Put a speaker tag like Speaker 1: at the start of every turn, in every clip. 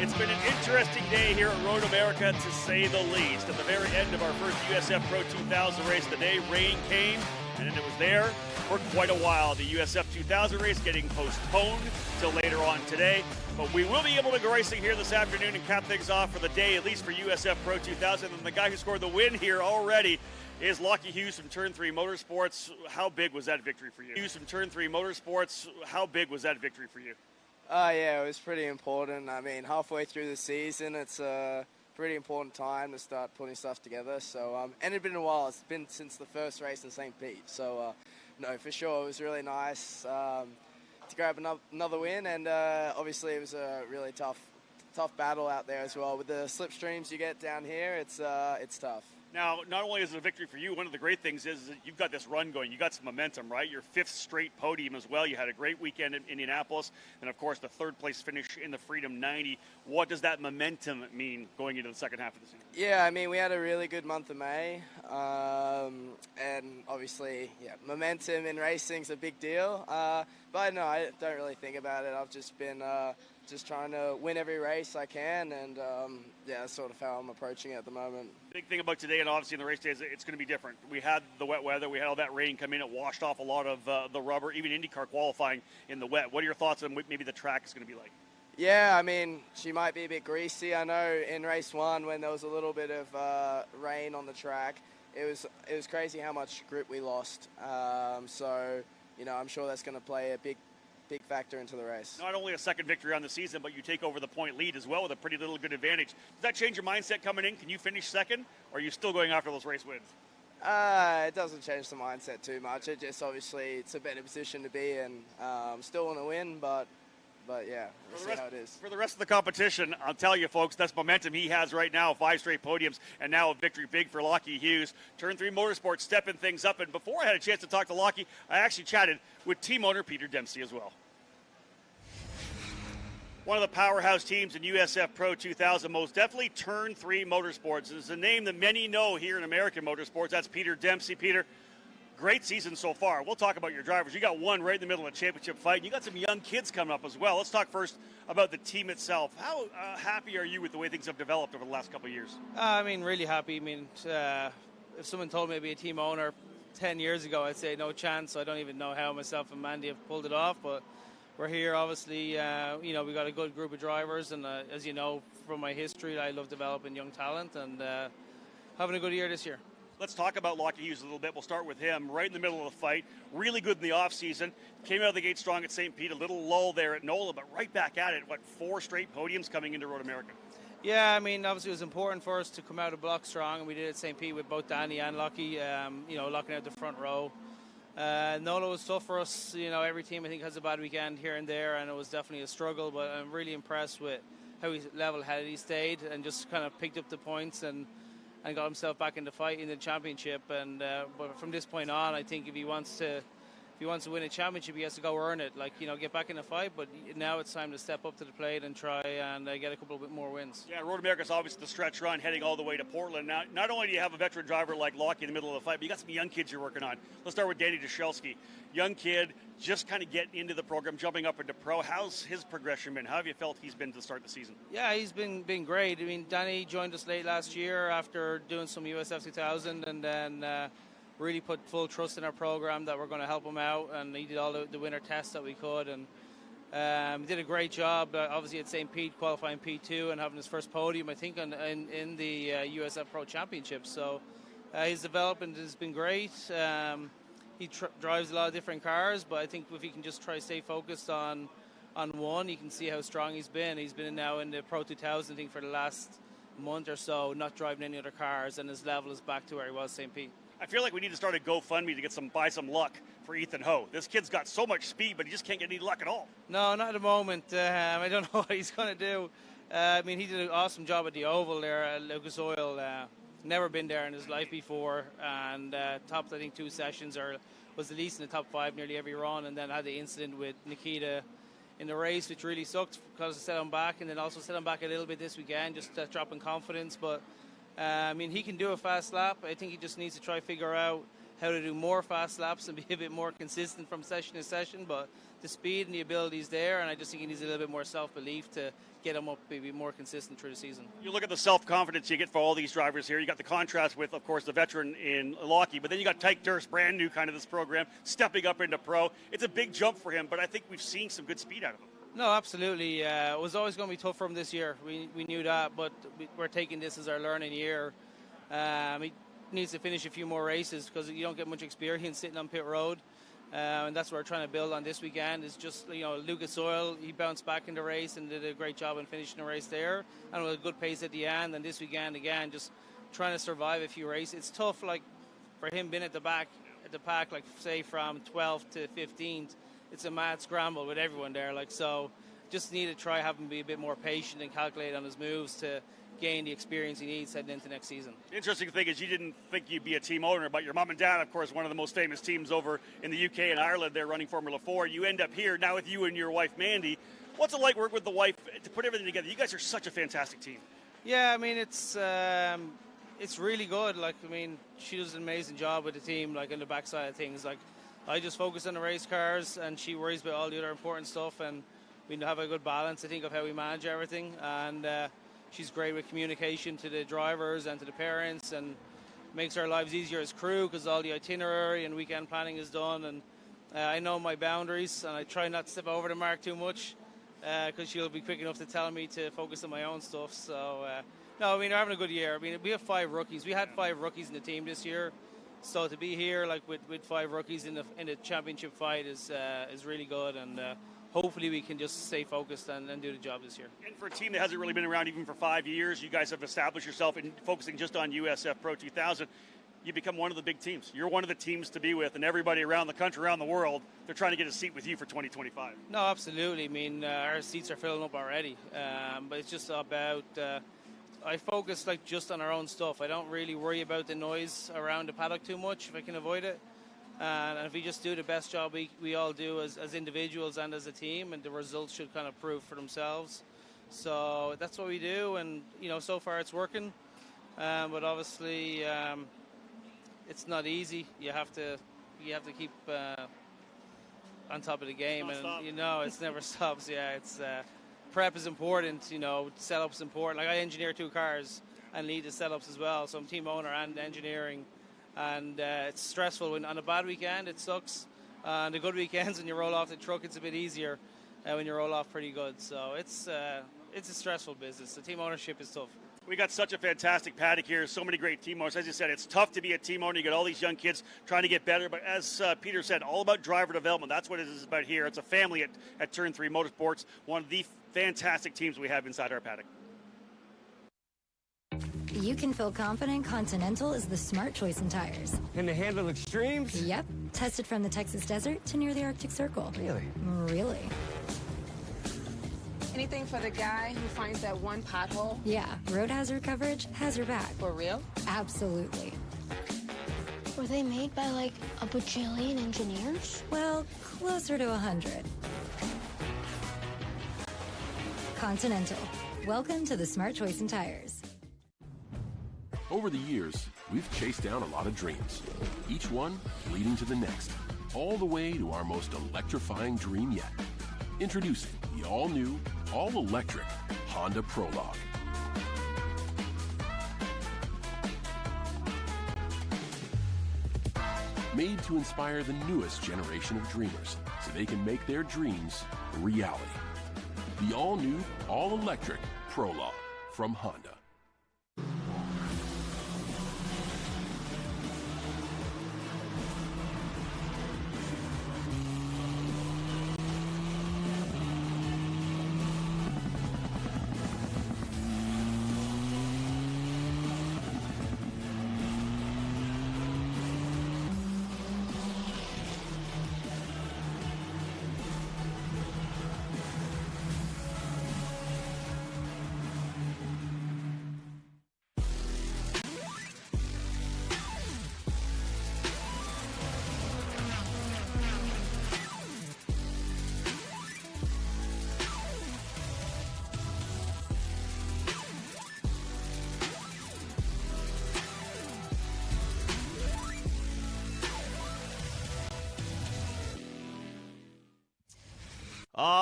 Speaker 1: It's been an interesting day here at Road America, to say the least. At the very end of our first USF Pro 2000 race of the day, rain came, and it was there for quite a while. The USF2000 race getting postponed till later on today. But we will be able to go racing here this afternoon and cap things off for the day, at least for USF Pro 2000. And the guy who scored the win here already is Locky Hughes from Turn 3 Motorsports. How big was that victory for you? Hughes from Turn 3 Motorsports, how big was that victory for you?
Speaker 2: Yeah, it was pretty important. I mean, halfway through the season, it's a pretty important time to start putting stuff together. So, and it's been a while. It's been since the first race in St. Pete. So, no, for sure, it was really nice to grab another win. And obviously, it was a really tough battle out there as well. With the slipstreams you get down here, it's tough.
Speaker 1: Now, not only is it a victory for you, one of the great things is that you've got this run going. You got some momentum, right? Your fifth straight podium as well. You had a great weekend in Indianapolis. And, of course, the third place finish in the Freedom 90. What does that momentum mean going into the second half of the season?
Speaker 2: Yeah, I mean, we had a really good month of May. And obviously, yeah, momentum in racing's a big deal. But, no, I don't really think about it. I've just been just trying to win every race I can, and yeah, that's sort of how I'm approaching it at the moment.
Speaker 1: Big thing about today, and obviously in the race day, is it's going to be different. We had the wet weather, we had all that rain come in, it washed off a lot of the rubber, even IndyCar qualifying in the wet. What are your thoughts on what maybe the track is going to be like?
Speaker 2: Yeah, I mean, she might be a bit greasy. I know in race one, when there was a little bit of rain on the track, it was crazy how much grip we lost. So, you know, I'm sure that's going to play a big factor into the race.
Speaker 1: Not only a second victory on the season, but you take over the point lead as well with a pretty little good advantage. Does that change your mindset coming in? Can you finish second, or are you still going after those race wins?
Speaker 2: It doesn't change the mindset too much. It just obviously it's a better position to be in. Still want to win, but yeah, we'll see how it is.
Speaker 1: For the rest of the competition, I'll tell you, folks, that's momentum he has right now. 5 straight podiums, and now a victory big for Locky Hughes. Turn 3 Motorsports stepping things up. And before I had a chance to talk to Locky, I actually chatted with team owner Peter Dempsey as well. One of the powerhouse teams in USF Pro 2000, most definitely Turn 3 Motorsports. It's a name that many know here in American motorsports. That's Peter Dempsey. Peter, great season so far. We'll talk about your drivers. You got one right in the middle of a championship fight. You got some young kids coming up as well. Let's talk first about the team itself. How happy are you with the way things have developed over the last couple of years?
Speaker 3: I mean, really happy. I mean, if someone told me to be a team owner 10 years ago, I'd say no chance. I don't even know how myself and Mandy have pulled it off, but we're here, obviously. You know, we got a good group of drivers, and as you know from my history, I love developing young talent, and having a good year this year.
Speaker 1: Let's talk about Locky Hughes a little bit. We'll start with him. Right in the middle of the fight, really good in the offseason. Came out of the gate strong at St. Pete, a little lull there at NOLA, but right back at it. 4 straight podiums coming into Road America?
Speaker 3: Yeah, I mean, obviously it was important for us to come out of block strong, and we did it at St. Pete with both Danny and Locky, you know, locking out the front row. NOLA was tough for us. You know, every team I think has a bad weekend here and there, and it was definitely a struggle, but I'm really impressed with how level-headed he stayed and just kind of picked up the points and got himself back in the fight in the championship. And but from this point on, I think if he wants to win a championship, he has to go earn it. Like, you know, get back in the fight. But now it's time to step up to the plate and try and get a couple of bit more wins.
Speaker 1: Yeah, Road America's obviously the stretch run heading all the way to Portland. Now, not only do you have a veteran driver like Locky in the middle of the fight, but you got some young kids you're working on. Let's start with Danny Dashelski. Young kid, just kind of getting into the program, jumping up into pro. How's his progression been? How have you felt he's been to start the season?
Speaker 3: Yeah, he's been great. I mean, Danny joined us late last year after doing some USF2000, and then really put full trust in our program that we're going to help him out, and he did all the winter tests that we could, and he did a great job, obviously at St. Pete, qualifying P2 and having his first podium, I think, in the USF Pro Championship. So his development has been great. He drives a lot of different cars, but I think if he can just try to stay focused on one, you can see how strong he's been. He's been now in the Pro 2000, I think, for the last month or so, not driving any other cars, and his level is back to where he was St. Pete.
Speaker 1: I feel like we need to start a GoFundMe to buy some luck for Ethan Ho. This kid's got so much speed, but he just can't get any luck at all.
Speaker 3: No, not at the moment. I don't know what he's going to do. I mean, he did an awesome job at the Oval there at Lucas Oil. Never been there in his life before, and topped, I think, 2 sessions, or was at least in the top 5 nearly every run, and then had the incident with Nikita in the race, which really sucked because it set him back, and then also set him back a little bit this weekend, just dropping confidence. But I mean, he can do a fast lap. I think he just needs to try to figure out how to do more fast laps and be a bit more consistent from session to session, but the speed and the ability is there, and I just think he needs a little bit more self-belief to get him up, maybe more consistent through the season.
Speaker 1: You look at the self-confidence you get for all these drivers here. You got the contrast with, of course, the veteran in Locky, but then you got Tyke Durst, brand new kind of this program, stepping up into pro. It's a big jump for him, but I think we've seen some good speed out of him.
Speaker 3: No, absolutely. It was always going to be tough for him this year. We knew that, but we're taking this as our learning year. He needs to finish a few more races because you don't get much experience sitting on pit road. And that's what we're trying to build on this weekend. Is just, Lucas Oil, he bounced back in the race and did a great job in finishing the race there, and with a good pace at the end. And this weekend again, just trying to survive a few races. It's tough, like for him being at the pack, like say from 12th to 15th. It's a mad scramble with everyone there. So just need to try have him be a bit more patient and calculate on his moves to gain the experience he needs heading into next season.
Speaker 1: The interesting thing is you didn't think you'd be a team owner, but your mom and dad, of course, one of the most famous teams over in the UK and Ireland, they're running Formula 4. You end up here now with you and your wife, Mandy. What's it like working with the wife to put everything together? You guys are such a fantastic team.
Speaker 3: Yeah, I mean, it's really good. She does an amazing job with the team, in the backside of things. I just focus on the race cars, and she worries about all the other important stuff, and we have a good balance, I think, of how we manage everything. And she's great with communication to the drivers and to the parents, and makes our lives easier as crew because all the itinerary and weekend planning is done. And I know my boundaries, and I try not to step over the mark too much because she'll be quick enough to tell me to focus on my own stuff. So, no, we're having a good year. We have 5 rookies. We had 5 rookies in the team this year. So to be here with 5 rookies in the championship fight is really good, and hopefully we can just stay focused and do the job this year.
Speaker 1: And for a team that hasn't really been around even for 5 years, you guys have established yourself in focusing just on USF Pro 2000. You become one of the big teams. You're one of the teams to be with, and everybody around the country, around the world, they're trying to get a seat with you for 2025.
Speaker 3: No, absolutely. Our seats are filling up already, but it's just about. I focus just on our own stuff. I don't really worry about the noise around the paddock too much if I can avoid it. And if we just do the best job we all do as individuals and as a team, and the results should kind of prove for themselves. So that's what we do, and so far it's working. But obviously it's not easy. You have to keep on top of the game, and it never stops. Yeah, it's. Prep is important, setup's important. I engineer 2 cars and lead the setups as well, so I'm team owner and engineering, and it's stressful. When on a bad weekend, it sucks. On the good weekends, when you roll off the truck, it's a bit easier when you roll off pretty good. So it's a stressful business. The team ownership is tough.
Speaker 1: We got such a fantastic paddock here, so many great team owners. As you said, it's tough to be a team owner. You got all these young kids trying to get better, but as Peter said, all about driver development. That's what it is about here. It's a family at Turn 3 Motorsports, one of the fantastic teams we have inside our paddock.
Speaker 4: You can feel confident Continental is the smart choice in tires.
Speaker 5: And to handle extremes?
Speaker 4: Yep. Tested from the Texas desert to near the Arctic Circle.
Speaker 5: Really?
Speaker 4: Really.
Speaker 6: Anything for the guy who finds that one pothole?
Speaker 4: Yeah, road hazard coverage has your back.
Speaker 6: For real?
Speaker 4: Absolutely.
Speaker 7: Were they made by a bajillion engineers?
Speaker 4: Well, closer to 100. Continental. Welcome to the smart choice in tires.
Speaker 8: Over the years, we've chased down a lot of dreams, each one leading to the next, all the way to our most electrifying dream yet. Introducing the all-new, all-electric Honda Prologue. Made to inspire the newest generation of dreamers so they can make their dreams a reality. The all-new, all-electric Prologue from Honda.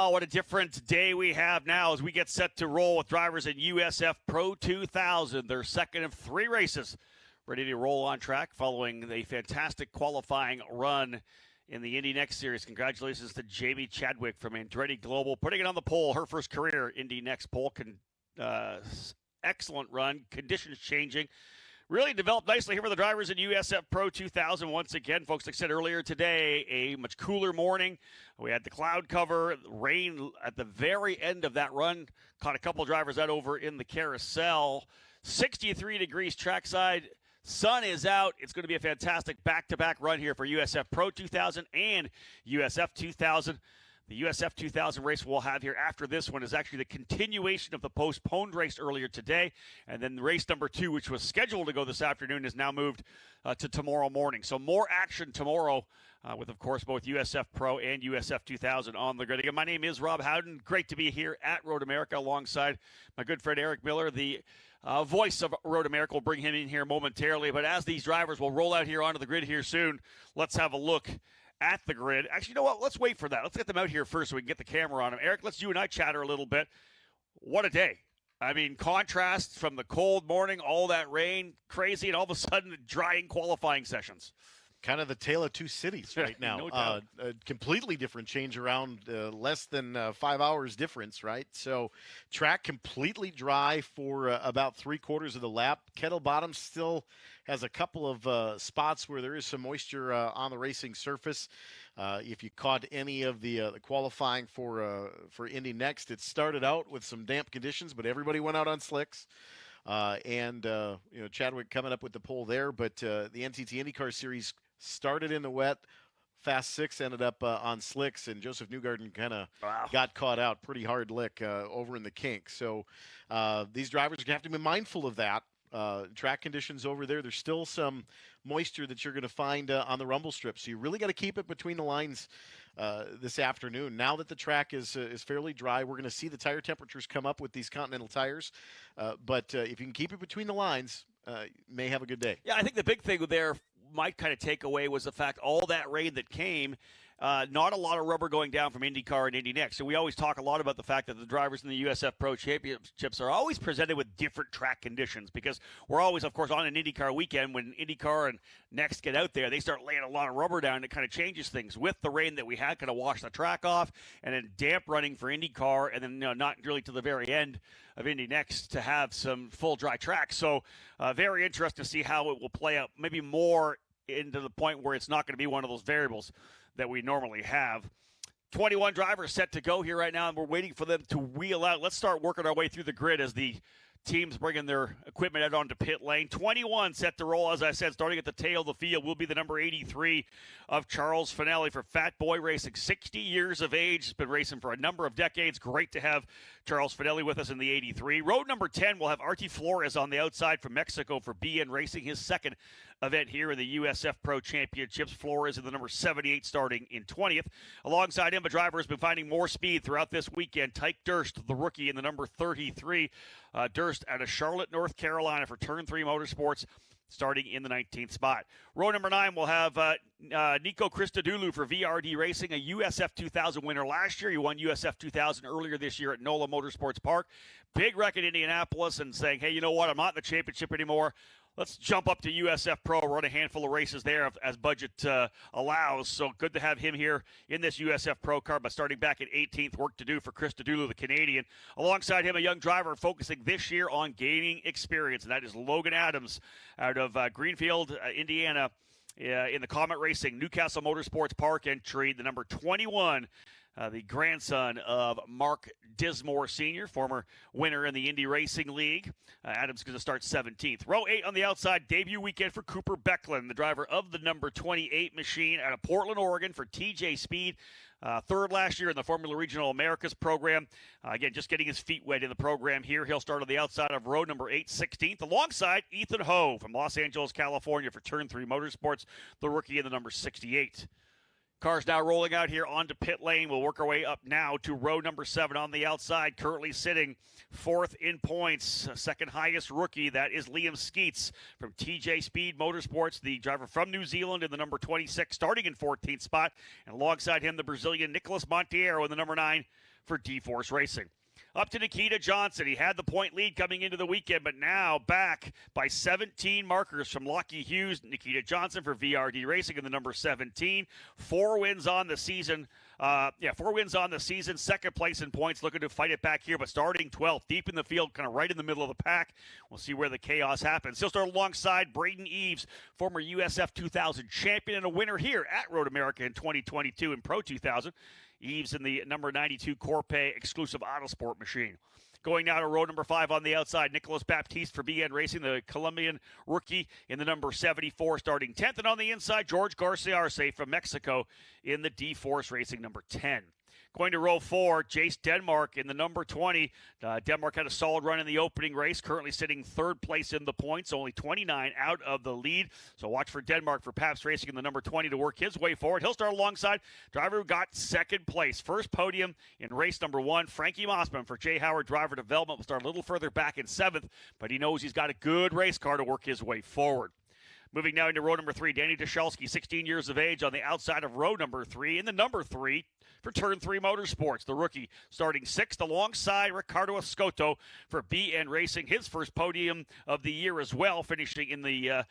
Speaker 1: Oh, what a different day we have now as we get set to roll with drivers in USF Pro 2000, their second of 3 races, ready to roll on track following a fantastic qualifying run in the Indy Next Series. Congratulations to Jamie Chadwick from Andretti Global, putting it on the pole, her first career Indy Next pole. Excellent run, conditions changing. Really developed nicely here for the drivers in USF Pro 2000. Once again, folks, like I said earlier today, a much cooler morning. We had the cloud cover, rain at the very end of that run. Caught a couple drivers out over in the carousel. 63 degrees trackside. Sun is out. It's going to be a fantastic back-to-back run here for USF Pro 2000 and USF 2000. The USF 2000 race we'll have here after this one is actually the continuation of the postponed race earlier today. And then race number 2, which was scheduled to go this afternoon, is now moved to tomorrow morning. So more action tomorrow with, of course, both USF Pro and USF 2000 on the grid. Again, my name is Rob Howden. Great to be here at Road America alongside my good friend Eric Miller, the voice of Road America. We'll bring him in here momentarily. But as these drivers will roll out here onto the grid here soon, let's have a look at the grid. Actually, you know what? Let's wait for that. Let's get them out here first so we can get the camera on them. Eric, let's you and I chatter a little bit. What a day. I mean, contrast from the cold morning, all that rain, crazy, and all of a sudden drying qualifying sessions.
Speaker 5: Kind of the tale of two cities right now.
Speaker 1: No doubt.
Speaker 5: A completely different change around, less than 5 hours difference, right? So track completely dry for about 3/4 of the lap. Kettle Bottom still has a couple of spots where there is some moisture on the racing surface. If you caught any of the qualifying for Indy Next, it started out with some damp conditions, but everybody went out on slicks. Chadwick coming up with the pole there, but the NTT IndyCar Series started in the wet. Fast 6 ended up on slicks, and Joseph Newgarden kind of got caught out. Pretty hard lick over in the kink. So these drivers are going to have to be mindful of that. Track conditions over there, there's still some moisture that you're going to find on the rumble strip. So you really got to keep it between the lines this afternoon. Now that the track is fairly dry, we're going to see the tire temperatures come up with these Continental tires. But if you can keep it between the lines, you may have a good day.
Speaker 1: Yeah, I think the big thing there, my kind of takeaway was the fact all that rain that came, not a lot of rubber going down from IndyCar and Indy Next. So we always talk a lot about the fact that the drivers in the USF Pro Championships are always presented with different track conditions because we're always, of course, on an IndyCar weekend. When IndyCar and Next get out there, they start laying a lot of rubber down. And it kind of changes things. With the rain that we had, kind of washed the track off, and then damp running for IndyCar, and then not really to the very end of Indy Next to have some full dry track. So very interesting to see how it will play out. Maybe more into the point where it's not going to be one of those variables that we normally have. 21 drivers set to go here right now, and we're waiting for them to wheel out. Let's start working our way through the grid as the teams bringing their equipment out onto pit lane. 21 set to roll, as I said, starting at the tail of the field will be the number 83 of Charles Finelli for Fat Boy Racing. 60 years of age, has been racing for a number of decades. Great to have Charles Finelli with us in the 83. Road number 10 will have Artie Flores on the outside from Mexico for BN Racing, his second event here in the USF Pro Championships. Flores in the number 78 starting in 20th. Alongside him, a driver has been finding more speed throughout this weekend. Tyke Durst, the rookie, in the number 33. Durst out of Charlotte, North Carolina for Turn 3 Motorsports, starting in the 19th spot. Row number 9 will have Nico Christodoulou for VRD Racing, a USF 2000 winner last year. He won USF 2000 earlier this year at NOLA Motorsports Park. Big wreck in Indianapolis and saying, hey, you know what, I'm not in the championship anymore. Let's jump up to USF Pro, run a handful of races there as budget allows. So good to have him here in this USF Pro car, but starting back at 18th, work to do for Christodoulou, the Canadian. Alongside him, a young driver focusing this year on gaining experience, and that is Logan Adams out of Greenfield, Indiana, in the Comet Racing Newcastle Motorsports Park entry, the number 21. The grandson of Mark Dismore Sr., former winner in the Indy Racing League. Adams going to start 17th. Row 8 on the outside, debut weekend for Cooper Becklin, the driver of the number 28 machine out of Portland, Oregon for TJ Speed. Third last year in the Formula Regional Americas program. Again, just getting his feet wet in the program here. He'll start on the outside of row number 8, 16th, alongside Ethan Ho from Los Angeles, California for Turn 3 Motorsports, the rookie in the number 68. Cars now rolling out here onto pit lane. We'll work our way up now to row number 7 on the outside, currently sitting 4th in points, second highest rookie. That is Liam Skeets from TJ Speed Motorsports, the driver from New Zealand in the number 26, starting in 14th spot. And alongside him, the Brazilian Nicolas Monteiro in the number 9 for D-Force Racing. Up to Nikita Johnson. He had the point lead coming into the weekend, but now back by 17 markers from Locky Hughes. Nikita Johnson for VRD Racing in the number 17. 4 wins on the season. 4 wins on the season. Second place in points. Looking to fight it back here, but starting 12th. Deep in the field, kind of right in the middle of the pack. We'll see where the chaos happens. He'll start alongside Braden Eves, former USF2000 champion and a winner here at Road America in 2022 in Pro 2000. Eves in the number 92 Corpay exclusive Autosport machine. Going now to row number 5 on the outside, Nicholas Baptiste for BN Racing, the Colombian rookie in the number 74, starting 10th. And on the inside, George Garcia Arce from Mexico in the D-Force Racing number 10. Going to row 4, Jace Denmark in the number 20. Denmark had a solid run in the opening race, currently sitting 3rd place in the points, only 29 out of the lead. So watch for Denmark for Pabst Racing in the number 20 to work his way forward. He'll start alongside driver who got 2nd place. First podium in race number 1, Frankie Mossman for J. Howard Driver Development will start a little further back in 7th, but he knows he's got a good race car to work his way forward. Moving now into row number 3, Danny Dashalski, 16 years of age on the outside of row number 3. In the number 3 for Turn 3 Motorsports, the rookie starting 6th alongside Ricardo Escoto for BN Racing. His first podium of the year as well, finishing in the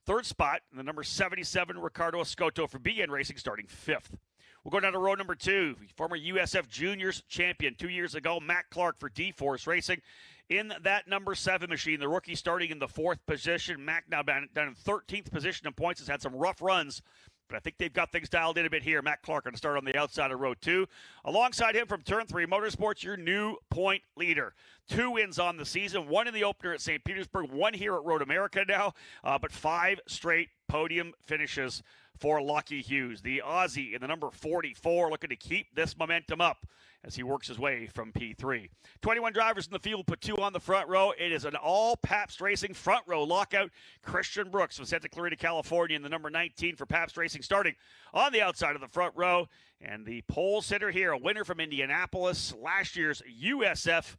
Speaker 1: 3rd spot. In the number 77, Ricardo Escoto for BN Racing starting 5th. We'll go down to row number 2. Former USF Juniors champion 2 years ago, Matt Clark for D-Force Racing. In that number 7 machine, the rookie starting in the 4th position. Mac now down in 13th position in points, has had some rough runs, but I think they've got things dialed in a bit here. Matt Clark going to start on the outside of row 2. Alongside him from Turn 3 Motorsports, your new point leader. 2 wins on the season, 1 in the opener at St. Petersburg, 1 here at Road America now, but 5 straight podium finishes for Locky Hughes. The Aussie in the number 44 looking to keep this momentum up as he works his way from P3. 21 drivers in the field, put 2 on the front row. It is an all Pabst Racing front row lockout. Christian Brooks from Santa Clarita, California in the number 19 for Pabst Racing starting on the outside of the front row. And the pole sitter here, a winner from Indianapolis, last year's USF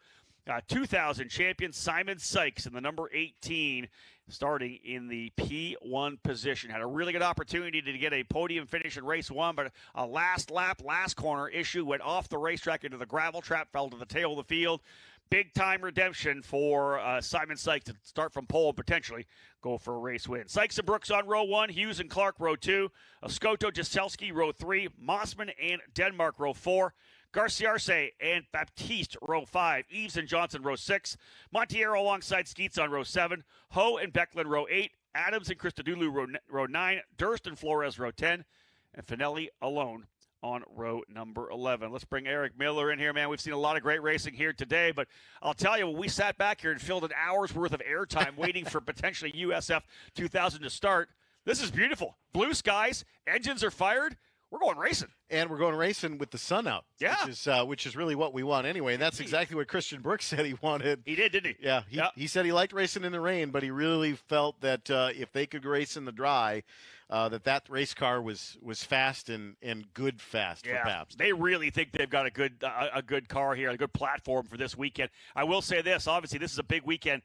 Speaker 1: 2000 champion Simon Sykes in the number 18, starting in the P1 position. Had a really good opportunity to get a podium finish in race 1, but a last lap, last corner issue, went off the racetrack into the gravel trap, fell to the tail of the field. Big time redemption for Simon Sykes to start from pole and potentially go for a race win. Sykes and Brooks on row 1, Hughes and Clark row 2, Escoto, Jaselski row 3, Mossman and Denmark row 4, Garcia Arce and Baptiste, row 5. Eves and Johnson, row 6. Montiero alongside Skeets on row 7. Ho and Becklin, row 8. Adams and Christodoulou, row 9. Durst and Flores, row 10. And Finelli alone on row number 11. Let's bring Eric Miller in here, man. We've seen a lot of great racing here today, but I'll tell you, when we sat back here and filled an hour's worth of airtime waiting for potentially USF 2000 to start, this is beautiful. Blue skies, engines are fired. We're going racing.
Speaker 5: And we're going racing with the sun out,
Speaker 1: yeah,
Speaker 5: which is really what we want anyway. And that's exactly what Christian Brooks said he wanted.
Speaker 1: He did, didn't he?
Speaker 5: Yeah, he said he liked racing in the rain, but he really felt that if they could race in the dry, that race car was fast and good fast for Pabst.
Speaker 1: They really think they've got a good car here, a good platform for this weekend. I will say this, obviously this is a big weekend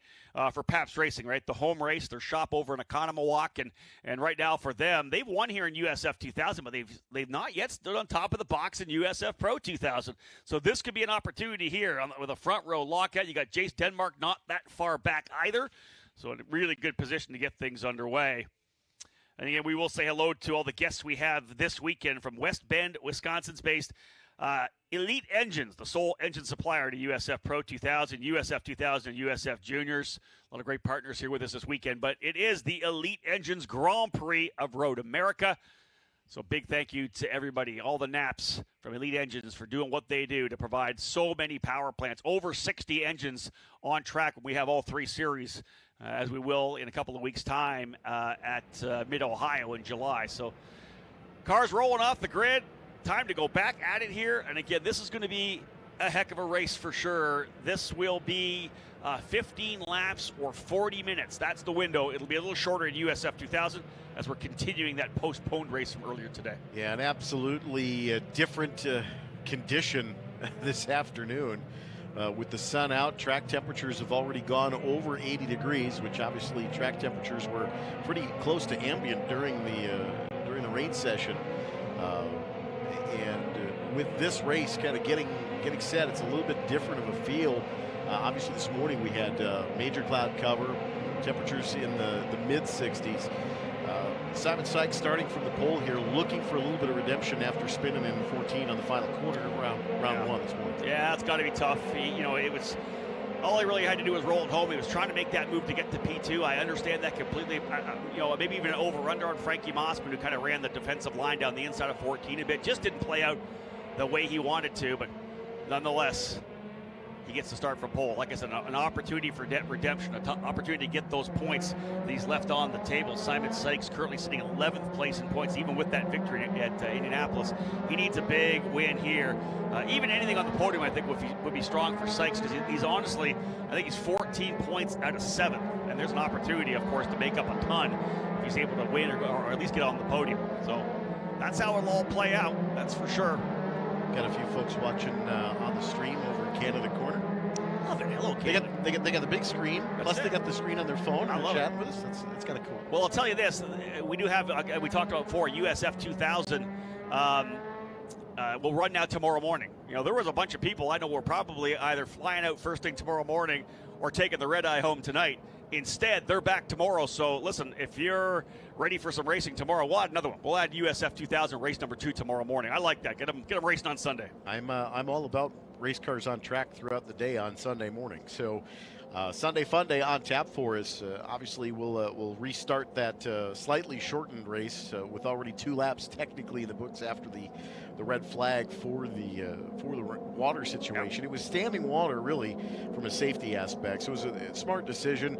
Speaker 1: for Pabst Racing, right? The home race, their shop over in Economawalk, and right now for them, they've won here in USF 2000, but they've not yet stood on top of the box in USF Pro 2000. So this could be an opportunity here with a front row lockout. You got Jace Denmark not that far back either, so a really good position to get things underway. And again, we will say hello to all the guests we have this weekend from West Bend, Wisconsin's based Elite Engines, the sole engine supplier to USF Pro 2000, USF 2000, and USF Juniors. A lot of great partners here with us this weekend, but it is the Elite Engines Grand Prix of Road America. So big thank you to everybody, all the naps from Elite Engines for doing what they do to provide so many power plants, over 60 engines on track when we have all 3 series, as we will in a couple of weeks' time at Mid-Ohio in July. So cars rolling off the grid, time to go back at it here. And again, this is going to be a heck of a race for sure. This will be 15 laps or 40 minutes. That's the window. It'll be a little shorter in USF 2000 as we're continuing that postponed race from earlier today.
Speaker 5: Yeah, an absolutely different condition this afternoon. With the sun out, track temperatures have already gone over 80 degrees, which obviously track temperatures were pretty close to ambient during the rain session. And with this race kind of getting getting set, it's a little bit different of a feel. Obviously, this morning we had major cloud cover, temperatures in the mid-60s. Simon Sykes starting from the pole here, looking for a little bit of redemption after spinning in 14 on the final quarter of round one this morning.
Speaker 1: Yeah, it's got to be tough. It was all he really had to do was roll it home. He was trying to make that move to get to P2. I understand that completely. Maybe even an over-under on Frankie Mossman, who kind of ran the defensive line down the inside of 14 a bit. Just didn't play out the way he wanted to, but nonetheless, he gets to start from pole. Like I said, an opportunity for redemption, an opportunity to get those points that he's left on the table. Simon Sykes currently sitting 11th place in points, even with that victory at Indianapolis. He needs a big win here. Even anything on the podium, I think, would be strong for Sykes, because he's honestly, I think he's 14 points out of 7. And there's an opportunity, of course, to make up a ton if he's able to win or at least get on the podium. So that's how it'll all play out, that's for sure.
Speaker 5: Got a few folks watching on the stream over in Canada Corner.
Speaker 1: Love it. Hello, Canada.
Speaker 5: They got the big screen. Plus, they got the screen on their phone.
Speaker 1: I love
Speaker 5: chatting with us. That's kind of cool.
Speaker 1: Well, I'll tell you this. We do have, we talked about before, USF2000 will run now tomorrow morning. There was a bunch of people I know were probably either flying out first thing tomorrow morning or taking the red eye home tonight. Instead, they're back tomorrow. So listen, if you're ready for some racing tomorrow, we'll add another one. We'll add USF2000 race number 2 tomorrow morning. I like that. Get them racing on Sunday.
Speaker 5: I'm all about race cars on track throughout the day on Sunday morning. So Sunday Fun Day on tap for us. Obviously, we'll restart that slightly shortened race with already 2 laps technically in the books after the red flag for the water situation. Yep. It was standing water really from a safety aspect, so it was a smart decision.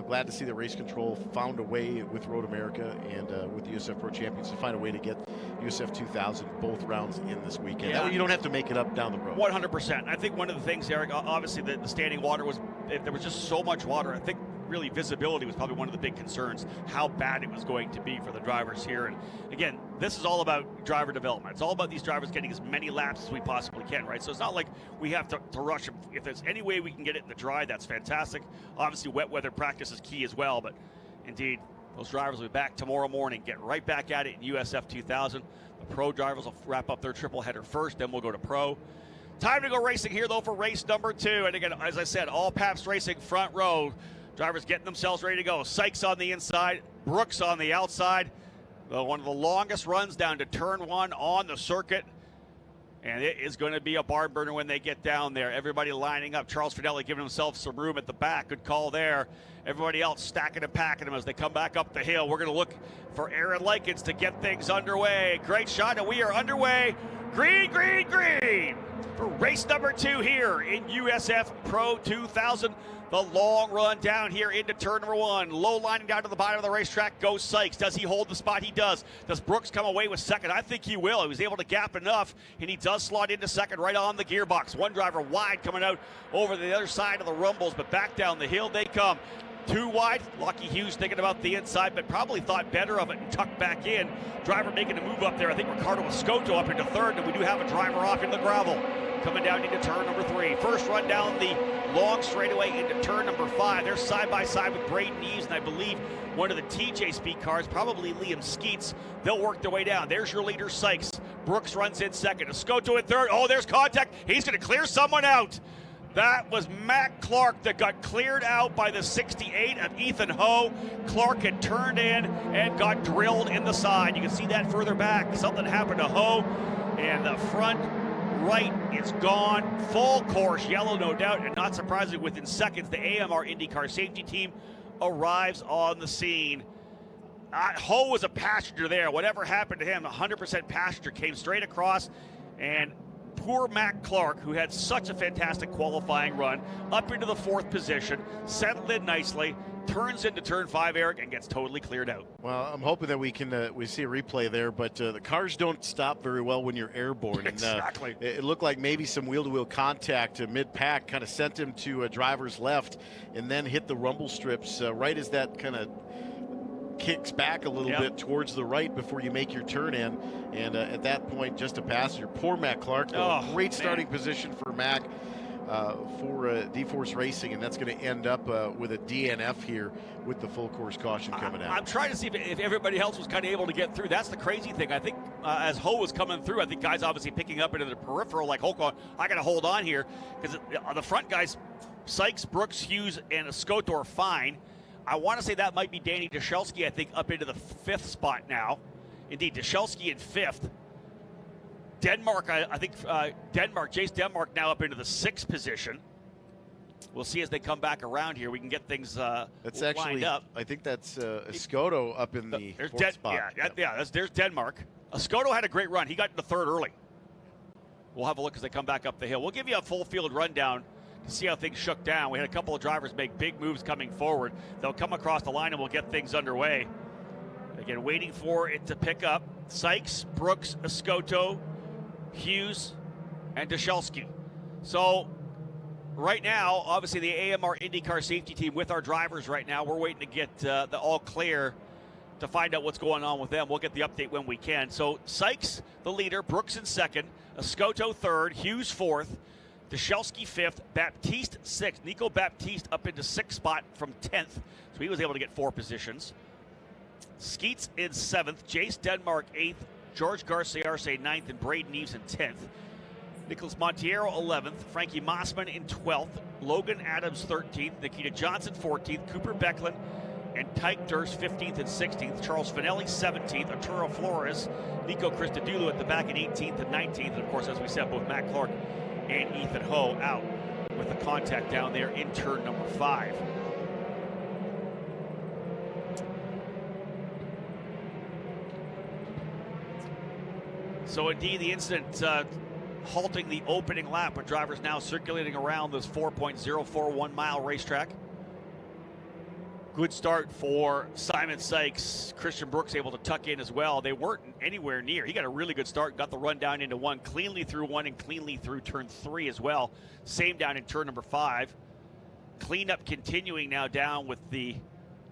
Speaker 5: Glad to see that Race Control found a way with Road America and with the USF Pro Champions to find a way to get USF2000 both rounds in this weekend.
Speaker 1: Yeah.
Speaker 5: That way you don't have to make it up down the road.
Speaker 1: 100%. I think one of the things, Eric, obviously the standing water was, there was just so much water. I think really visibility was probably one of the big concerns, how bad it was going to be for the drivers here. And again, this is all about driver development. It's all about these drivers getting as many laps as we possibly can, right? So it's not like we have to rush them. If there's any way we can get it in the dry, that's fantastic. Obviously, wet weather practice is key as well, but indeed, those drivers will be back tomorrow morning, get right back at it in USF 2000. The pro drivers will wrap up their triple header first, then we'll go to pro. Time to go racing here, though, for race number 2. And again, as I said, all Pabst Racing front row. Drivers getting themselves ready to go. Sykes on the inside, Brooks on the outside. One of the longest runs down to turn 1 on the circuit. And it is going to be a barn burner when they get down there. Everybody lining up. Charles Fidelli giving himself some room at the back. Good call there. Everybody else stacking and packing them as they come back up the hill. We're going to look for Aaron Likens to get things underway. Great shot, and we are underway. Green, green, green for race number 2 here in USF Pro 2000. The long run down here into turn number 1. Low lining down to the bottom of the racetrack goes Sykes. Does he hold the spot? He does. Does Brooks come away with second? I think he will. He was able to gap enough, and he does slot into second right on the gearbox. One driver wide coming out over the other side of the rumbles, but back down the hill they come. 2 wide. Locky Hughes thinking about the inside, but probably thought better of it and tucked back in. Driver making a move up there. I think Ricardo Escoto up into third, and we do have a driver off in the gravel. Coming down into turn number 3. First run down the long straightaway into turn number 5. They're side by side with Braden Eves, and I believe one of the TJ Speed cars, probably Liam Skeets. They'll work their way down. There's your leader, Sykes. Brooks runs in second. Escoto in third. Oh, there's contact. He's going to clear someone out. That was Matt Clark that got cleared out by the 68 of Ethan Ho. Clark had turned in and got drilled in the side. You can see that further back. Something happened to Ho, and the front right is gone. Full course yellow, no doubt, and not surprisingly, within seconds, the AMR IndyCar safety team arrives on the scene. Ho was a passenger there. Whatever happened to him, 100% passenger, came straight across, and poor Matt Clark, who had such a fantastic qualifying run, up into the 4th position, settled in nicely, turns into turn 5, Eric, and gets totally cleared out.
Speaker 5: Well, I'm hoping that we see a replay there, but the cars don't stop very well when you're airborne.
Speaker 1: Exactly.
Speaker 5: And, it looked like maybe some wheel-to-wheel contact mid-pack kind of sent him to driver's left and then hit the rumble strips right as that kind of kicks back a little bit towards the right before you make your turn in, and at that point, just a passenger. Poor Matt Clark, though. Great starting position for Mac for D-Force Racing, and that's going to end up with a DNF here with the full course caution coming out.
Speaker 1: I'm trying to see if everybody else was kind of able to get through. That's the crazy thing. I think as Ho was coming through. I think guys obviously picking up into the peripheral, like Ho, I got to hold on here, because the front guys, Sykes, Brooks, Hughes, and Escoto are fine. I want to say that might be Danny Dashelski, I think, up into the 5th spot now. Indeed, Dashelski in 5th. Denmark, I think Jace Denmark now up into the 6th position. We'll see as they come back around here. We can get things
Speaker 5: that's actually,
Speaker 1: lined up.
Speaker 5: I think that's Escoto up in the 4th spot.
Speaker 1: There's Denmark. Escoto had a great run. He got in the 3rd early. We'll have a look as they come back up the hill. We'll give you a full field rundown to see how things shook down. We had a couple of drivers make big moves coming forward. They'll come across the line and we'll get things underway. Again, waiting for it to pick up. Sykes, Brooks, Escoto, Hughes, and Dashelski. So right now, obviously the AMR IndyCar safety team with our drivers right now, we're waiting to get the all clear to find out what's going on with them. We'll get the update when we can. So Sykes, the leader, Brooks in 2nd, Escoto 3rd, Hughes 4th, Dashelski 5th, Baptiste 6th. Nico Baptiste up into 6th spot from 10th, so he was able to get 4 positions. Skeets in 7th, Jace Denmark 8th, George Garcia-Arce 9th, and Braden Eves in 10th. Nicholas Montiero 11th, Frankie Mossman in 12th, Logan Adams 13th, Nikita Johnson 14th, Cooper Becklin and Tyke Durst 15th and 16th, Charles Finelli 17th, Arturo Flores, Nico Christodoulou at the back in 18th and 19th, and of course, as we said, both Matt Clark and Ethan Ho out with the contact down there in turn number 5. So indeed, the incident halting the opening lap, with drivers now circulating around this 4.041 mile racetrack. Good start for Simon Sykes. Christian Brooks able to tuck in as well. They weren't anywhere near. He got a really good start, got the run down into 1, cleanly through 1 and cleanly through turn 3 as well. Same down in turn number 5. Cleanup continuing now down with the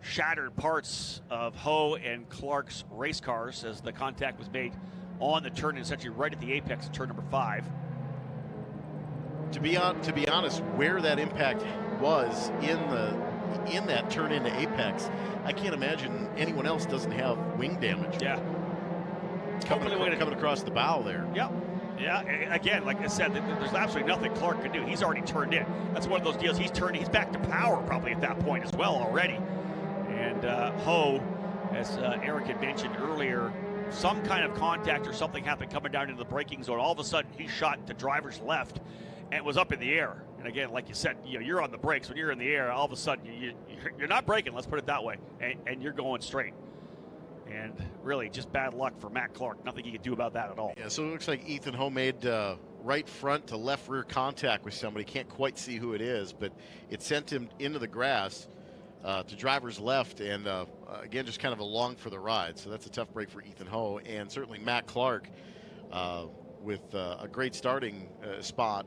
Speaker 1: shattered parts of Ho and Clark's race cars as the contact was made on the turn, and essentially right at the apex of turn number 5.
Speaker 5: To be honest, where that impact was in that turn into apex, I can't imagine anyone else doesn't have wing damage.
Speaker 1: Yeah,
Speaker 5: coming across the bow there.
Speaker 1: Yep. Yeah, again, like I said, there's absolutely nothing Clark can do. He's already turned in. That's one of those deals. He's back to power probably at that point as well already. And Ho, as Eric had mentioned earlier, some kind of contact or something happened coming down into the braking zone. All of a sudden, he shot to driver's left and was up in the air. And again, like you said, you're on the brakes. When you're in the air, all of a sudden, you're not braking, let's put it that way, and you're going straight. And really, just bad luck for Matt Clark. Nothing he could do about that at all.
Speaker 5: Yeah, so it looks like Ethan Ho made right front to left rear contact with somebody. Can't quite see who it is, but it sent him into the grass to driver's left, and again, just kind of along for the ride. So that's a tough break for Ethan Ho, and certainly Matt Clark with a great starting spot,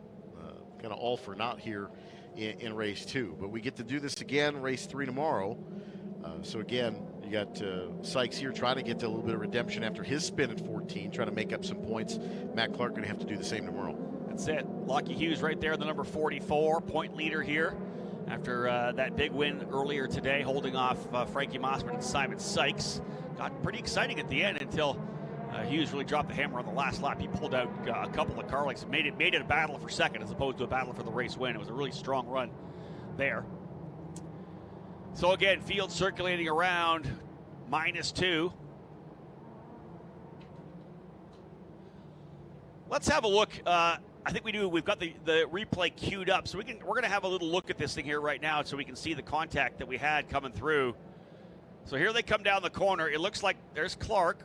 Speaker 5: kind of all for naught here in race 2. But we get to do this again, race 3 tomorrow. So again, you got Sykes here trying to get to a little bit of redemption after his spin at 14, trying to make up some points. Matt Clark going to have to do the same tomorrow.
Speaker 1: That's it. Locky Hughes right there, the number 44, point leader here after that big win earlier today, holding off Frankie Mossman and Simon Sykes. Got pretty exciting at the end until Hughes really dropped the hammer on the last lap. He pulled out a couple of car lights, made it a battle for second as opposed to a battle for the race win. It was a really strong run there. So again, field circulating around -2. Let's have a look. I think we've got the replay queued up, so we're going to have a little look at this thing here right now so we can see the contact that we had coming through. So here they come down the corner. It looks like there's Clark.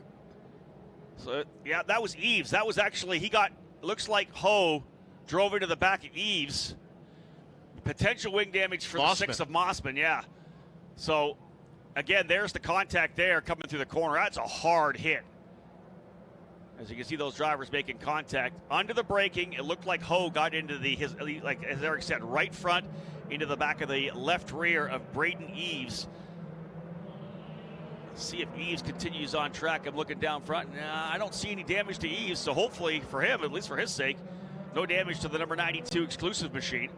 Speaker 1: So yeah, that was Eves. That was actually, looks like Ho drove into the back of Eves. Potential wing damage for the 6 of Mossman, yeah. So, again, there's the contact there coming through the corner. That's a hard hit. As you can see, those drivers making contact. Under the braking, it looked like Ho got into like as Eric said, right front into the back of the left rear of Braden Eves. Let's see if Eves continues on track. I'm looking down front. I don't see any damage to Eves, so hopefully for him, at least for his sake, no damage to the number 92 exclusive machine.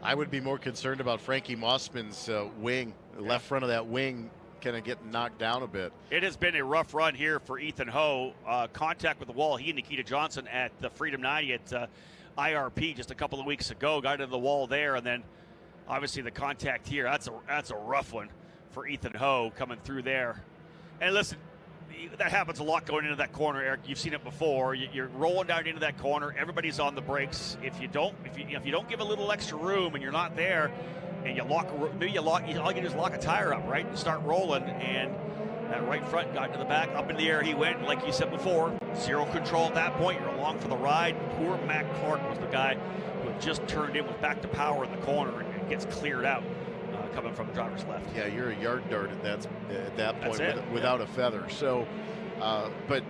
Speaker 5: I would be more concerned about Frankie Mossman's wing, the left front of that wing, kind of getting knocked down a bit.
Speaker 1: It has been a rough run here for Ethan Ho. Contact with the wall. He and Nikita Johnson at the Freedom 90 at IRP just a couple of weeks ago. Got into the wall there, and then obviously the contact here. That's a rough one for Ethan Ho coming through there. And listen, that happens a lot going into that corner, Eric. You've seen it before. You're rolling down into that corner. Everybody's on the brakes. If you don't give a little extra room and you're not there, and all you do is lock a tire up, right, and start rolling. And that right front got into the back, up in the air he went. And like you said before, zero control at that point. You're along for the ride. Poor Matt Clark was the guy who had just turned in with back to power in the corner and gets cleared out. Coming from the driver's left.
Speaker 5: Yeah, you're a yard dart at that point without a feather. So, but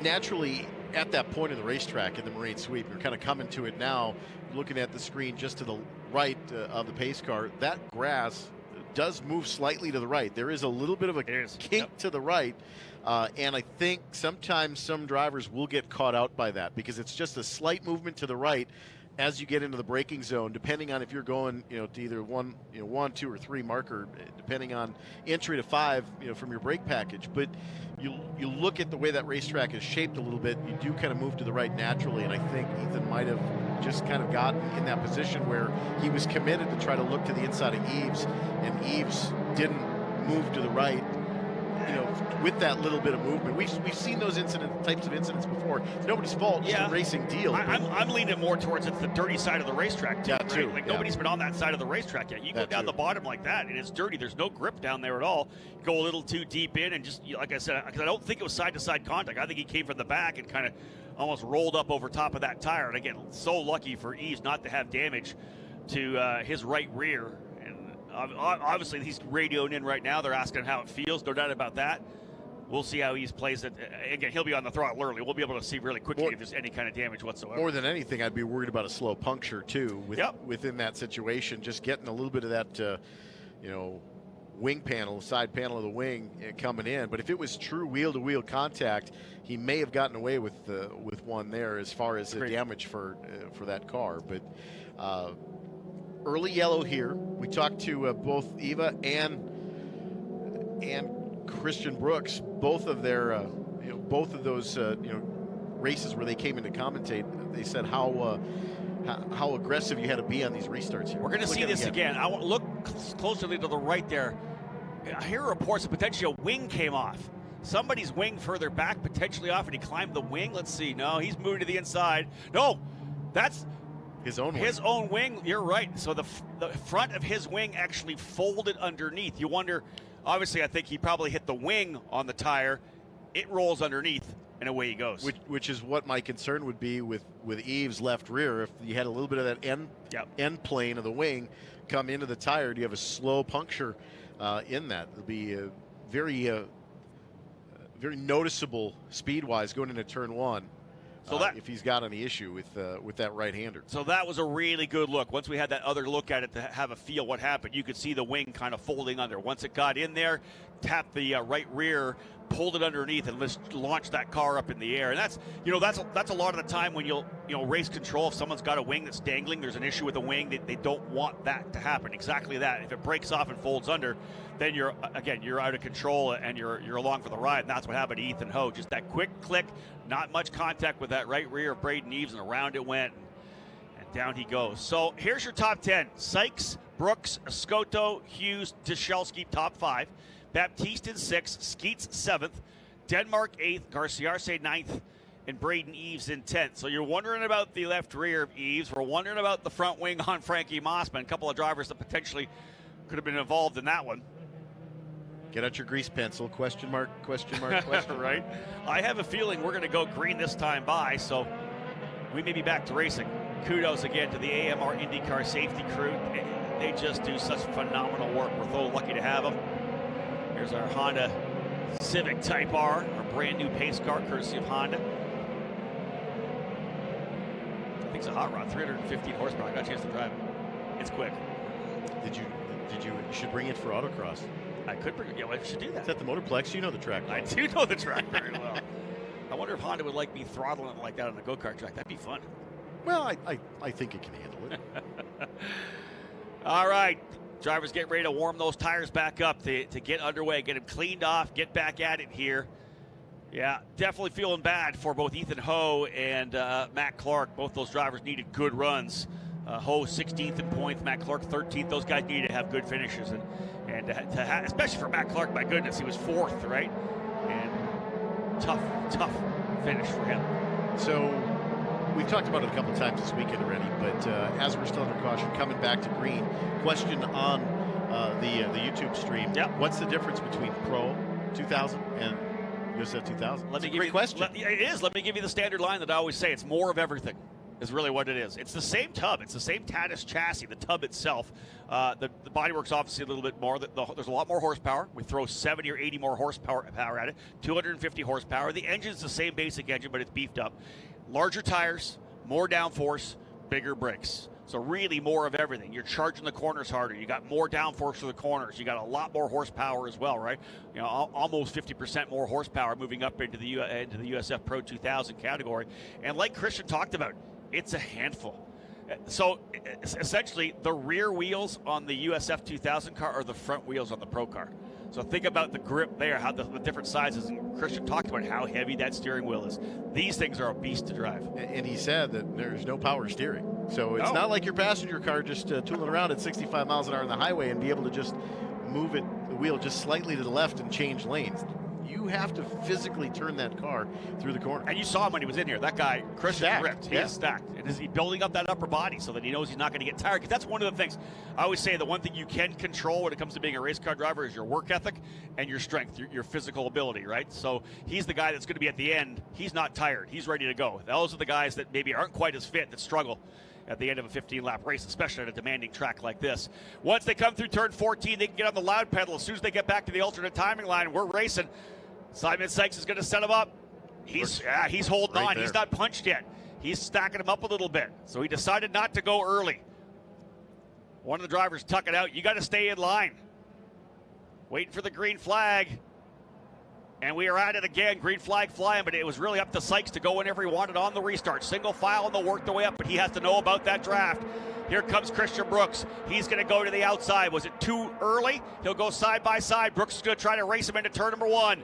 Speaker 5: naturally, at that point in the racetrack in the Marine Sweep, you're kind of coming to it now, looking at the screen just to the right of the pace car. That grass does move slightly to the right. There is a little bit of a kink to the right, and I think sometimes some drivers will get caught out by that because it's just a slight movement to the right as you get into the braking zone, depending on if you're going, to either 1, 2, or 3 marker, depending on entry to 5, from your brake package. But you look at the way that racetrack is shaped a little bit, you do kind of move to the right naturally, and I think Ethan might have just kind of gotten in that position where he was committed to try to look to the inside of Eves, and Eves didn't move to the right. With that little bit of movement, we've seen those types of incidents before. It's nobody's fault. It's a racing deal.
Speaker 1: I'm leaning more towards it's the dirty side of the racetrack too.
Speaker 5: Yeah,
Speaker 1: right?
Speaker 5: too.
Speaker 1: Like nobody's been on that side of the racetrack yet. You go down the bottom like that, and it's dirty. There's no grip down there at all. Go a little too deep in, and just like I said, because I don't think it was side to side contact. I think he came from the back and kind of almost rolled up over top of that tire. And again, so lucky for Eves not to have damage to his right rear. And obviously he's radioing in right now. They're asking how it feels. No doubt about that. We'll see how he plays it. Again, he'll be on the throttle early. We'll be able to see really quickly if there's any kind of damage whatsoever.
Speaker 5: More than anything, I'd be worried about a slow puncture, too, within that situation. Just getting a little bit of that, wing panel, side panel of the wing coming in. But if it was true wheel-to-wheel contact, he may have gotten away with one there as far as the damage for that car. But early yellow here. We talked to both Eva and Christian Brooks, both of their, both of those, races where they came in to commentate. They said how aggressive you had to be on these restarts here.
Speaker 1: We're going to see this again. I want to look closely to the right there. I hear reports that potentially a wing came off. Somebody's wing further back, potentially off, and he climbed the wing. Let's see. No, he's moving to the inside. No, that's
Speaker 5: his own wing.
Speaker 1: His own wing. You're right. So the front of his wing actually folded underneath. You wonder. Obviously, I think he probably hit the wing on the tire. It rolls underneath, and away he goes.
Speaker 5: Which is what my concern would be with Eves' left rear. If you had a little bit of that end plane of the wing come into the tire, do you have a slow puncture in that? It'll be a very noticeable speed-wise going into turn 1. So if he's got any issue with that right-hander.
Speaker 1: So that was a really good look. Once we had that other look at it to have a feel what happened, you could see the wing kind of folding under. Once it got in there, tapped the right rear, pulled it underneath, and launched that car up in the air. And that's a lot of the time when you'll race control. If someone's got a wing that's dangling, there's an issue with the wing. They don't want that to happen. Exactly that. If it breaks off and folds under, then you're out of control and you're along for the ride. And that's what happened to Ethan Ho. Just that quick click, not much contact with that right rear of Braden Eves, and around it went, and down he goes. So here's your top 10. Sykes, Brooks, Escoto, Hughes, Deschelsky, top 5. Baptiste in 6th, Skeets 7th, Denmark 8th, Garciarce 9th, and Braden Eves in 10th. So you're wondering about the left rear of Eves. We're wondering about the front wing on Frankie Mossman. A couple of drivers that potentially could have been involved in that one.
Speaker 5: Get out your grease pencil, question mark, question mark, question mark.
Speaker 1: Right? I have a feeling we're going to go green this time by, so we may be back to racing. Kudos again to the AMR IndyCar safety crew. They just do such phenomenal work. We're so lucky to have them. Here's our Honda Civic Type R, our brand new pace car, courtesy of Honda. I think it's a hot rod, 315 horsepower. I got a chance to drive it. It's quick.
Speaker 5: You should bring it for autocross.
Speaker 1: I could bring it. Yeah, I should do that.
Speaker 5: It's at the Motorplex. You know the track.
Speaker 1: I do know the track very well. I wonder if Honda would like me throttling it like that on the go-kart track. That'd be fun.
Speaker 5: Well, I think it can handle it.
Speaker 1: All right. Drivers getting ready to warm those tires back up to get underway, get them cleaned off, get back at it here. Yeah, definitely feeling bad for both Ethan Ho and Matt Clark. Both those drivers needed good runs. Ho 16th in points, Matt Clark 13th. Those guys needed to have good finishes, and especially for Matt Clark, my goodness, he was 4th, right? And tough finish for him.
Speaker 5: So we've talked about it a couple times this weekend already, but as we're still under caution, coming back to green, question on the YouTube stream.
Speaker 1: Yep.
Speaker 5: What's the difference between Pro 2000 and USF 2000?
Speaker 1: Let me give
Speaker 5: great
Speaker 1: you,
Speaker 5: question.
Speaker 1: It is. Let me give you the standard line that I always say. It's more of everything is really what it is. It's the same tub. It's the same Tatis chassis, the tub itself. The bodywork's obviously a little bit more. There's a lot more horsepower. We throw 70 or 80 more horsepower at it, 250 horsepower. The engine's the same basic engine, but it's beefed up. Larger tires, more downforce, bigger brakes. So really more of everything. You're charging the corners harder. You got more downforce for the corners. You got a lot more horsepower as well, right? You know, almost 50% more horsepower moving up into the USF Pro 2000 category. And like Christian talked about, it's a handful. So essentially, the rear wheels on the USF 2000 car are the front wheels on the Pro car. So think about the grip there, how the different sizes. And Christian talked about how heavy that steering wheel is. These things are a beast to drive.
Speaker 5: And he said that there's no power steering. So it's not like your passenger car just tooling around at 65 miles an hour on the highway and be able to just move the wheel just slightly to the left and change lanes. You have to physically turn that car through the corner.
Speaker 1: And you saw him when he was in here. That guy, Christian, ripped. He is stacked. And is he building up that upper body so that he knows he's not going to get tired? Because that's one of the things. I always say the one thing you can control when it comes to being a race car driver is your work ethic and your strength, your physical ability, right? So he's the guy that's going to be at the end. He's not tired. He's ready to go. Those are the guys that maybe aren't quite as fit, that struggle at the end of a 15-lap race, especially at a demanding track like this. Once they come through turn 14, they can get on the loud pedal. As soon as they get back to the alternate timing line, we're racing. Simon Sykes is going to set him up. He's holding on. There. He's not punched yet. He's stacking him up a little bit. So he decided not to go early. One of the drivers tuck it out. You got to stay in line. Waiting for the green flag. And we are at it again. Green flag flying, but it was really up to Sykes to go whenever he wanted on the restart. Single file and they'll work their way up, but he has to know about that draft. Here comes Christian Brooks. He's going to go to the outside. Was it too early? He'll go side by side. Brooks is going to try to race him into turn number 1.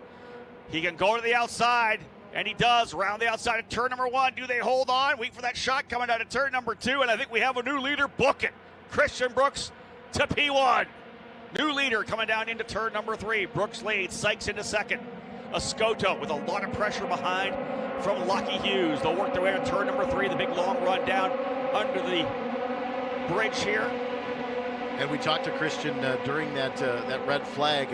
Speaker 1: He can go to the outside, and he does. Round the outside of turn number 1. Do they hold on? Wait for that shot coming out of turn number 2, and I think we have a new leader. Book it. Christian Brooks to P1. New leader coming down into turn number 3. Brooks leads. Sykes into second. Escoto with a lot of pressure behind from Locky Hughes. They'll work their way to turn number 3. The big long run down under the bridge here.
Speaker 5: And we talked to Christian during that red flag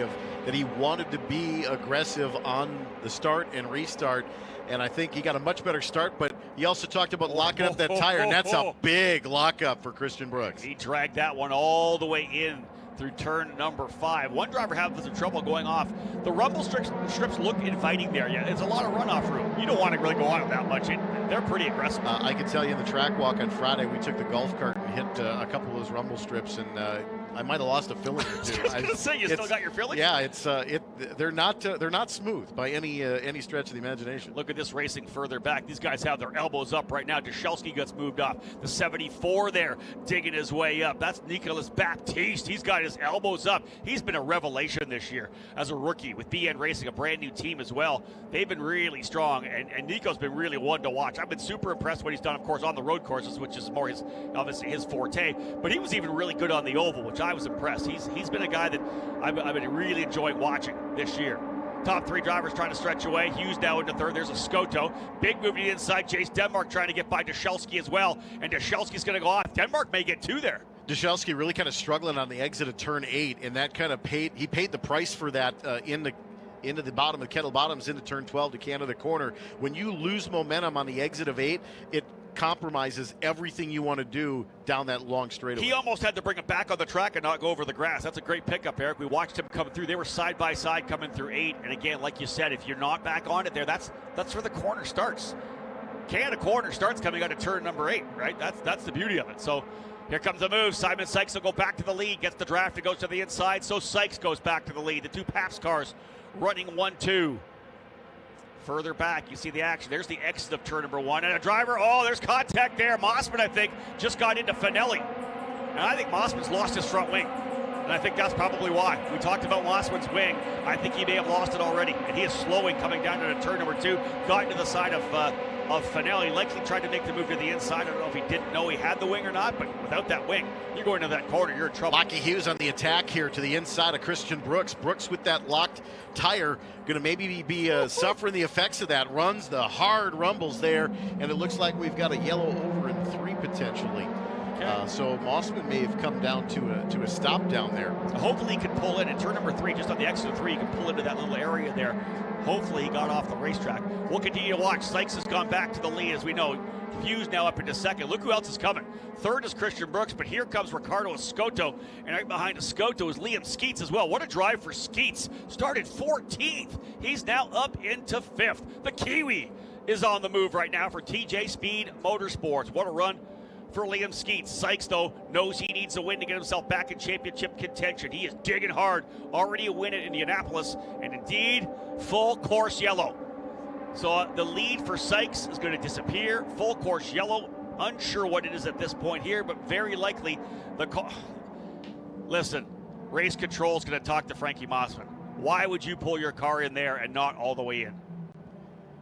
Speaker 5: that he wanted to be aggressive on the start and restart, and I think he got a much better start, but he also talked about locking up that tire, and that's a big lockup for Christian Brooks.
Speaker 1: He dragged that one all the way in through turn number 5. One driver had some trouble going off. The rumble strips look inviting there. Yeah, it's a lot of runoff room. You don't want to really go on it that much. They're pretty aggressive.
Speaker 5: I can tell you in the track walk on Friday, we took the golf cart and hit a couple of those rumble strips, and I might have lost a filling or two.
Speaker 1: I was going to say, you still got your filling?
Speaker 5: Yeah, they're not smooth by any stretch of the imagination.
Speaker 1: Look at this racing further back. These guys have their elbows up right now. Dushelski gets moved off. The 74 there digging his way up. That's Nicolas Baptiste. He's got his elbows up. He's been a revelation this year as a rookie with BN Racing, a brand new team as well. They've been really strong, and Nico's been really one to watch. I've been super impressed what he's done, of course, on the road courses, which is more obviously his forte, but he was even really good on the oval, which I was impressed. He's been a guy that I've been really enjoying watching this year. Top 3 drivers trying to stretch away. Hughes now into third. There's a Escoto. Big move to the inside. Chase Denmark trying to get by Dushelski as well, and Dushelski's going to go off. Denmark may get 2 there.
Speaker 5: Dushelski really kind of struggling on the exit of turn 8, and that kind of paid the price for that into the bottom of Kettle Bottoms into turn 12 to Canada Corner. When you lose momentum on the exit of 8, it compromises everything you want to do down that long straightaway. He
Speaker 1: almost had to bring him back on the track and not go over the grass. That's a great pickup, Eric. We watched him come through. They were side by side coming through 8, and again, like you said, if you're not back on it there, that's where the corner starts. Canada Corner starts coming out of turn number 8, right? That's the beauty of it. So here comes the move. Simon Sykes will go back to the lead, gets the draft and goes to the inside. So Sykes goes back to the lead. The 2 Paps cars running 1-2. Further back, you see the action. There's the exit of turn number 1. And a driver, there's contact there. Mossman, I think, just got into Finelli. And I think Mossman's lost his front wing. And I think that's probably why. We talked about Mossman's wing. I think he may have lost it already. And he is slowing coming down to turn number 2. Got into the side of Finelli. Likely tried to make the move to the inside. I don't know if he didn't know he had the wing or not, but without that wing, you're going to that corner, you're in trouble.
Speaker 5: Locky Hughes on the attack here to the inside of Christian Brooks. Brooks with that locked tire, going to maybe be suffering the effects of that. Runs the hard rumbles there, and it looks like we've got a yellow over in 3 potentially. So Mossman may have come down to a stop down there.
Speaker 1: Hopefully he can pull in turn number 3, just on the exit of 3, he can pull into that little area there. Hopefully he got off the racetrack. We'll continue to watch. Sykes has gone back to the lead, as we know. Hughes now up into 2nd. Look who else is coming. 3rd is Christian Brooks, but here comes Ricardo Escoto, and right behind Escoto is Liam Skeets as well. What a drive for Skeets. Started 14th. He's now up into 5th. The Kiwi is on the move right now for TJ Speed Motorsports. What a run for Liam Skeets. Sykes, though, knows he needs a win to get himself back in championship contention. He is digging hard. Already a win at Indianapolis, and indeed, full course yellow. So the lead for Sykes is going to disappear. Full course yellow. Unsure what it is at this point here, but very likely the Listen, race control is going to talk to Frankie Mossman. Why would you pull your car in there and not all the way in?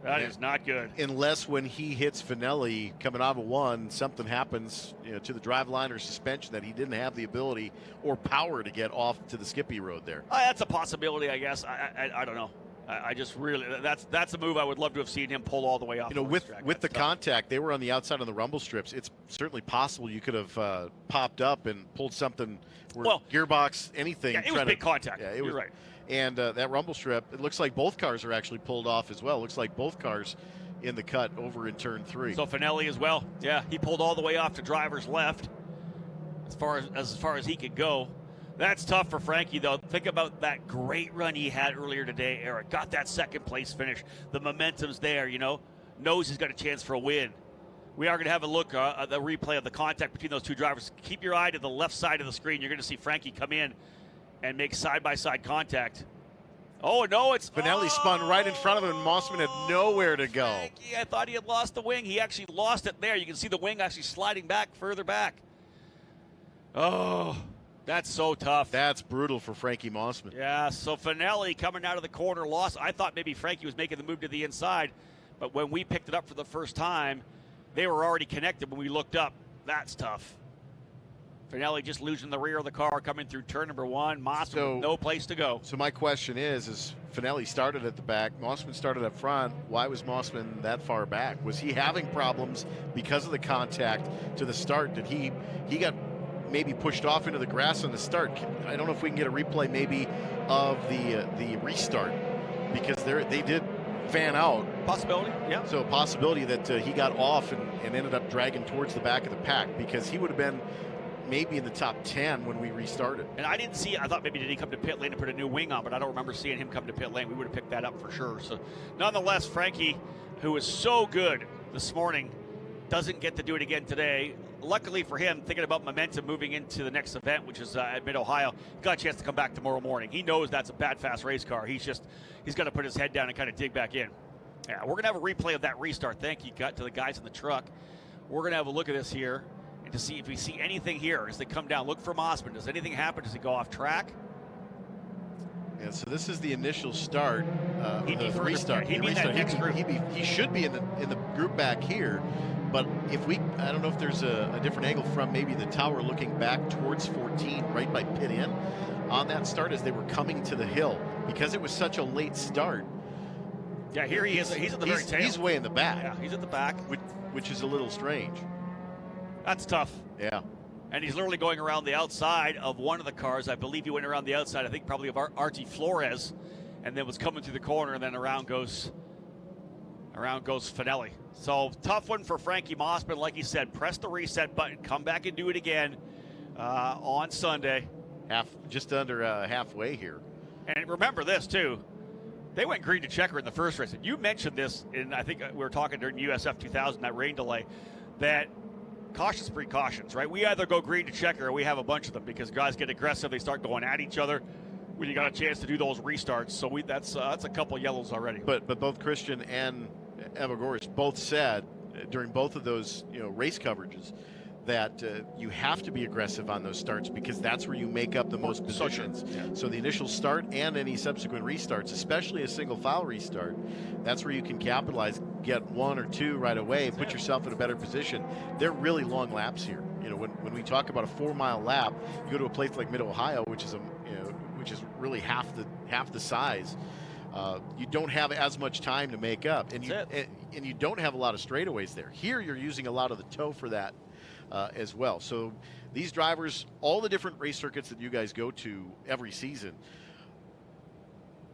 Speaker 1: That is not good.
Speaker 5: Unless when he hits Finelli coming out of 1, something happens to the driveline or suspension that he didn't have the ability or power to get off to the Skippy road there.
Speaker 1: That's a possibility, I guess. I don't know. I just really, that's a move I would love to have seen him pull all the way off.
Speaker 5: With the contact, they were on the outside of the rumble strips. It's certainly possible you could have popped up and pulled something, gearbox, anything.
Speaker 1: Yeah, it was big contact.
Speaker 5: Yeah,
Speaker 1: You're right.
Speaker 5: And that rumble strip, it looks like both cars are actually pulled off as well. It looks like both cars in the cut over in turn 3.
Speaker 1: So Finelli as well. Yeah, he pulled all the way off to driver's left as far as he could go. That's tough for Frankie, though. Think about that great run he had earlier today, Eric. Got that 2nd place finish. The momentum's there, Knows he's got a chance for a win. We are going to have a look at the replay of the contact between those 2 drivers. Keep your eye to the left side of the screen. You're going to see Frankie come in and make side-by-side contact. Oh, no, it's...
Speaker 5: Finelli spun right in front of him, and Mossman had nowhere to go.
Speaker 1: Frankie, I thought he had lost the wing. He actually lost it there. You can see the wing actually sliding back, further back. Oh, that's so tough.
Speaker 5: That's brutal for Frankie Mossman.
Speaker 1: Yeah, so Finelli coming out of the corner lost. I thought maybe Frankie was making the move to the inside, but when we picked it up for the first time, they were already connected when we looked up. That's tough. Finelli just losing the rear of the car coming through turn number 1. Mossman with no place to go.
Speaker 5: So my question is Finelli started at the back, Mossman started up front. Why was Mossman that far back? Was he having problems because of the contact to the start? Did he got maybe pushed off into the grass on the start? I don't know if we can get a replay maybe of the restart, because they did fan out.
Speaker 1: Possibility, yeah.
Speaker 5: So a possibility that he got off and ended up dragging towards the back of the pack, because he would have been maybe in the top 10 when we restarted.
Speaker 1: And I didn't see, I thought maybe did he come to pit lane and put a new wing on, but I don't remember seeing him come to pit lane. We would have picked that up for sure. So nonetheless, Frankie, who was so good this morning, doesn't get to do it again today. Luckily for him, thinking about momentum moving into the next event, which is at Mid-Ohio, got a chance to come back tomorrow morning. He knows that's a bad, fast race car. He's got to put his head down and kind of dig back in. Yeah, we're going to have a replay of that restart. Thank you to the guys in the truck. We're going to have a look at this here and to see if we see anything here as they come down. Look for Mossman. Does anything happen? Does he go off track?
Speaker 5: Yeah, so this is the initial start.
Speaker 1: The restart.
Speaker 5: He should be in the group back here. But I don't know if there's a different angle from maybe the tower looking back towards 14, right by pit in, on that start as they were coming to the hill, because it was such a late start.
Speaker 1: Yeah, here he is. He's at the very tail.
Speaker 5: He's way in the back.
Speaker 1: Yeah, he's at the back.
Speaker 5: Which is a little strange.
Speaker 1: That's tough.
Speaker 5: Yeah.
Speaker 1: And he's literally going around the outside of one of the cars. I believe he went around the outside, I think probably of Artie Flores, and then was coming through the corner, and then around goes Finelli. So tough one for Frankie Mossman. Like he said, press the reset button, come back and do it again on Sunday.
Speaker 5: Just under halfway here.
Speaker 1: And remember this too. They went green to checker in the first race. And you mentioned this I think we were talking during USF2000, that rain delay, that cautious precautions, right? We either go green to checker or we have a bunch of them, because guys get aggressive. They start going at each other when you got a chance to do those restarts. So that's a couple yellows already.
Speaker 5: But both Christian and Evagoras both said during both of those race coverages that you have to be aggressive on those starts because that's where you make up the most positions. So the initial start and any subsequent restarts, especially a single foul restart, that's where you can capitalize, get 1 or 2 right away, put yourself in a better position. They're really long laps here. When we talk about a 4-mile lap, you go to a place like Mid-Ohio, which is really half the size. You don't have as much time to make up, and you don't have a lot of straightaways there. Here, you're using a lot of the toe for that as well. So these drivers, all the different race circuits that you guys go to every season,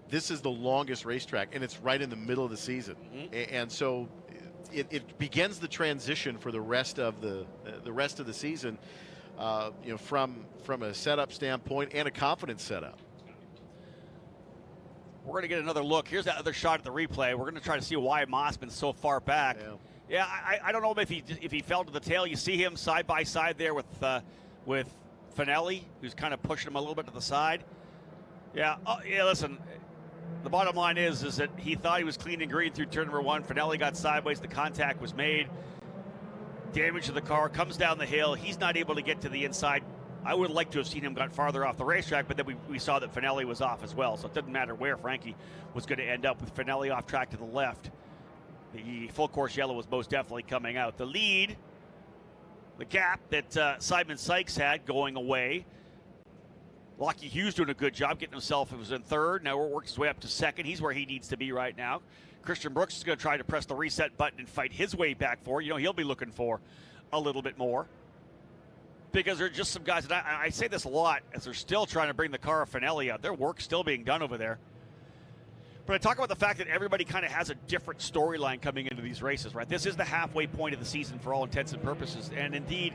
Speaker 5: this is the longest racetrack, and it's right in the middle of the season, and so it begins the transition for the rest of the season. From a setup standpoint and a confidence setup.
Speaker 1: We're going to get another look. Here's that other shot at the replay. We're going to try to see why Mossman's so far back. Yeah, I don't know if he fell to the tail. You see him side by side there with Finelli, who's kind of pushing him a little bit to the side. Yeah. Oh, yeah. Listen, the bottom line is that he thought he was clean and green through turn number 1. Finelli got sideways. The contact was made. Damage to the car, comes down the hill. He's not able to get to the inside. I would like to have seen him got farther off the racetrack, but then we saw that Finelli was off as well, so it doesn't matter where Frankie was going to end up with Finelli off track to the left. The full course yellow was most definitely coming out. The lead, the gap that Simon Sykes had going away. Locky Hughes doing a good job getting himself. It was in 3rd. Now we're working his way up to 2nd. He's where he needs to be right now. Christian Brooks is going to try to press the reset button and fight his way back forward. He'll be looking for a little bit more. Because there are just some guys, and I say this a lot, as they're still trying to bring the car of Finelli out. Their work's still being done over there. But I talk about the fact that everybody kind of has a different storyline coming into these races, right? This is the halfway point of the season for all intents and purposes. And indeed,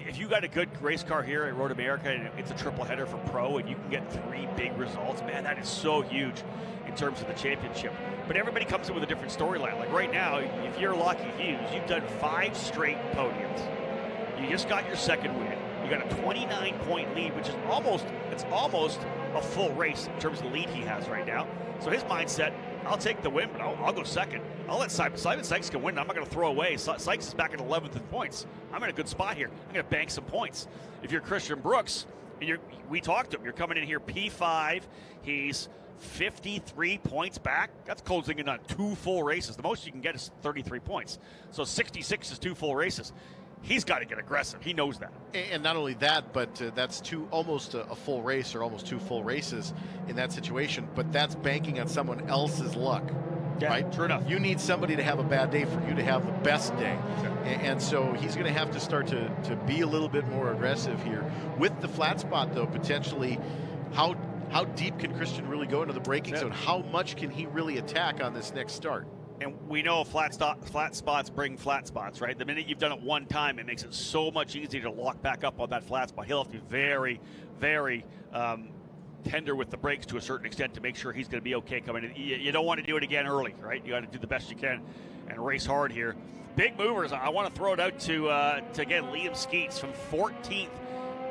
Speaker 1: if you got a good race car here at Road America and it's a triple header for pro and you can get 3 big results, man, that is so huge in terms of the championship. But everybody comes in with a different storyline. Like right now, if you're Locky Hughes, you've done 5 straight podiums. You just got your 2nd win. You got a 29-point lead, which is almost a full race in terms of the lead he has right now. So his mindset, I'll take the win, but I'll go 2nd. I'll let Simon Sykes can win. I'm not going to throw away. Sykes is back at 11th in points. I'm in a good spot here. I'm going to bank some points. If you're Christian Brooks, and we talked to him, you're coming in here P5. He's 53 points back. That's closing in on 2 full races. The most you can get is 33 points. So 66 is 2 full races. He's got to get aggressive. He knows that.
Speaker 5: And not only that, but that's almost a full race or almost 2 full races in that situation. But that's banking on someone else's luck, right?
Speaker 1: True enough.
Speaker 5: You need somebody to have a bad day for you to have the best day. And so he's going to have to start to be a little bit more aggressive here. With the flat spot, though, potentially, how deep can Christian really go into the braking zone? How much can he really attack on this next start?
Speaker 1: And we know flat spots bring flat spots, right? The minute you've done it one time, it makes it so much easier to lock back up on that flat spot. He'll have to be very, very tender with the brakes to a certain extent to make sure he's going to be okay coming in. You don't want to do it again early, right? You got to do the best you can and race hard here. Big movers. I want to throw it out to again, Liam Skeets from 14th,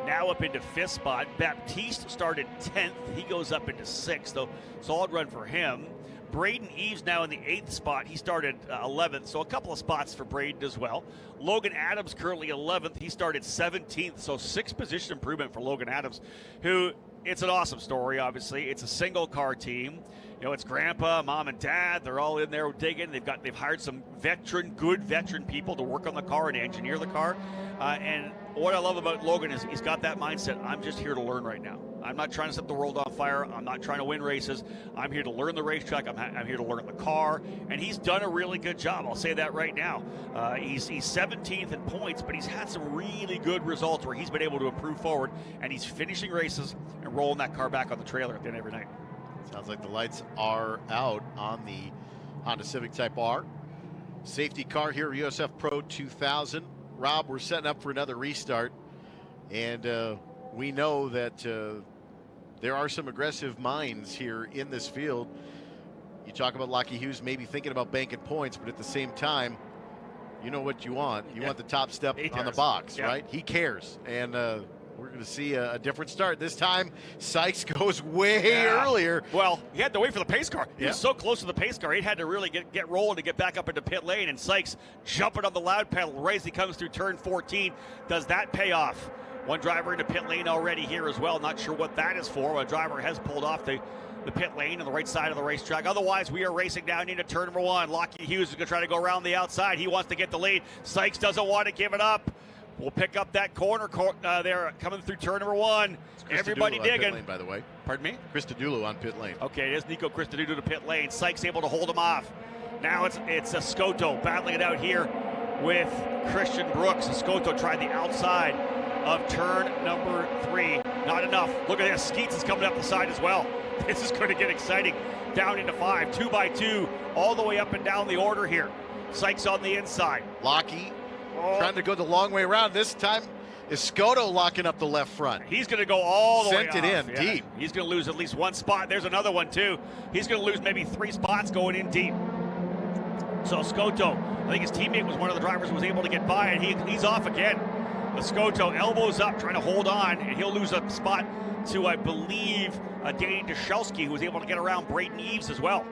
Speaker 1: now up into 5th spot. Baptiste started 10th. He goes up into 6th, though. Solid run for him. Braden Eves now in the 8th spot. He started 11th, so a couple of spots for Braden as well. Logan Adams currently 11th. He started 17th, so 6 position improvement for Logan Adams, who, it's an awesome story, obviously. It's a single-car team. It's grandpa, mom, and dad. They're all in there digging. They've hired some good veteran people to work on the car and engineer the car. And what I love about Logan is he's got that mindset. I'm just here to learn right now. I'm not trying to set the world on fire. I'm not trying to win races. I'm here to learn the racetrack. I'm here to learn the car. And he's done a really good job. I'll say that right now. He's 17th in points, but he's had some really good results where he's been able to improve forward. And he's finishing races and rolling that car back on the trailer at the end of every night.
Speaker 5: Sounds like the lights are out on the Honda Civic Type R. Safety car here at USF Pro 2000. Rob, we're setting up for another restart. And we know that there are some aggressive minds here in this field. You talk about Locky Hughes maybe thinking about banking points, but at the same time, you know what you want. You want the top step on the box, right? He cares. And we're going to see a different start. This time, Sykes goes way earlier.
Speaker 1: Well, he had to wait for the pace car. He
Speaker 5: Yeah.
Speaker 1: was so close to the pace car, he had to really get rolling to get back up into pit lane, and Sykes jumping on the loud pedal right as he comes through turn 14. Does that pay off? One driver into pit lane already here as well. Not sure what that is for. A driver has pulled off the pit lane on the right side of the racetrack. Otherwise, we are racing down into turn number 1. Locky Hughes is going to try to go around the outside. He wants to get the lead. Sykes doesn't want to give it up. We'll pick up that corner there coming through turn number 1. Everybody digging.
Speaker 5: Pit lane, by the way.
Speaker 1: Pardon me?
Speaker 5: Christodoulou on pit lane.
Speaker 1: Okay, it is Nico Christodoulou to pit lane. Sykes able to hold him off. Now it's Escoto battling it out here with Christian Brooks. Escoto tried the outside of turn number 3. Not enough. Look at this. Skeets is coming up the side as well. This is going to get exciting. Down into 5, 2 by 2, all the way up and down the order here. Sykes on the inside.
Speaker 5: Locky trying to go the long way around. This time, Escoto locking up the left front.
Speaker 1: He's going to go all the way
Speaker 5: Sent it
Speaker 1: off.
Speaker 5: in deep.
Speaker 1: He's going to lose at least one spot. There's another one, too. He's going to lose maybe 3 spots going in deep. So Escoto, I think his teammate was one of the drivers who was able to get by, and he's off again. Escoto elbows up, trying to hold on, and he'll lose a spot to, I believe, Danny Dushelski, who was able to get around Braden Eves as well.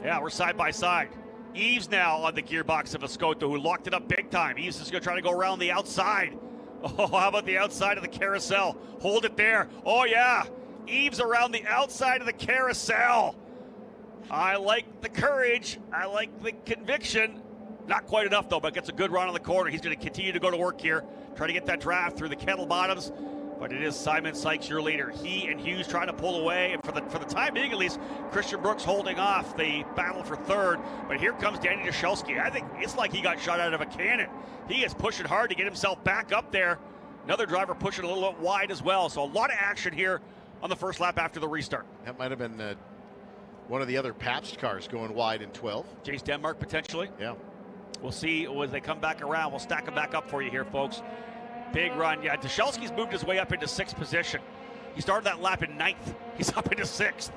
Speaker 1: Yeah, we're side by side. Eves now on the gearbox of Escoto, who locked it up big time. Eves is going to try to go around the outside. Oh, how about the outside of the carousel? Hold it there. Oh, yeah. Eves around the outside of the carousel. I like the courage. I like the conviction. Not quite enough, though, but gets a good run on the corner. He's going to continue to go to work here, try to get that draft through the kettle bottoms. But it is Simon Sykes, your leader. He and Hughes trying to pull away. And for the time being, at least, Christian Brooks holding off the battle for third. But here comes Danny Dushelski. I think it's like he got shot out of a cannon. He is pushing hard to get himself back up there. Another driver pushing a little bit wide as well. So a lot of action here on the first lap after the restart.
Speaker 5: That might have been one of the other Pabst cars going wide in 12.
Speaker 1: Chase Denmark, potentially.
Speaker 5: Yeah.
Speaker 1: We'll see as they come back around. We'll stack them back up for you here, folks. Big run. Yeah, Dushelski's moved his way up into 6th position. He started that lap in 9th. He's up into 6th.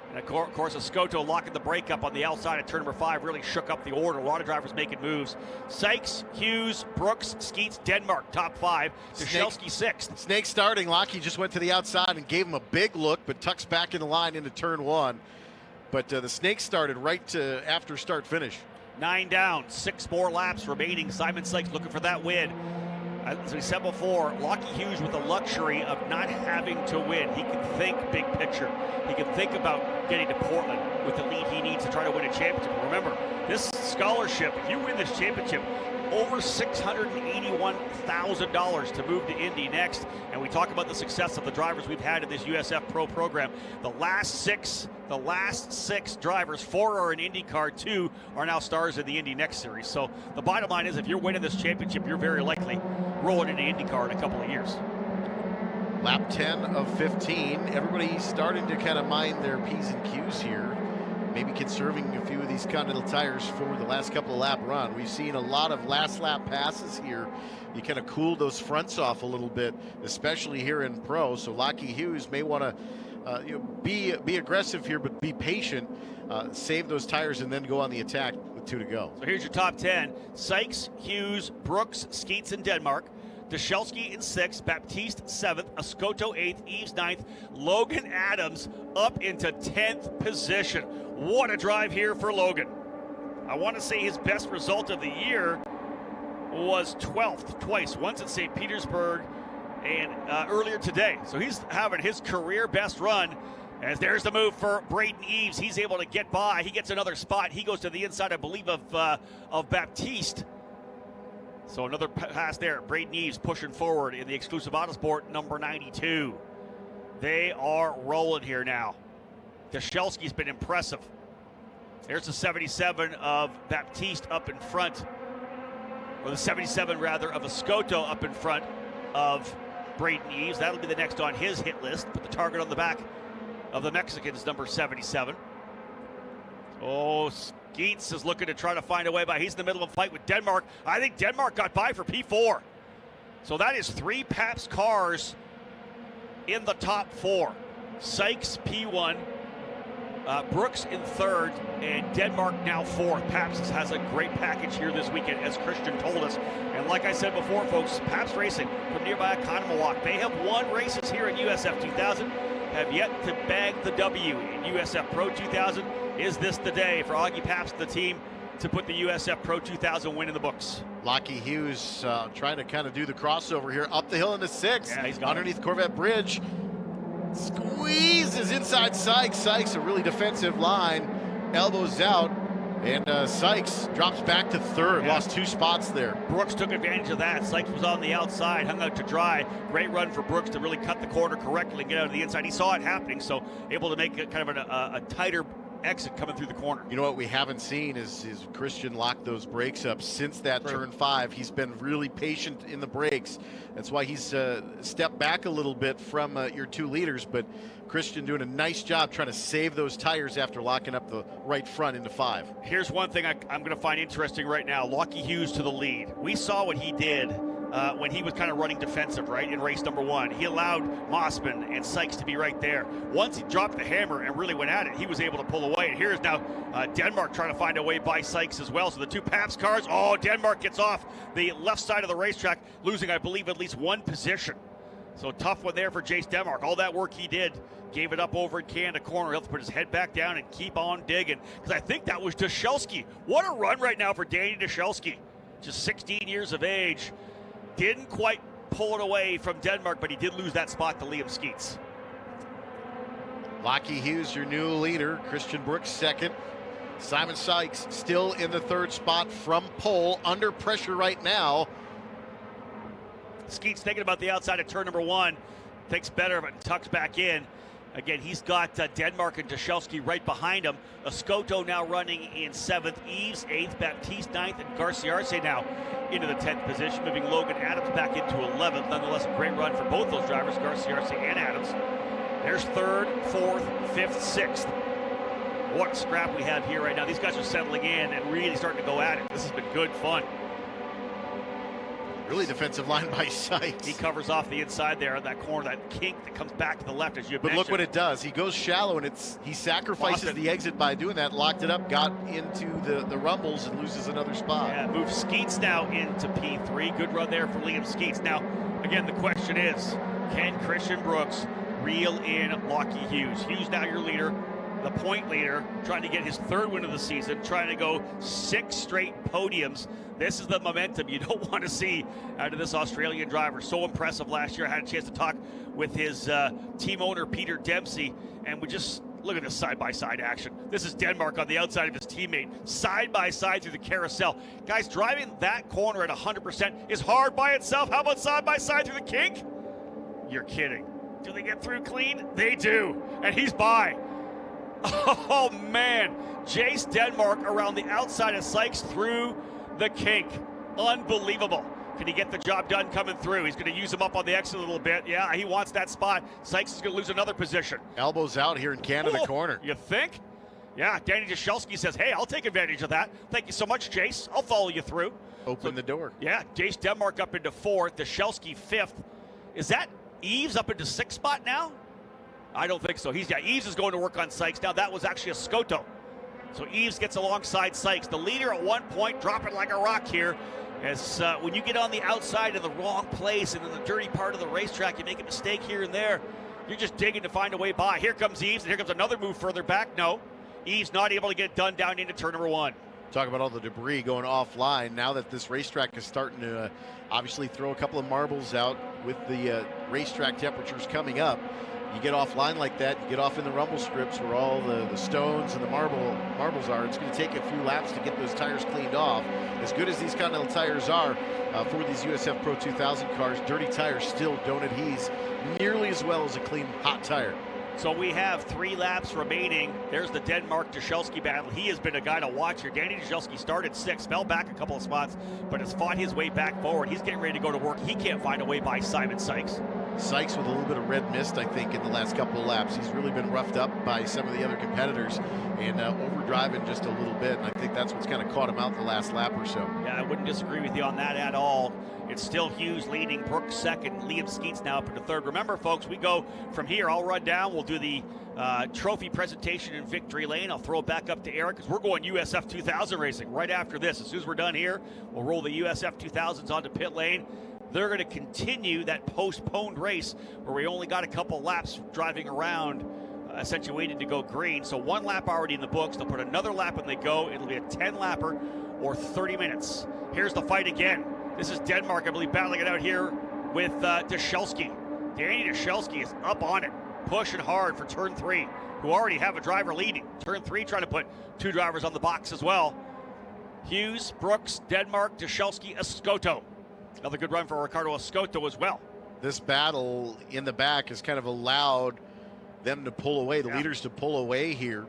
Speaker 1: And, of course, Escoto locking the brake up on the outside of turn number 5 really shook up the order. A lot of drivers making moves. Sykes, Hughes, Brooks, Skeets, Denmark, top 5. Dushelski 6th.
Speaker 5: Snake starting. Locky just went to the outside and gave him a big look, but tucks back in the line into turn 1. But the Snake started right after start-finish.
Speaker 1: 9 down, 6 more laps remaining. Simon Sykes looking for that win. As we said before, Locky Hughes with the luxury of not having to win. He can think big picture. He can think about getting to Portland with the lead he needs to try to win a championship. Remember, this scholarship, if you win this championship, over $681,000 to move to Indy next. And we talk about the success of the drivers we've had in this USF Pro program. The last six drivers, 4 are in IndyCar, 2 are now stars in the Indy Next Series. So the bottom line is, if you're winning this championship, you're very likely rolling into IndyCar in a couple of years.
Speaker 5: Lap 10 of 15. Everybody's starting to kind of mind their P's and Q's here. Maybe conserving a few of these Continental tires for the last couple of lap run. We've seen a lot of last lap passes here. You kind of cool those fronts off a little bit, especially here in Pro. So Locky Hughes may want to be aggressive here, but be patient. Save those tires and then go on the attack with 2 to go.
Speaker 1: So here's your top 10. Sykes, Hughes, Brooks, Skeets, and Denmark. Dushelski in 6th, Baptiste 7th, Escoto 8th, Eves 9th, Logan Adams up into 10th position. What a drive here for Logan. I want to say his best result of the year was 12th twice, once at St. Petersburg and earlier today. So he's having his career best run. As there's the move for Braden Eves. He's able to get by. He gets another spot. He goes to the inside, I believe, of Baptiste. So another pass there. Braden Eves pushing forward in the exclusive Autosport number 92. They are rolling here now. Dushelski's been impressive. There's the 77 of Baptiste up in front. Or the 77, rather, of Escoto up in front of Braden Eves. That'll be the next on his hit list. Put the target on the back of the Mexicans, number 77. Oh, Skeets is looking to try to find a way by. He's in the middle of a fight with Denmark. I think Denmark got by for P4. So that is 3 Pabst cars in the top 4. Sykes P1, Brooks in third, and Denmark now fourth. Pabst has a great package here this weekend, as Christian told us. And like I said before, folks, Pabst Racing from nearby Economilloc. They have won races here in USF 2000, have yet to bag the W in USF Pro 2000. Is this the day for Augie Pabst and the team to put the USF Pro 2000 win in the books?
Speaker 5: Locky Hughes trying to kind of do the crossover here, up the hill into sixth.
Speaker 1: Yeah, he's got
Speaker 5: underneath Corvette Bridge. Squeezes inside Sykes. Sykes, a really defensive line, elbows out, and Sykes drops back to third.
Speaker 1: Yeah.
Speaker 5: Lost 2 spots there.
Speaker 1: Brooks took advantage of that. Sykes was on the outside, hung out to dry. Great run for Brooks to really cut the corner correctly and get out of the inside. He saw it happening, so able to make it kind of a tighter exit coming through the corner.
Speaker 5: You know what we haven't seen is Christian lock those brakes up since that turn 5. He's been really patient in the brakes. That's why he's stepped back a little bit from your 2 leaders, but Christian doing a nice job trying to save those tires after locking up the right front into 5.
Speaker 1: Here's one thing I'm going to find interesting right now. Locky Hughes to the lead. We saw what he did when he was kind of running defensive, right, in race number 1. He allowed Mossman and Sykes to be right there. Once he dropped the hammer and really went at it, he was able to pull away. And here's now Denmark trying to find a way by Sykes as well. So the 2 Pabst cars, Denmark gets off the left side of the racetrack, losing, I believe, at least 1 position. So tough one there for Jace Denmark. All that work he did, gave it up over in Canada corner. He'll have to put his head back down and keep on digging. Because I think that was Dashelski. What a run right now for Danny Dashelski. Just 16 years of age. Didn't quite pull it away from Denmark, but he did lose that spot to Liam Skeets.
Speaker 5: Locky Hughes, your new leader. Christian Brooks second. Simon Sykes still in the 3rd spot from pole, under pressure right now.
Speaker 1: Skeets thinking about the outside of turn number 1. Thinks better of it and tucks back in. Again, he's got Denmark and Dashelski right behind him. Escoto now running in 7th. Eves 8th. Baptiste 9th. And Garcia Arce now into the 10th position, moving Logan Adams back into 11th. Nonetheless, a great run for both those drivers, Garcia Arce and Adams. There's 3rd, 4th, 5th, 6th. What a scrap we have here right now. These guys are settling in and really starting to go at it. This has been good fun.
Speaker 5: Really defensive line by Sykes.
Speaker 1: He covers off the inside there, that corner, that kink that comes back to the left, as you
Speaker 5: But
Speaker 1: mentioned.
Speaker 5: look what it does. He goes shallow, and he sacrifices the exit by doing that. Locked it up, got into the rumbles, and loses another spot.
Speaker 1: Yeah, moves Skeets now into P3. Good run there for Liam Skeets. Now, again, the question is, can Christian Brooks reel in Locky Hughes? Hughes now your leader, the point leader, trying to get his 3rd win of the season, trying to go 6 straight podiums. This is the momentum you don't want to see out of this Australian driver. So impressive last year. I had a chance to talk with his team owner, Peter Dempsey, and we just look at this side-by-side action. This is Denmark on the outside of his teammate, side-by-side through the carousel. Guys, driving that corner at 100% is hard by itself. How about side-by-side through the kink? You're kidding. Do they get through clean? They do, and he's by. Oh, man. Jace Denmark around the outside of Sykes through the kink. Unbelievable. Can he get the job done coming through? He's going to use him up on the exit a little bit. Yeah, he wants that spot. Sykes is going to lose another position.
Speaker 5: Elbows out here in Canada corner.
Speaker 1: You think? Yeah, Danny Dashelski says, hey, I'll take advantage of that. Thank you so much, Jace. I'll follow you through.
Speaker 5: Open the door.
Speaker 1: Yeah, Jace Denmark up into 4th. Dashelski 5th. Is that Eves up into 6th spot now? I don't think so. Eves is going to work on Sykes. Now, that was actually a Escoto. So Eves gets alongside Sykes. The leader at one point, dropping like a rock here. As when you get on the outside in the wrong place and in the dirty part of the racetrack, you make a mistake here and there. You're just digging to find a way by. Here comes Eves, and here comes another move further back. No, Eves not able to get it done down into turn number 1.
Speaker 5: Talk about all the debris going offline. Now that this racetrack is starting to obviously throw a couple of marbles out with the racetrack temperatures coming up. You get offline like that, you get off in the rumble strips where all the stones and the marbles are. It's going to take a few laps to get those tires cleaned off. As good as these Continental tires are for these USF Pro 2000 cars, dirty tires still don't adhese nearly as well as a clean hot tire.
Speaker 1: So we have 3 laps remaining. There's the Denmark-Dashelski battle. He has been a guy to watch here. Danny Dashelski started 6th, fell back a couple of spots, but has fought his way back forward. He's getting ready to go to work. He can't find a way by Simon Sykes.
Speaker 5: Sykes with a little bit of red mist, I think, in the last couple of laps. He's really been roughed up by some of the other competitors and overdriving just a little bit, and I think that's what's kind of caught him out the last lap or so.
Speaker 1: Yeah, I wouldn't disagree with you on that at all. It's still Hughes leading, Brooks second, Liam Skeets now up into third. Remember, folks, we go from here. I'll run down. We'll do the trophy presentation in Victory Lane. I'll throw it back up to Eric because we're going USF 2000 racing right after this. As soon as we're done here, we'll roll the USF 2000s onto pit lane. They're going to continue that postponed race where we only got a couple laps driving around, essentially waiting to go green. So one lap already in the books. They'll put another lap when they go. It'll be a 10-lapper or 30 minutes. Here's the fight again. This is Denmark, I believe, battling it out here with Dashelski. Danny Dashelski is up on it, pushing hard for turn 3, who already have a driver leading. Turn 3 trying to put 2 drivers on the box as well. Hughes, Brooks, Denmark, Dashelski, Escoto. Another good run for Ricardo Escoto as well.
Speaker 5: This battle in the back has kind of allowed them to pull away, the leaders to pull away here.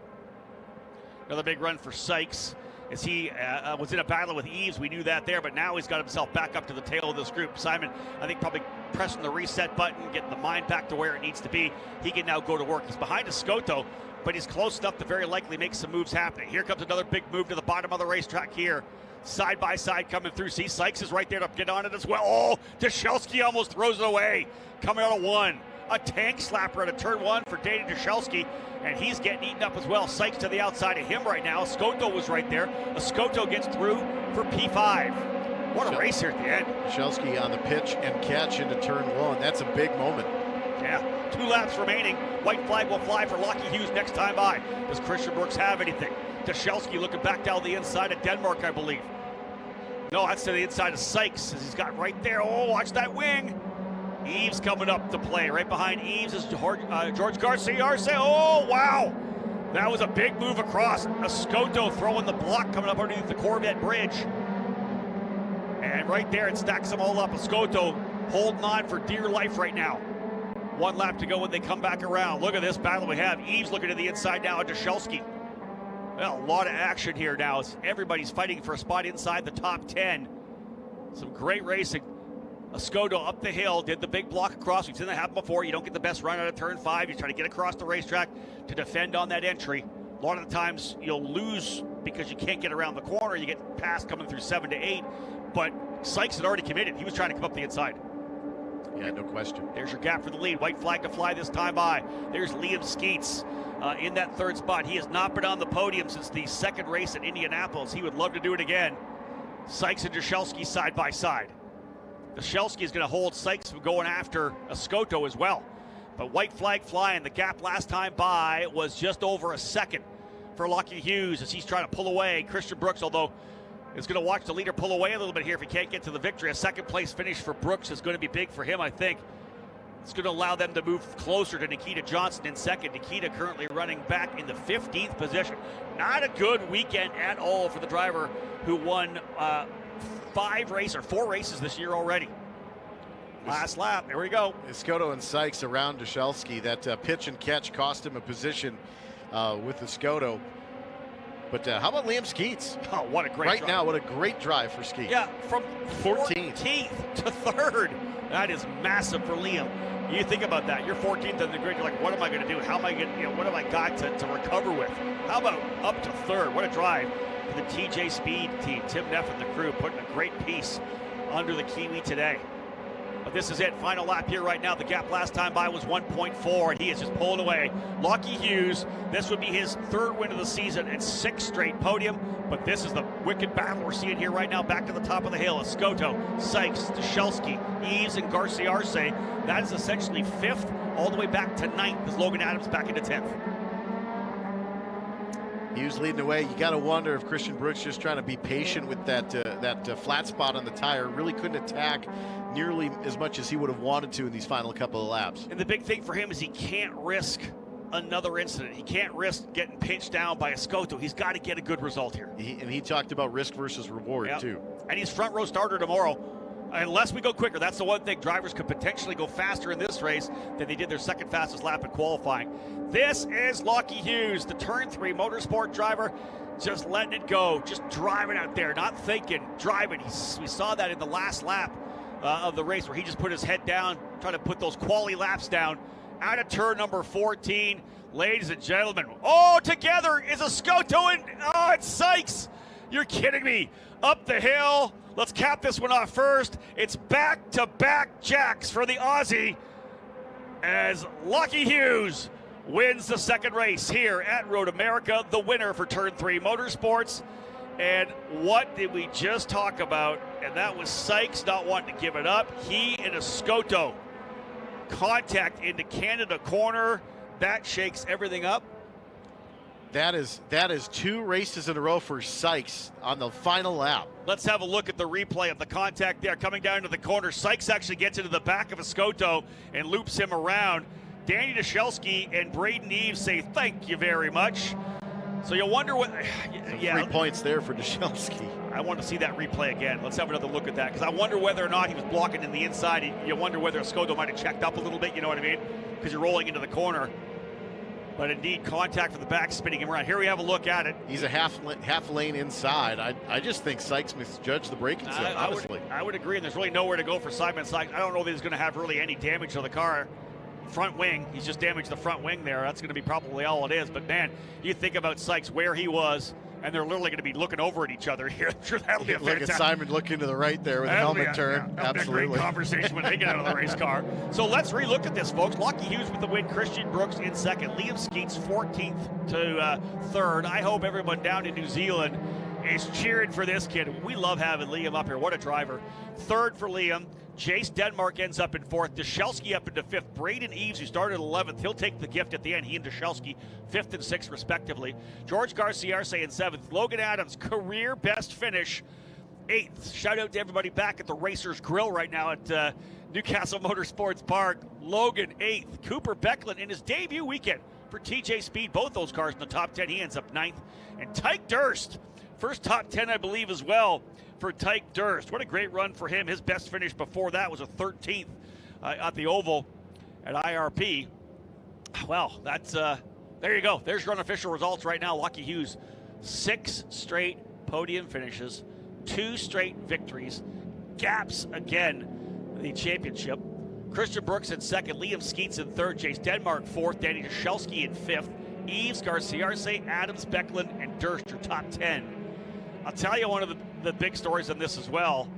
Speaker 1: Another big run for Sykes as he was in a battle with Eves. We knew that there, but now he's got himself back up to the tail of this group. Simon, I think, probably pressing the reset button, getting the mind back to where it needs to be. He can now go to work. He's behind Escoto, but he's close enough to very likely make some moves happening. Here comes another big move to the bottom of the racetrack here. Side by side coming through. See, Sykes is right there to get on it as well. Oh, Dashelski almost throws it away. Coming out of 1. A tank slapper at a turn 1 for Danny Dashelski, and he's getting eaten up as well. Sykes to the outside of him right now. Escoto was right there. Escoto gets through for P5. What a race here at the end.
Speaker 5: Dashelski on the pitch and catch into turn 1. That's a big moment.
Speaker 1: Yeah, 2 laps remaining. White flag will fly for Locky Hughes next time by. Does Christian Brooks have anything? Dashelski looking back down the inside of Denmark, I believe. No, that's to the inside of Sykes as he's got right there. Oh, watch that wing. Eves coming up to play. Right behind Eves is George Garcia Arce. Oh, wow. That was a big move across. Escoto throwing the block coming up underneath the Corvette bridge. And right there, it stacks them all up. Escoto holding on for dear life right now. 1 lap to go when they come back around. Look at this battle we have. Eves looking to the inside now at Dashelski. Well, a lot of action here now as everybody's fighting for a spot inside the top 10. Some great racing. Escoto up the hill, did the big block across. We've seen that happen before. You don't get the best run out of turn 5. You try to get across the racetrack to defend on that entry. A lot of the times you'll lose because you can't get around the corner. You get past coming through 7 to 8. But Sykes had already committed. He was trying to come up the inside.
Speaker 5: Yeah, no question.
Speaker 1: There's your gap for the lead. White flag to fly this time by. There's Liam Skeets in that 3rd spot. He has not been on the podium since the 2nd race at Indianapolis. He would love to do it again. Sykes and Dashelski side by side. Dashelski is going to hold Sykes from going after Escoto as well. But white flag flying. The gap last time by was just over a second for Locky Hughes as he's trying to pull away. Christian Brooks, although, is going to watch the leader pull away a little bit here if he can't get to the victory. A 2nd place finish for Brooks is going to be big for him, I think. It's going to allow them to move closer to Nikita Johnson in 2nd. Nikita currently running back in the 15th position. Not a good weekend at all for the driver who won 4 races this year already. Last lap, there we go.
Speaker 5: Escoto and Sykes around Dashelski. That pitch and catch cost him a position with Escoto. But how about Liam Skeets?
Speaker 1: Oh, what a great drive.
Speaker 5: Now, what a great drive for Skeets.
Speaker 1: Yeah, from 14th to 3rd. That is massive for Liam. You think about that. You're 14th in the grid. You're like, what am I going to do? How am I going to, what have I got to recover with? How about up to 3rd? What a drive for the TJ Speed team. Tim Neff and the crew putting a great piece under the Kiwi today. But this is it. Final lap here right now. The gap last time by was 1.4, and he is just pulling away. Locky Hughes, this would be his 3rd win of the season and 6th straight podium. But this is the wicked battle we're seeing here right now. Back to the top of the hill. Escoto, Sykes, Dashelski, Eves, and Garcia Arce. That is essentially 5th all the way back to 9th as Logan Adams back into 10th.
Speaker 5: Hughes leading the way. You got to wonder if Christian Brooks just trying to be patient with that flat spot on the tire. Really couldn't attack nearly as much as he would have wanted to in these final couple of laps.
Speaker 1: And the big thing for him is he can't risk another incident. He can't risk getting pinched down by Escoto. He's got to get a good result here.
Speaker 5: He talked about risk versus reward, too.
Speaker 1: And he's front row starter tomorrow. Unless we go quicker, that's the one thing. Drivers could potentially go faster in this race than they did their 2nd fastest lap in qualifying. This is Locky Hughes, the turn 3 motorsport driver, just letting it go, just driving out there, not thinking, driving. We saw that in the last lap of the race, where he just put his head down, trying to put those quality laps down. Out of turn number 14, ladies and gentlemen. Oh, together is a Scoto, and oh, it's Sykes. You're kidding me. Up the hill. Let's cap this one off first. It's back-to-back jacks for the Aussie as Locky Hughes wins the second race here at Road America, the winner for Turn 3 Motorsports. And what did we just talk about? And that was Sykes not wanting to give it up. He and a Scoto contact into Canada corner. That shakes everything up.
Speaker 5: That is 2 races in a row for Sykes on the final lap.
Speaker 1: Let's have a look at the replay of the contact there. Coming down to the corner, Sykes actually gets into the back of a Scoto and loops him around. Danny Dashelski and Braden Eves say thank you very much. So you wonder what...
Speaker 5: Yeah, 3 points there for Dashelski.
Speaker 1: I want to see that replay again. Let's have another look at that, because I wonder whether or not he was blocking in the inside. You wonder whether a Scoto might have checked up a little bit, you know what I mean? Because you're rolling into the corner. But indeed, contact from the back, spinning him around. Here we have a look at it.
Speaker 5: He's a half lane inside. I just think Sykes misjudged the braking zone, honestly.
Speaker 1: I would agree, and there's really nowhere to go for Simon Sykes. I don't know that he's going to have really any damage to the car. Front wing, he's just damaged the front wing there. That's going to be probably all it is. But man, you think about Sykes, where he was, and they're literally going to be looking over at each other here. I'm sure that'll be a
Speaker 5: look at Simon looking to the right there with the helmet turn.
Speaker 1: Absolutely. A great conversation when they get out of the race car. So let's relook at this, folks. Locky Hughes with the win. Christian Brooks in second. Liam Skeets 14th to third. I hope everyone down in New Zealand is cheering for this kid. We love having Liam up here. What a driver. Third for Liam. Jace Denmark ends up in fourth. Dashelski up into fifth. Braden Eves, who started 11th, he'll take the gift at the end. He and Dashelski, fifth and sixth, respectively. George Garcia in seventh. Logan Adams, career best finish, eighth. Shout out to everybody back at the Racers Grill right now at Newcastle Motorsports Park. Logan, eighth. Cooper Becklin in his debut weekend for TJ Speed. Both those cars in the top 10. He ends up ninth. And Tyke Durst, first top 10, I believe, as well, for Tyke Durst. What a great run for him. His best finish before that was a 13th at the Oval at IRP. Well, that's there you go. There's your unofficial results right now. Locky Hughes, 6 straight podium finishes, 2 straight victories, gaps again the championship. Christian Brooks in second, Liam Skeets in third, Jace Denmark fourth, Danny Dashelski in fifth, Eves, Garcia, Adams, Becklin, and Durst, your top 10. I'll tell you one of the big stories on this as well.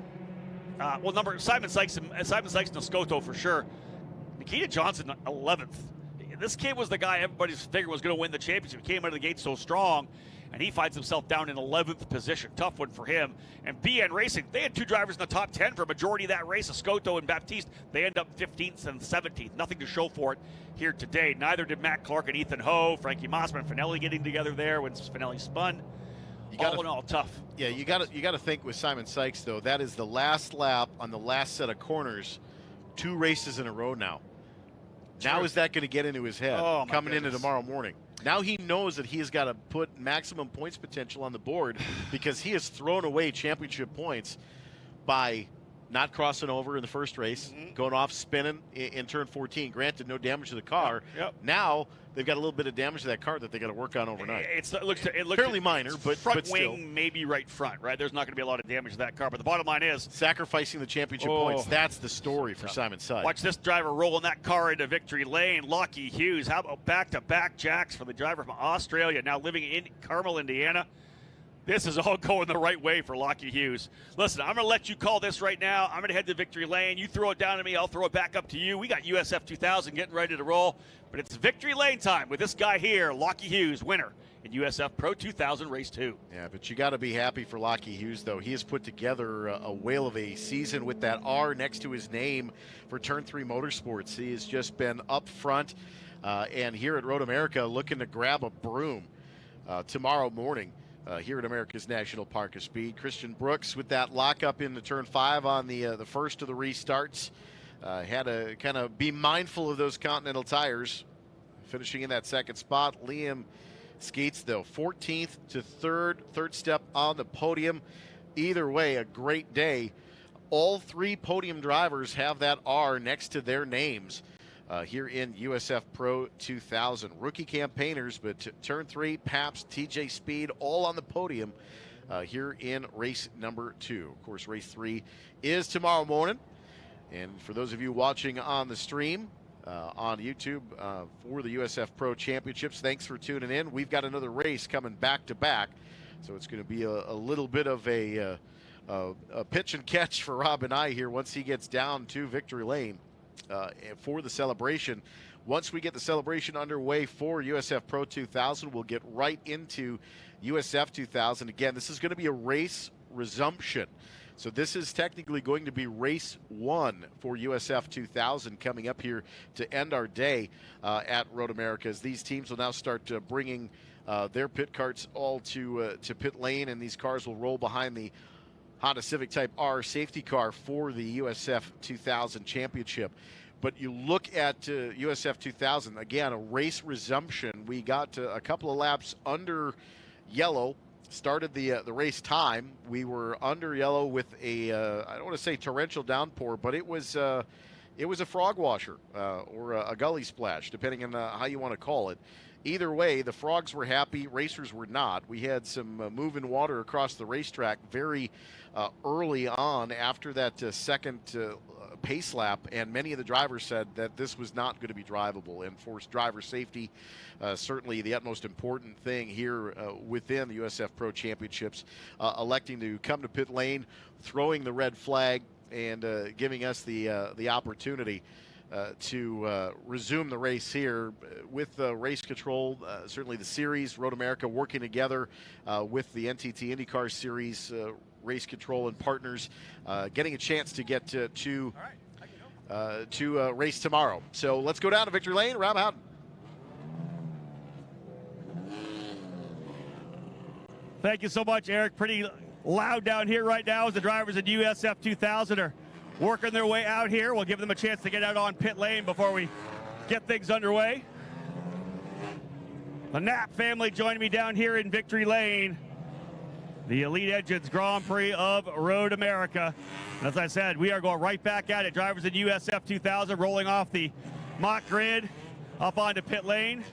Speaker 1: Simon Sykes and Scoto for sure. Nikita Johnson, 11th. This kid was the guy everybody's figured was going to win the championship. He came out of the gate so strong, and he finds himself down in 11th position. Tough one for him. And BN Racing, they had 2 drivers in the top 10 for a majority of that race, Scoto and Baptiste. They end up 15th and 17th. Nothing to show for it here today. Neither did Matt Clark and Ethan Ho, Frankie Mossman, Finelli getting together there when Finelli spun. All in all, tough.
Speaker 5: Yeah, you got to think with Simon Sykes, though, that is the last lap on the last set of corners, 2 races in a row now. True. Now is that going to get into his head coming into tomorrow morning? Now he knows that he has got to put maximum points potential on the board because he has thrown away championship points by not crossing over in the first race, going off spinning in turn 14. Granted, no damage to the car.
Speaker 1: Yep.
Speaker 5: Now they've got a little bit of damage to that car that they got to work on overnight.
Speaker 1: It looks
Speaker 5: fairly minor, but
Speaker 1: front
Speaker 5: still.
Speaker 1: wing maybe right front, right? There's not going to be a lot of damage to that car. But the bottom line is
Speaker 5: sacrificing the championship points. That's the story for Simon Sykes.
Speaker 1: Watch this driver rolling that car into victory lane. Locky Hughes. How about back-to-back jacks for the driver from Australia, now living in Carmel, Indiana? This is all going the right way for Locky Hughes. Listen, I'm going to let you call this right now. I'm going to head to victory lane. You throw it down to me. I'll throw it back up to you. We got USF2000 getting ready to roll. But it's victory lane time with this guy here, Locky Hughes, winner in USF Pro 2000 Race 2.
Speaker 5: Yeah, but you got to be happy for Locky Hughes, though. He has put together a whale of a season with that R next to his name for Turn 3 Motorsports. He has just been up front and here at Road America looking to grab a broom tomorrow morning. Here at America's National Park of Speed. Christian Brooks with that lockup into turn 5 on the first of the restarts. Had to kind of be mindful of those Continental tires, finishing in that second spot. Liam Skeets, though, 14th to third step on the podium. Either way, a great day. All 3 podium drivers have that R next to their names. Here in USF Pro 2000. Rookie campaigners, but turn 3, Paps, TJ Speed, all on the podium here in race number 2. Of course, race 3 is tomorrow morning. And for those of you watching on the stream on YouTube for the USF Pro Championships, thanks for tuning in. We've got another race coming back to back, so it's going to be a little bit of a pitch and catch for Rob and I here once he gets down to Victory Lane for the celebration. Once we get the celebration underway for USF Pro 2000, we'll get right into USF 2000. Again, this is going to be a race resumption. So this is technically going to be race 1 for USF 2000 coming up here to end our day at Road America, as these teams will now start bringing their pit carts all to pit lane, and these cars will roll behind the Honda Civic Type R safety car for the USF 2000 championship. But you look at USF 2000, again, a race resumption. We got a couple of laps under yellow, started the race time. We were under yellow with a, I don't want to say torrential downpour, but it was a frog washer or a gully splash, depending on how you want to call it. Either way, the frogs were happy, racers were not. We had some moving water across the racetrack very early on after that second pace lap, and many of the drivers said that this was not going to be drivable. And for driver safety, certainly the utmost important thing here within the USF Pro Championships, electing to come to pit lane, throwing the red flag, and giving us the opportunity to resume the race here with race control. Certainly the series, Road America, working together with the NTT IndyCar Series race control and partners, getting a chance to get to race tomorrow. So let's go down to Victory Lane. Rob Howden.
Speaker 1: Thank you so much, Eric. Pretty loud down here right now as the drivers at USF 2000 are working their way out here. We'll give them a chance to get out on pit lane before we get things underway. The Knapp family joining me down here in Victory Lane. The Elite Engines Grand Prix of Road America. As I said, we are going right back at it. Drivers in USF 2000 rolling off the mock grid up onto pit lane.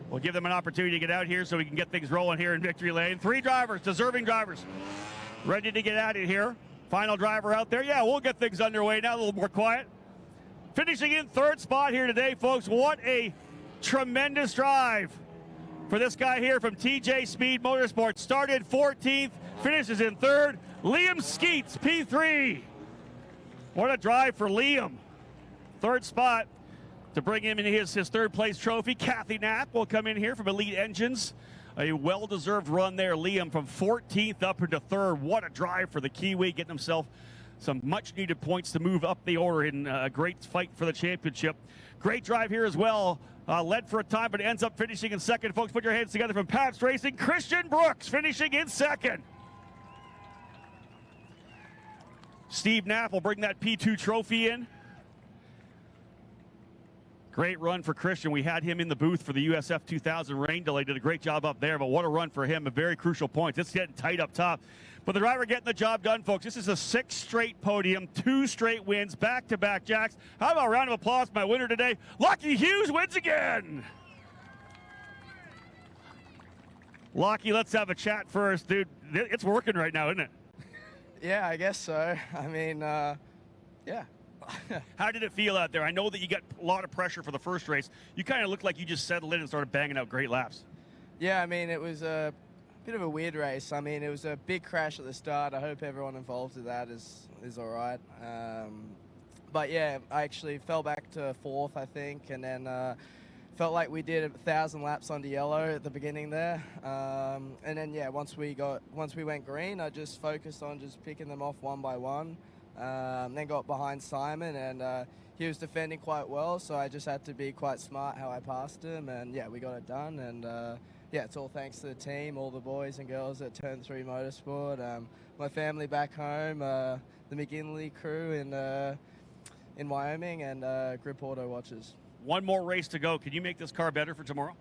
Speaker 1: We'll give them an opportunity to get out here so we can get things rolling here in Victory Lane. 3 drivers, deserving drivers, ready to get out of here. Final driver out there. Yeah, we'll get things underway now, a little more quiet. Finishing in 3rd spot here today, folks. What a tremendous drive for this guy here from TJ Speed Motorsports. Started 14th, finishes in 3rd. Liam Skeets, P3. What a drive for Liam. 3rd spot to bring him in his 3rd place trophy. Kathy Knapp will come in here from Elite Engines. A well-deserved run there, Liam, from 14th up into 3rd. What a drive for the Kiwi, getting himself some much-needed points to move up the order in a great fight for the championship. Great drive here as well. Led for a time, but ends up finishing in 2nd. Folks, put your hands together from Pabst Racing. Christian Brooks finishing in 2nd. Steve Knapp will bring that P2 trophy in. Great run for Christian. We had him in the booth for the USF 2000 rain delay. Did a great job up there, but what a run for him. A very crucial point. It's getting tight up top. But the driver getting the job done, folks. This is a 6th straight podium, 2 straight wins, back-to-back jacks. How about a round of applause for my winner today? Locky Hughes wins again. Locky, let's have a chat first. Dude, it's working right now, isn't it?
Speaker 2: Yeah, I guess so. I mean, yeah.
Speaker 1: How did it feel out there? I know that you got a lot of pressure for the first race. You kind of looked like you just settled in and started banging out great laps.
Speaker 2: Yeah, I mean, it was a bit of a weird race. I mean, it was a big crash at the start. I hope everyone involved with that is all right. But yeah, I actually fell back to 4th, I think, and then felt like we did 1,000 laps under yellow at the beginning there. And then yeah, once we went green, I just focused on just picking them off one by one. Then got behind Simon, and he was defending quite well, so I just had to be quite smart how I passed him, and yeah, we got it done. And yeah, it's all thanks to the team, all the boys and girls at Turn 3 Motorsport, my family back home, the McGinley crew in Wyoming, and Grip Auto Watches.
Speaker 1: One more race to go. Can you make this car better for tomorrow?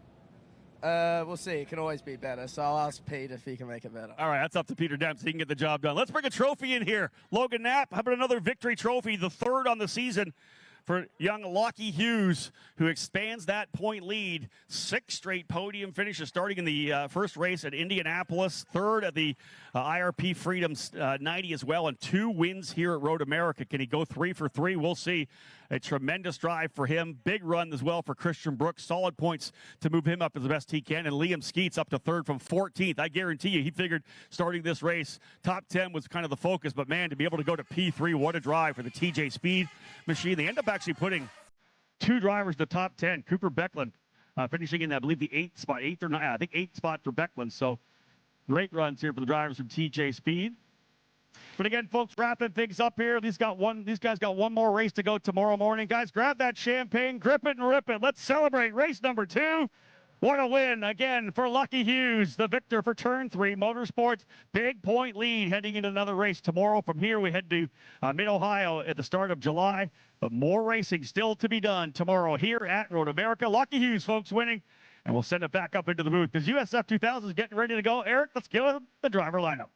Speaker 2: We'll see. It can always be better, so I'll ask Pete if he can make it better.
Speaker 1: All right, that's up to Peter Demps. He can get the job done. Let's bring a trophy in here. Logan Knapp, how about another victory trophy, the 3rd on the season for young Locky Hughes, who expands that point lead. 6 straight podium finishes, starting in the first race at Indianapolis, 3rd at the IRP Freedom 90 as well, and 2 wins here at Road America. Can he go 3 for 3? We'll see. A tremendous drive for him. Big run as well for Christian Brooks. Solid points to move him up as the best he can. And Liam Skeets up to 3rd from 14th. I guarantee you he figured starting this race, top 10 was kind of the focus. But, man, to be able to go to P3, what a drive for the TJ Speed machine. They end up actually putting 2 drivers to top 10. Cooper Becklin finishing in, I believe, the 8th spot. 8th or 9th. I think 8th spot for Becklin. So great runs here for the drivers from TJ Speed. But again, folks, wrapping things up here. These guys got one more race to go tomorrow morning. Guys, grab that champagne, grip it and rip it. Let's celebrate race number 2. What a win again for Locky Hughes, the victor for Turn 3 Motorsports. Big point lead heading into another race tomorrow. From here, we head to Mid-Ohio at the start of July. But more racing still to be done tomorrow here at Road America. Locky Hughes, folks, winning. And we'll send it back up into the booth because USF 2000 is getting ready to go. Eric, let's go the driver lineup.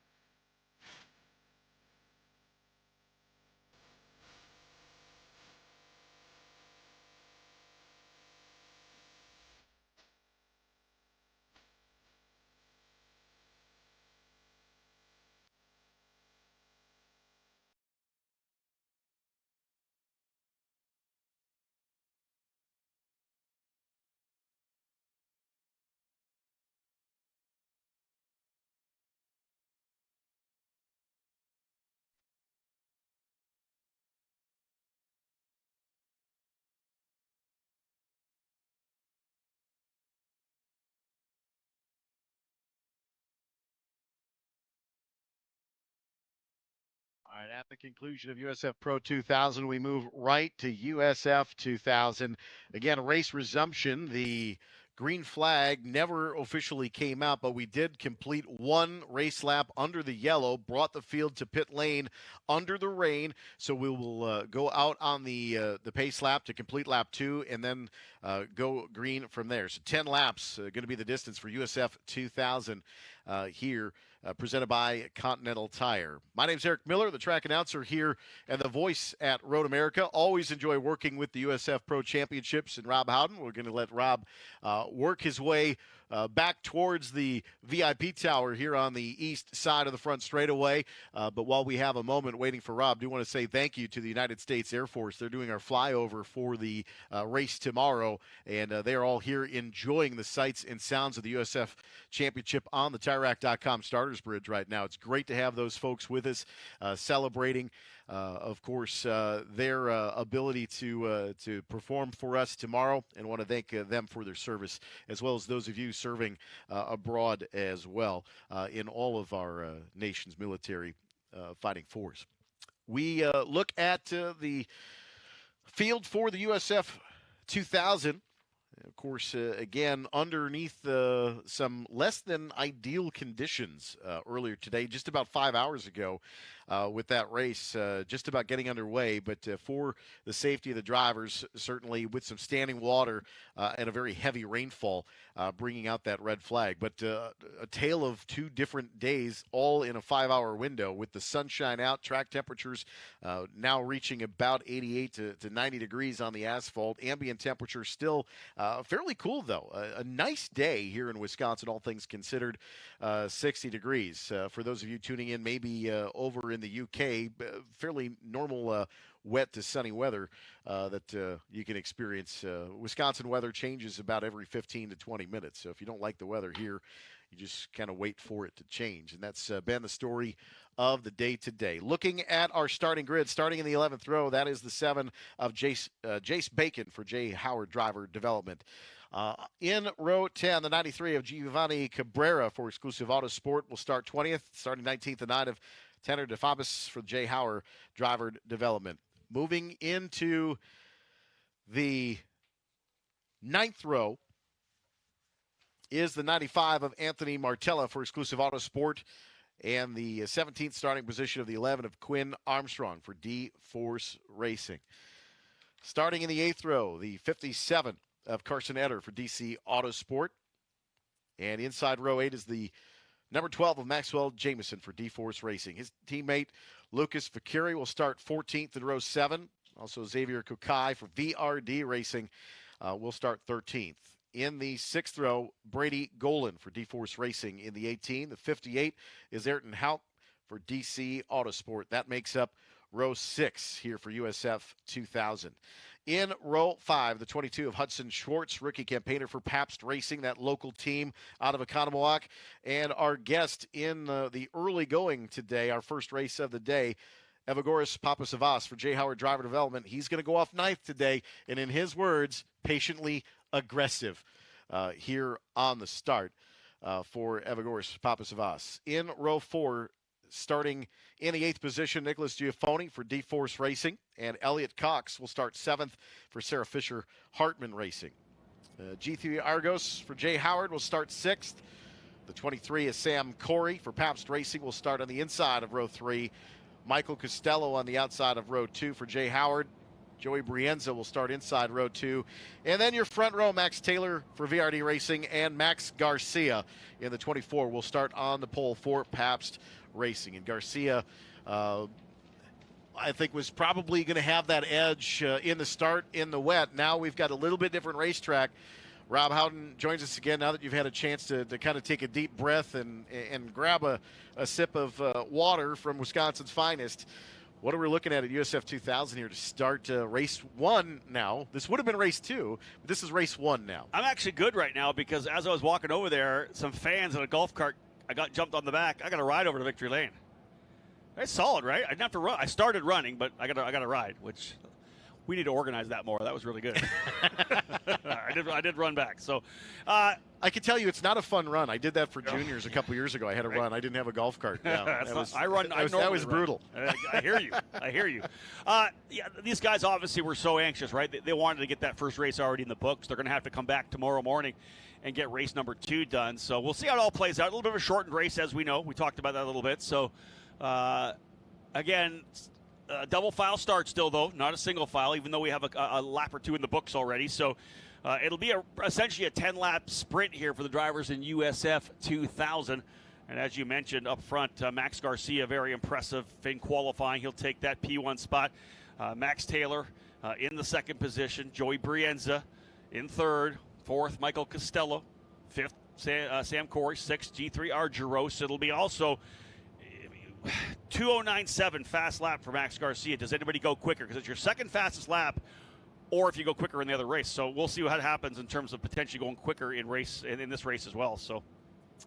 Speaker 5: All right, at the conclusion of USF Pro 2000, we move right to USF 2000. Again, race resumption. The green flag never officially came out, but we did complete 1 race lap under the yellow, brought the field to pit lane under the rain. So we will go out on the pace lap to complete lap 2 and then go green from there. So 10 laps going to be the distance for USF 2000 here. Presented by Continental Tire. My name's Eric Miller, the track announcer here and the voice at Road America. Always enjoy working with the USF Pro Championships and Rob Howden. We're going to let Rob work his way back towards the VIP tower here on the east side of the front straightaway. But while we have a moment waiting for Rob, I do want to say thank you to the United States Air Force. They're doing our flyover for the race tomorrow, and they are all here enjoying the sights and sounds of the USF Championship on the TireRack.com Starters Bridge right now. It's great to have those folks with us celebrating. Of course, their ability to perform for us tomorrow, and want to thank them for their service, as well as those of you serving abroad as well in all of our nation's military fighting force. We look at the field for the USF 2000. Of course, again, underneath some less than ideal conditions earlier today, just about 5 hours ago with that race, just about getting underway. But for the safety of the drivers, certainly with some standing water and a very heavy rainfall, bringing out that red flag. But a tale of 2 different days, all in a 5-hour window, with the sunshine out, track temperatures now reaching about 88 to 90 degrees on the asphalt. Ambient temperature still fairly cool, though. A nice day here in Wisconsin, all things considered, 60 degrees. For those of you tuning in, maybe over in the UK, fairly normal wet to sunny weather that you can experience. Wisconsin weather changes about every 15 to 20 minutes. So if you don't like the weather here, you just kind of wait for it to change. And that's been the story of the day today. Looking at our starting grid, starting in the 11th row, that is the 7 of Jace Bacon for Jay Howard Driver Development. In row 10, the 93 of Giovanni Cabrera for Exclusive Autosport will start 20th. Starting 19th, the 9 of Tanner DeFabis for Jay Howard Driver Development. Moving into the 9th row is the 95 of Anthony Martella for Exclusive Autosport, and the 17th starting position of the 11 of Quinn Armstrong for D-Force Racing. Starting in the 8th row, the 57 of Carson Etter for DC Autosport, and inside row 8 is the number 12 of Maxwell Jameson for D-Force Racing. His teammate Lucas Vicari will start 14th in row 7. Also, Xavier Kukai for VRD Racing will start 13th. In the 6th row, Brady Golan for D-Force Racing in the 18. The 58 is Ayrton Houck for DC Autosport. That makes up row 6 here for USF 2000. In row 5, the 22 of Hudson Schwartz, rookie campaigner for Pabst Racing, that local team out of Economowoc. And our guest in the early going today, our first race of the day, Evagoras Papasavas for Jay Howard Driver Development. He's going to go off 9th today, and in his words, patiently aggressive here on the start for Evagoras Papasavas. In row 4, starting in the 8th position, Nicholas Giaffoni for D-Force Racing, and Elliot Cox will start 7th for Sarah Fisher Hartman Racing. G3 Argos for Jay Howard will start 6th. The 23 is Sam Corey for Pabst Racing will start on the inside of row 3. Michael Costello on the outside of row 2 for Jay Howard. Joey Brienza will start inside row 2. And then your front row, Max Taylor for VRD Racing and Max Garcia in the 24 will start on the pole for Pabst Racing. And Garcia, I think, was probably going to have that edge in the start in the wet. Now we've got a little bit different racetrack. Rob Howden joins us again now that you've had a chance to kind of take a deep breath and grab a sip of water from Wisconsin's finest. What are we looking at USF 2000 here to start race 1 now? This would have been race 2, but this is race 1 now.
Speaker 1: I'm actually good right now because as I was walking over there, some fans in a golf cart, I got jumped on the back. I got a ride over to Victory Lane. That's solid, right? I didn't have to run. I started running, but I got a ride, which we need to organize that more. That was really good. I did run back. So
Speaker 5: I can tell you it's not a fun run. I did that for juniors a couple years ago. I had a run. I didn't have a golf cart. Yeah, that was brutal.
Speaker 1: I hear you. I hear you. Yeah, these guys obviously were so anxious, right? They wanted to get that first race already in the books. They're going to have to come back tomorrow morning and get race number 2 done. So we'll see how it all plays out. A little bit of a shortened race, as we know. We talked about that a little bit. So, again, double file start still, though, not a single file, even though we have a lap or 2 in the books already. So it'll be essentially a 10-lap sprint here for the drivers in USF 2000. And as you mentioned up front, Max Garcia, very impressive in qualifying. He'll take that P1 spot. Max Taylor in the 2nd position. Joey Brienza in 3rd. 4th, Michael Costello. 5th, Sam Corey. 6th, G3 Argyros. It'll be also 2:09.7 fast lap for Max Garcia. Does anybody go quicker? Because it's your 2nd fastest lap, or if you go quicker in the other race. So we'll see what happens in terms of potentially going quicker in this race as well. So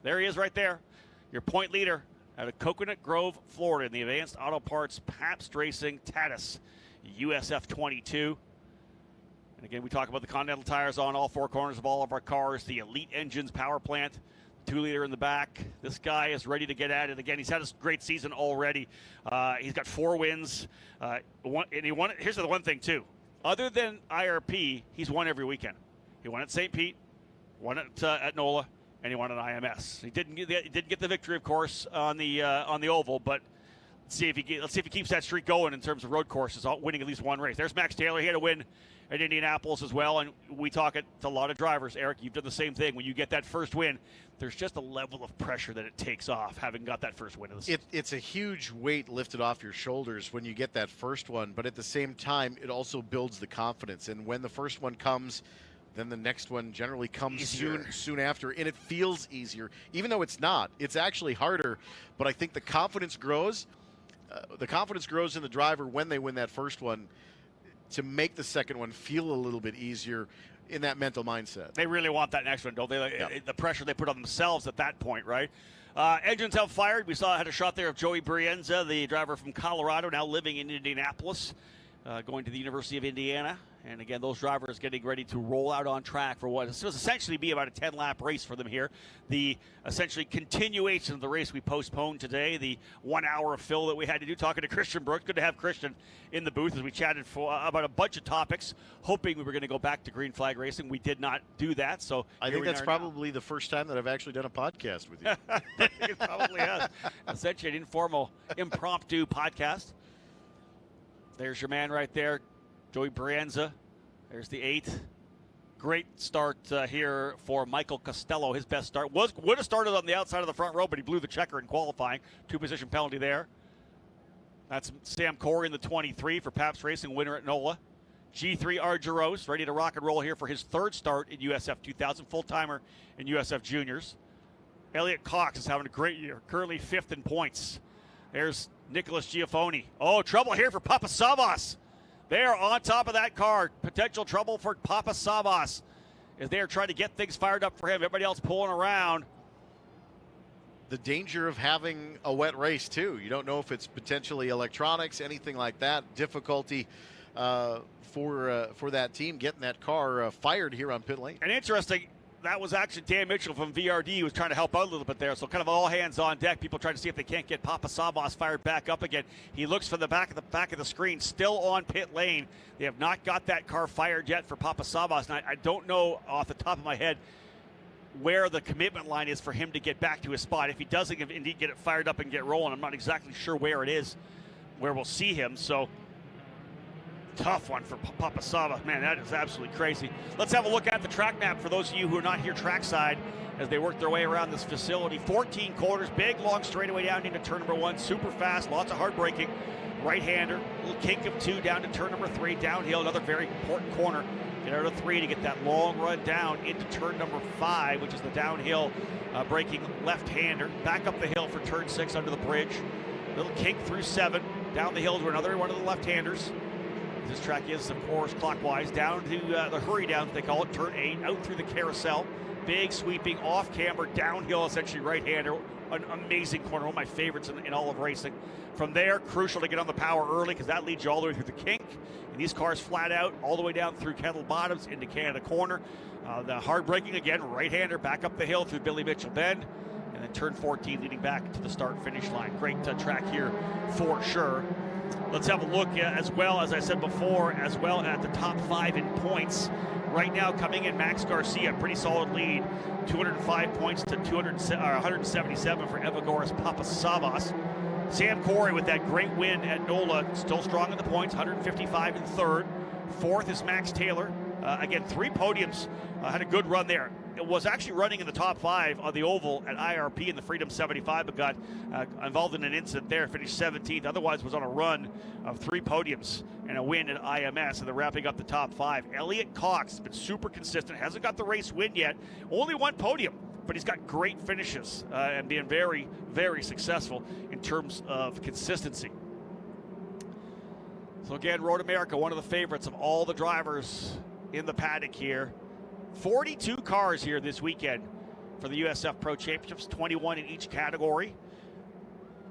Speaker 1: there he is right there, your point leader out of Coconut Grove, Florida, in the Advanced Auto Parts Pabst Racing Tatis USF22. And again, we talk about the Continental tires on all 4 corners of all of our cars, the Elite Engines power plant, 2-liter in the back. This guy is ready to get at it again. He's had a great season already. He's got 4 wins. Here's the one thing, too. Other than IRP, he's won every weekend. He won at St. Pete, won at NOLA, and he won at IMS. He didn't get the victory, of course, on the oval, but let's see if he keeps that streak going in terms of road courses, winning at least one race. There's Max Taylor. He had a win at Indianapolis as well, and we talk it to a lot of drivers. Eric, you've done the same thing. When you get that first win, there's just a level of pressure that it takes off, having got that first win of the season.
Speaker 5: It's a huge weight lifted off your shoulders when you get that first one, but at the same time, it also builds the confidence. And when the first one comes, then the next one generally comes soon after, and it feels easier. Even though it's not, it's actually harder, but I think the confidence grows. The confidence grows in the driver when they win that first one, to make the second one feel a little bit easier in that mental mindset.
Speaker 1: They really want that next one, don't they? The pressure they put on themselves at that point, right? Engines have fired. We had a shot there of Joey Brienza, the driver from Colorado, now living in Indianapolis, going to the University of Indiana. And again, those drivers getting ready to roll out on track for what will essentially be about a 10-lap race for them here. The essentially continuation of the race we postponed today, the 1 hour of fill that we had to do, talking to Christian Brooks. Good to have Christian in the booth as we chatted about a bunch of topics, hoping we were going to go back to green flag racing. We did not do that, so
Speaker 5: I think that's probably the first time that I've actually done a podcast with you.
Speaker 1: It probably has. Essentially an informal, impromptu podcast. There's your man right there, Joey Brienza. There's the 8th. Great start here for Michael Costello. His best start would have started on the outside of the front row, but he blew the checker in qualifying. 2-position penalty there. That's Sam Corey in the 23 for Pabst Racing, winner at NOLA. G3 Argyros, ready to rock and roll here for his third start in USF 2000, full-timer in USF Juniors. Elliot Cox is having a great year, currently 5th in points. There's Nicholas Giafoni. Oh, trouble here for Papasavas. They are on top of that car. Potential trouble for Papasavas as they are trying to get things fired up for him. Everybody else pulling around.
Speaker 5: The danger of having a wet race, too. You don't know if it's potentially electronics, anything like that. Difficulty for that team getting that car fired here on pit lane.
Speaker 1: And interesting, that was actually Dan Mitchell from VRD who was trying to help out a little bit there. So kind of all hands on deck. People trying to see if they can't get Papasavas fired back up again. He looks for the back of the screen, still on pit lane. They have not got that car fired yet for Papasavas. And I don't know off the top of my head where the commitment line is for him to get back to his spot. If he doesn't indeed get it fired up and get rolling, I'm not exactly sure where it is, where we'll see him. So tough one for Papasava. Man, that is absolutely crazy. Let's have a look at the track map for those of you who are not here trackside as they work their way around this facility. 14 corners, big long straightaway down into turn number 1, super fast, lots of hard braking. Right-hander, little kink of 2 down to turn number 3, downhill, another very important corner. Get out of 3 to get that long run down into turn number 5, which is the downhill braking left-hander. Back up the hill for turn 6 under the bridge. Little kink through 7, down the hill to another one of the left-handers. This track is, of course, clockwise, down to the hurry down, they call it, turn 8, out through the carousel. Big sweeping off-camber, downhill, essentially right-hander. An amazing corner, one of my favorites in all of racing. From there, crucial to get on the power early because that leads you all the way through the kink. And these cars flat out all the way down through Kettle Bottoms into Canada Corner. The hard braking again, right-hander, back up the hill through Billy Mitchell Bend. And then turn 14 leading back to the start-finish line. Great track here for sure. Let's have a look as well, as I said before, as well at the top 5 in points. Right now coming in, Max Garcia, pretty solid lead. 205 points to 177 for Evagoras Papasavas. Sam Corey with that great win at NOLA, still strong in the points, 155 in third. 4th is Max Taylor. Again, 3 podiums, had a good run there. It was actually running in the top 5 on the oval at IRP in the Freedom 75, but got involved in an incident there, finished 17th. Otherwise was on a run of 3 podiums and a win at IMS, and they're wrapping up the top 5. Elliot Cox has been super consistent, hasn't got the race win yet, only 1 podium, but he's got great finishes and being very, very successful in terms of consistency. So again, Road America, one of the favorites of all the drivers in the paddock here. 42 cars here this weekend for the USF Pro Championships, 21 in each category.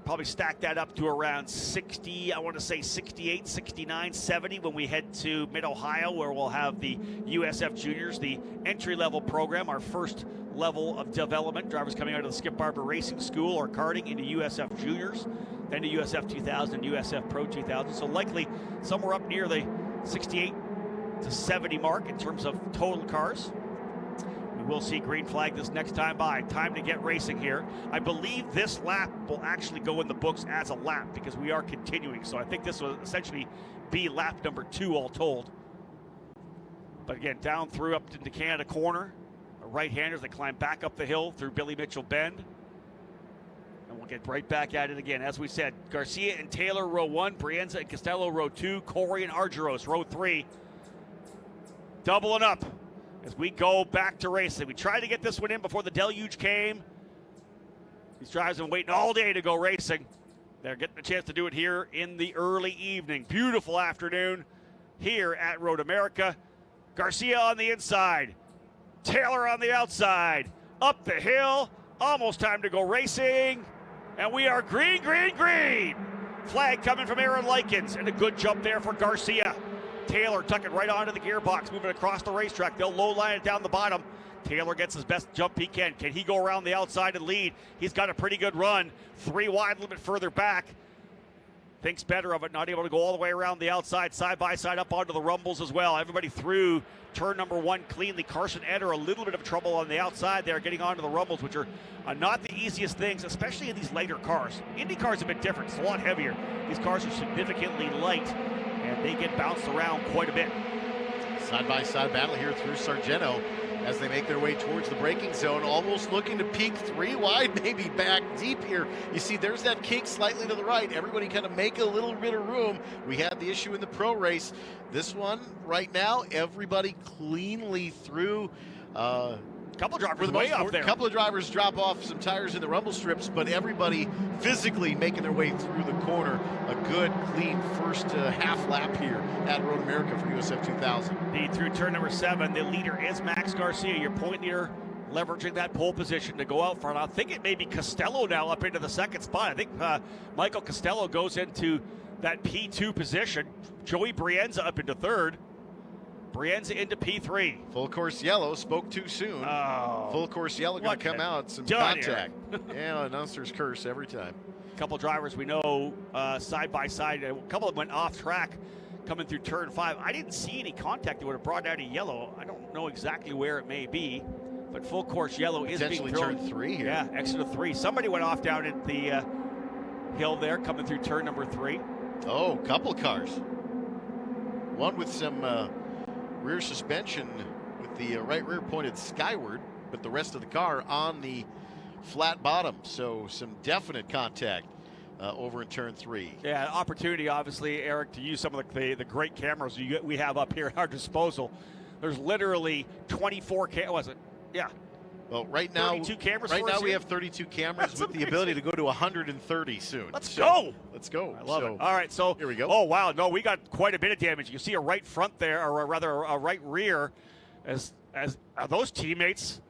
Speaker 1: Probably stack that up to around 60, I want to say 68, 69, 70 when we head to Mid-Ohio, where we'll have the USF Juniors, the entry-level program, our first level of development. Drivers coming out of the Skip Barber Racing School or karting into USF Juniors, then to USF 2000, USF Pro 2000. So likely somewhere up near the 68 to 70 mark in terms of total cars. We will see green flag this next time by. Time to get racing here. I believe this lap will actually go in the books as a lap because we are continuing. So I think this will essentially be lap number 2 all told. But again, down through up into Canada Corner. The right-handers, they climb back up the hill through Billy Mitchell Bend. And we'll get right back at it again. As we said, Garcia and Taylor, row 1. Brienza and Costello, row 2. Corey and Argyros, row 3. Doubling up as we go back to racing. We tried to get this one in before the deluge came. These drivers have been waiting all day to go racing. They're getting a chance to do it here in the early evening. Beautiful afternoon here at Road America. Garcia on the inside. Taylor on the outside. Up the hill. Almost time to go racing. And we are green, green, green. Flag coming from Aaron Likens. And a good jump there for Garcia. Taylor tucking right onto the gearbox, moving across the racetrack. They'll low line it down the bottom. Taylor gets his best jump he can. Can he go around the outside and lead? He's got a pretty good run. 3 wide, a little bit further back. Thinks better of it, not able to go all the way around the outside, side by side up onto the rumbles as well. Everybody through turn number 1 cleanly. Carson Eder, a little bit of trouble on the outside there, getting onto the rumbles, which are not the easiest things, especially in these lighter cars. Indy cars are a bit different. It's a lot heavier. These cars are significantly light, and they get bounced around quite a bit.
Speaker 5: Side-by-side battle here through Sargento as they make their way towards the braking zone, almost looking to peak 3 wide, maybe back deep here. You see there's that kink slightly to the right. Everybody kind of make a little bit of room. We had the issue in the pro race. This one right now, everybody cleanly through.
Speaker 1: Couple drivers way up there.
Speaker 5: A couple of drivers drop off some tires in the rumble strips, but everybody physically making their way through the corner. A good, clean first half lap here at Road America for USF 2000.
Speaker 1: Through turn number 7, the leader is Max Garcia, your point leader, leveraging that pole position to go out front. I think it may be Costello now up into the second spot. I think Michael Costello goes into that P2 position. Joey Brienza up into third. Brienza into P3.
Speaker 5: Full course yellow, spoke too soon.
Speaker 1: Oh,
Speaker 5: full course yellow going to come out. Some contact. Yeah, announcer's curse every time.
Speaker 1: A couple drivers we know side by side. A couple of them went off track coming through turn 5. I didn't see any contact that would have brought out a yellow. I don't know exactly where it may be, but full course yellow is being thrown.
Speaker 5: Turn 3 here.
Speaker 1: Yeah, exit of 3. Somebody went off down at the hill there coming through turn number 3.
Speaker 5: Oh, couple cars. One with some rear suspension with the right rear pointed skyward, but the rest of the car on the flat bottom. So some definite contact over in turn 3.
Speaker 1: Yeah, opportunity, obviously, Eric, to use some of the great cameras we have up here at our disposal. There's literally 24 cameras. Yeah.
Speaker 5: Well, right now,
Speaker 1: 32 cameras.
Speaker 5: Right now we have 32 cameras with the ability to go to 130 soon.
Speaker 1: Let's go.
Speaker 5: Let's go.
Speaker 1: I love it. All right, so
Speaker 5: here we go.
Speaker 1: Oh wow, no, we got quite a bit of damage. You see a right front there, or rather a right rear, as are those teammates.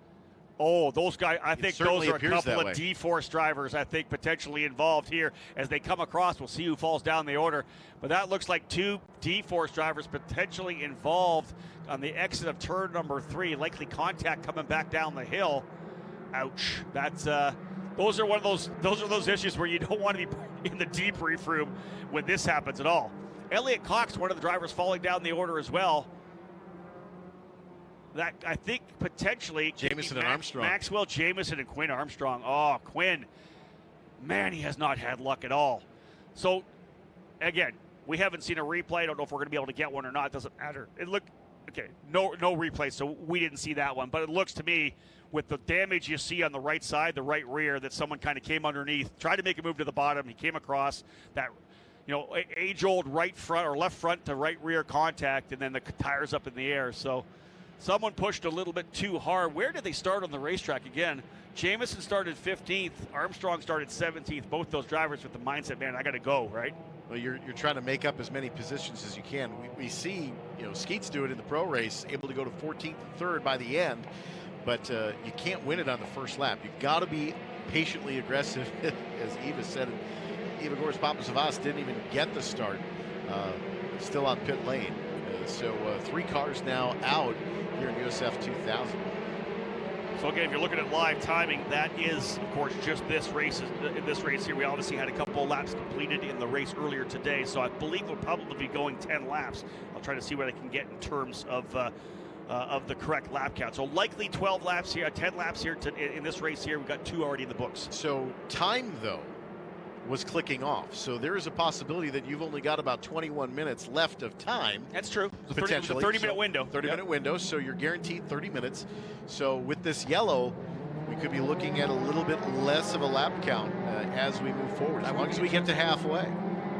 Speaker 1: Oh, those guys, I think those are a couple of D-Force drivers, I think, potentially involved here as they come across. We'll see who falls down the order. But that looks like 2 D-Force drivers potentially involved on the exit of turn number 3. Likely contact coming back down the hill. Ouch. That's those are those issues where you don't want to be in the debrief room when this happens at all. Elliot Cox, one of the drivers, falling down the order as well. That I think potentially
Speaker 5: Jamison and Armstrong.
Speaker 1: Maxwell Jamison and Quinn Armstrong. Oh, Quinn, man, he has not had luck at all. So, again, we haven't seen a replay. I don't know if we're going to be able to get one or not. It doesn't matter. It looked okay. No replay, so we didn't see that one. But it looks to me, with the damage you see on the right side, the right rear, that someone kind of came underneath, tried to make a move to the bottom. He came across that, age-old right front or left front to right rear contact, and then the tires up in the air. So. Someone pushed a little bit too hard. Where did they start on the racetrack again? Jamison started 15th. Armstrong started 17th. Both those drivers with the mindset, man, I got to go, right?
Speaker 5: Well, you're trying to make up as many positions as you can. We see, Skeets do it in the pro race, able to go to 14th and 3rd by the end, but you can't win it on the first lap. You've got to be patiently aggressive, as Eva said. Eva Gores-Papasavas didn't even get the start, still on pit lane. So 3 cars now out here in USF 2000.
Speaker 1: So again, if you're looking at live timing, that is, of course, just this race. In this race here, we obviously had a couple of laps completed in the race earlier today, so I believe we'll probably be going 10 laps. I'll try to see what I can get in terms of the correct lap count. So likely 12 laps here, 10 laps here in this race here. We've got 2 already in the books.
Speaker 5: So time, though, was clicking off. So there is a possibility that you've only got about 21 minutes left of time.
Speaker 1: That's true.
Speaker 5: Potentially.
Speaker 1: The 30-minute window.
Speaker 5: 30-minute window, so you're guaranteed 30 minutes. So with this yellow, we could be looking at a little bit less of a lap count as we move forward, as long as we get to halfway.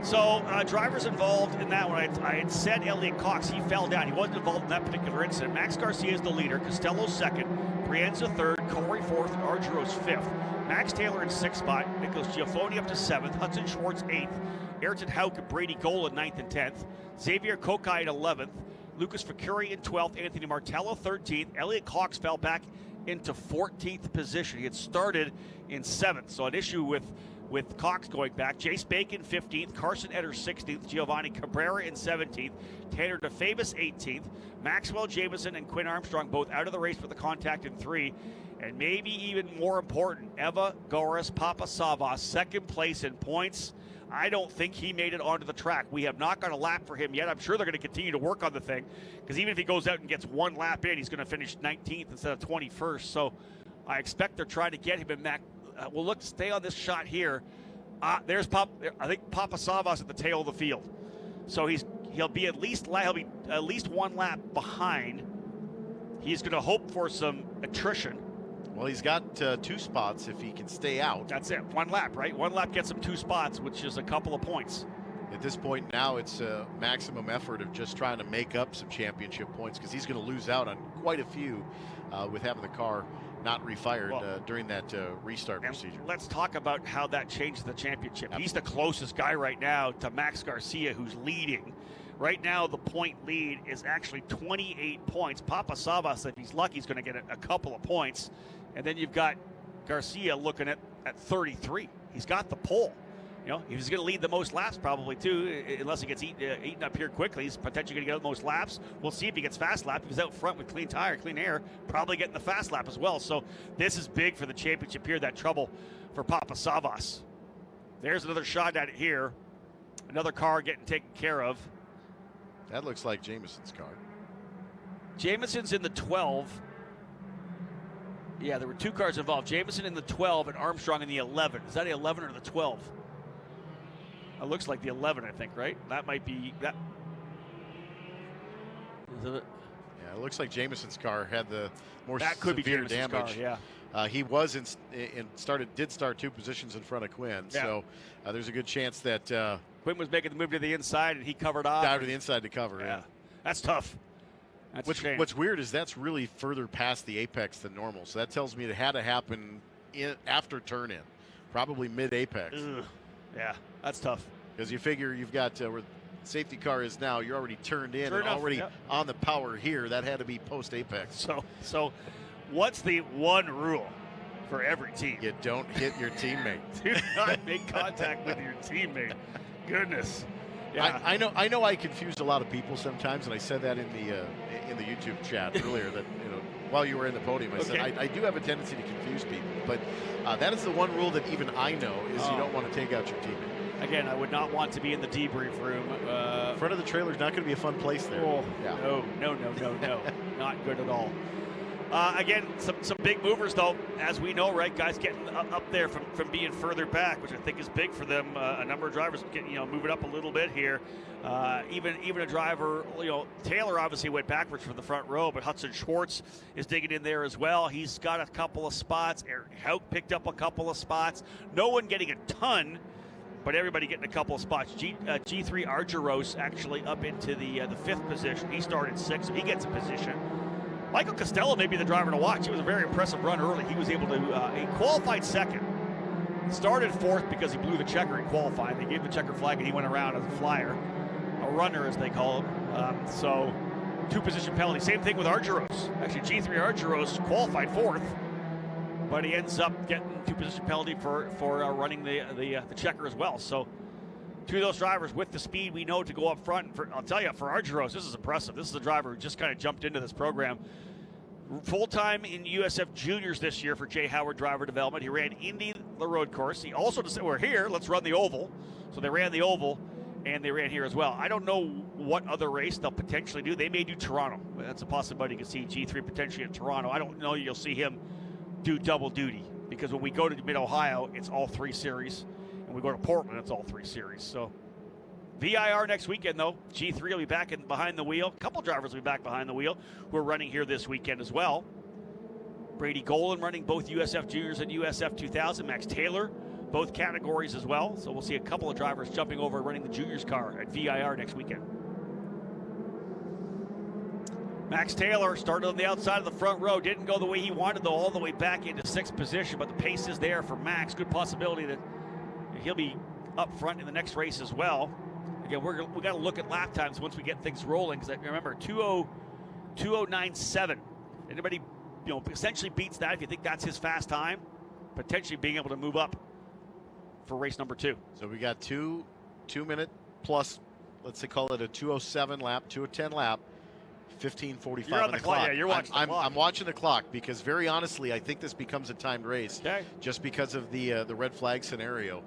Speaker 1: So drivers involved in that one, I had said Elliot Cox, he fell down. He wasn't involved in that particular incident. Max Garcia is the leader, Costello second, Brienza third, Corey fourth, and Argyros fifth. Max Taylor in 6th spot, Nicholas Giaffoni up to 7th, Hudson Schwartz 8th, Ayrton Houck and Brady Gola 9th and 10th, Xavier Kokai at 11th, Lucas Facuri in 12th, Anthony Martello 13th, Elliot Cox fell back into 14th position. He had started in 7th, so an issue with Cox going back. Jace Bacon 15th, Carson Etter 16th, Giovanni Cabrera in 17th, Tanner DeFavis 18th, Maxwell Jamison and Quinn Armstrong both out of the race with the contact in 3. And maybe even more important, Eva Gores-Papasavas, 2nd place in points. I don't think he made it onto the track. We have not got a lap for him yet. I'm sure they're going to continue to work on the thing, because even if he goes out and gets 1 lap in, he's going to finish 19th instead of 21st. So I expect they're trying to get him in that. Well, look, stay on this shot here. I think Papasavas at the tail of the field. So he'll be at least 1 lap behind. He's going to hope for some attrition.
Speaker 5: Well, he's got 2 spots if he can stay out.
Speaker 1: That's it. 1 lap, right? 1 lap gets him 2 spots, which is a couple of points.
Speaker 5: At this point now, it's a maximum effort of just trying to make up some championship points, because he's going to lose out on quite a few with having the car not refired during that restart procedure.
Speaker 1: Let's talk about how that changes the championship. Absolutely. He's the closest guy right now to Max Garcia, who's leading. Right now, the point lead is actually 28 points. Papa Savas, if he's lucky, is going to get a couple of points. And then you've got Garcia looking at 33. He's got the pole. You know, he's going to lead the most laps probably too, unless he gets eaten up here quickly. He's potentially going to get the most laps. We'll see if he gets fast lap. If he's out front with clean tire, clean air, probably getting the fast lap as well. So this is big for the championship here, that trouble for Papa Savas. There's another shot at it here. Another car getting taken care of.
Speaker 5: That looks like Jameson's car.
Speaker 1: Jameson's in the 12. Yeah, there were 2 cars involved. Jameson in the 12 and Armstrong in the 11. Is that the 11 or the 12? It looks like the 11, I think, right? That might be that. Is it?
Speaker 5: Yeah, it looks like Jameson's car had the more
Speaker 1: that could
Speaker 5: severe
Speaker 1: be
Speaker 5: damage.
Speaker 1: Car, yeah.
Speaker 5: He was did start 2 positions in front of Quinn. Yeah. So there's a good chance that
Speaker 1: Quinn was making the move to the inside and he covered off.
Speaker 5: Down to the inside to cover. Yeah,
Speaker 1: that's tough. That's a shame.
Speaker 5: What's weird is that's really further past the apex than normal. So that tells me it had to happen after turn in, probably mid apex.
Speaker 1: Yeah, that's tough.
Speaker 5: Because you figure you've got where the safety car is now, you're already turned in and already on the power here. That had to be post apex.
Speaker 1: So what's the one rule for every team?
Speaker 5: You don't hit your teammate.
Speaker 1: Do not make contact with your teammate. Goodness.
Speaker 5: Yeah. I know I confused a lot of people sometimes, and I said that in the YouTube chat earlier that, you know, while you were in the podium, I said I do have a tendency to confuse people, but that is the one rule that even I know is you don't want to take out your teammate.
Speaker 1: Again, I would not want to be in the debrief room.
Speaker 5: Front of the trailer is not going to be a fun place there.
Speaker 1: Oh, yeah. No, not good at all. Again, some big movers, though, as we know, right, guys getting up there from being further back, which I think is big for them. A number of drivers getting, moving up a little bit here. Even a driver, Taylor obviously went backwards for the front row, but Hudson Schwartz is digging in there as well. He's got a couple of spots. Eric Hauk picked up a couple of spots. No one getting a ton, but everybody getting a couple of spots. G3 Argyros actually up into the 5th position. He started 6th, so he gets a position. Michael Costello may be the driver to watch. It was a very impressive run early. He was able to, he qualified 2nd. Started 4th because he blew the checker in qualifying. They gave the checker flag and he went around as a flyer. A runner, as they call him. So, 2-position penalty. Same thing with Argyros. Actually, G3 Argyros qualified 4th, but he ends up getting 2-position penalty for running the checker as well. So, 2 of those drivers with the speed we know to go up front. I'll tell you, for Argyros, this is impressive. This is a driver who just kind of jumped into this program. Full-time in USF Juniors this year for Jay Howard Driver Development. He ran Indy, the road course. He also said, we're here, let's run the oval. So they ran the oval, and they ran here as well. I don't know what other race they'll potentially do. They may do Toronto. That's a possibility. You can see G3 potentially at Toronto. I don't know you'll see him do double duty, because when we go to Mid-Ohio, it's all 3 series. And we go to Portland, it's all 3 series. So VIR next weekend, though. G3 will be back behind the wheel. A couple drivers will be back behind the wheel who are running here this weekend as well. Brady Golan running both USF Juniors and USF2000. Max Taylor, both categories as well. So we'll see a couple of drivers jumping over running the Juniors car at VIR next weekend. Max Taylor started on the outside of the front row. Didn't go the way he wanted, though, all the way back into 6th position. But the pace is there for Max. Good possibility that he'll be up front in the next race as well. Again, we got to look at lap times once we get things rolling, because remember 2:09.7. Anybody essentially beats that, if you think that's his fast time, potentially being able to move up for race number 2.
Speaker 5: So we got 2-minute plus, let's say call it a 2:07 lap, 2:10 lap. 15:45 on the clock.
Speaker 1: Yeah, you're watching the clock.
Speaker 5: I'm watching the clock because, very honestly, I think this becomes a timed race just because of the red flag scenario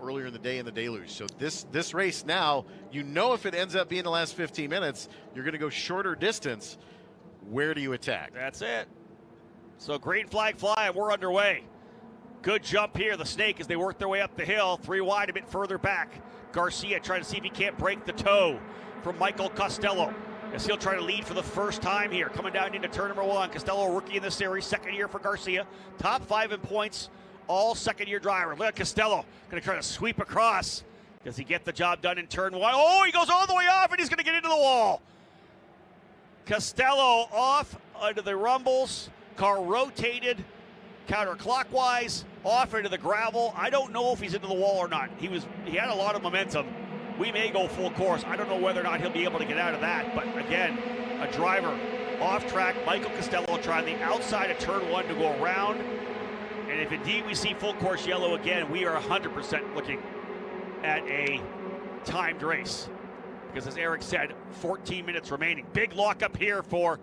Speaker 5: earlier in the day in the deluge. So this race now, if it ends up being the last 15 minutes, you're going to go shorter distance. Where do you attack?
Speaker 1: That's it. So green flag fly, and we're underway. Good jump here, the Snake, as they work their way up the hill. 3 wide, a bit further back. Garcia trying to see if he can't break the toe from Michael Costello. as he'll try to lead for the first time here. Coming down into turn number 1. Costello, rookie in the series, second year for Garcia. Top 5 in points, all second-year driver. Look at Costello, going to try to sweep across. Does he get the job done in turn 1? Oh, he goes all the way off, and he's going to get into the wall. Costello off under the rumbles. Car rotated counterclockwise, off into the gravel. I don't know if he's into the wall or not. He had a lot of momentum. We may go full course. I don't know whether or not he'll be able to get out of that. But again, a driver off track. Michael Costello trying the outside of turn 1 to go around. And if indeed we see full course yellow again, we are 100% looking at a timed race. Because as Eric said, 14 minutes remaining. Big lock up here for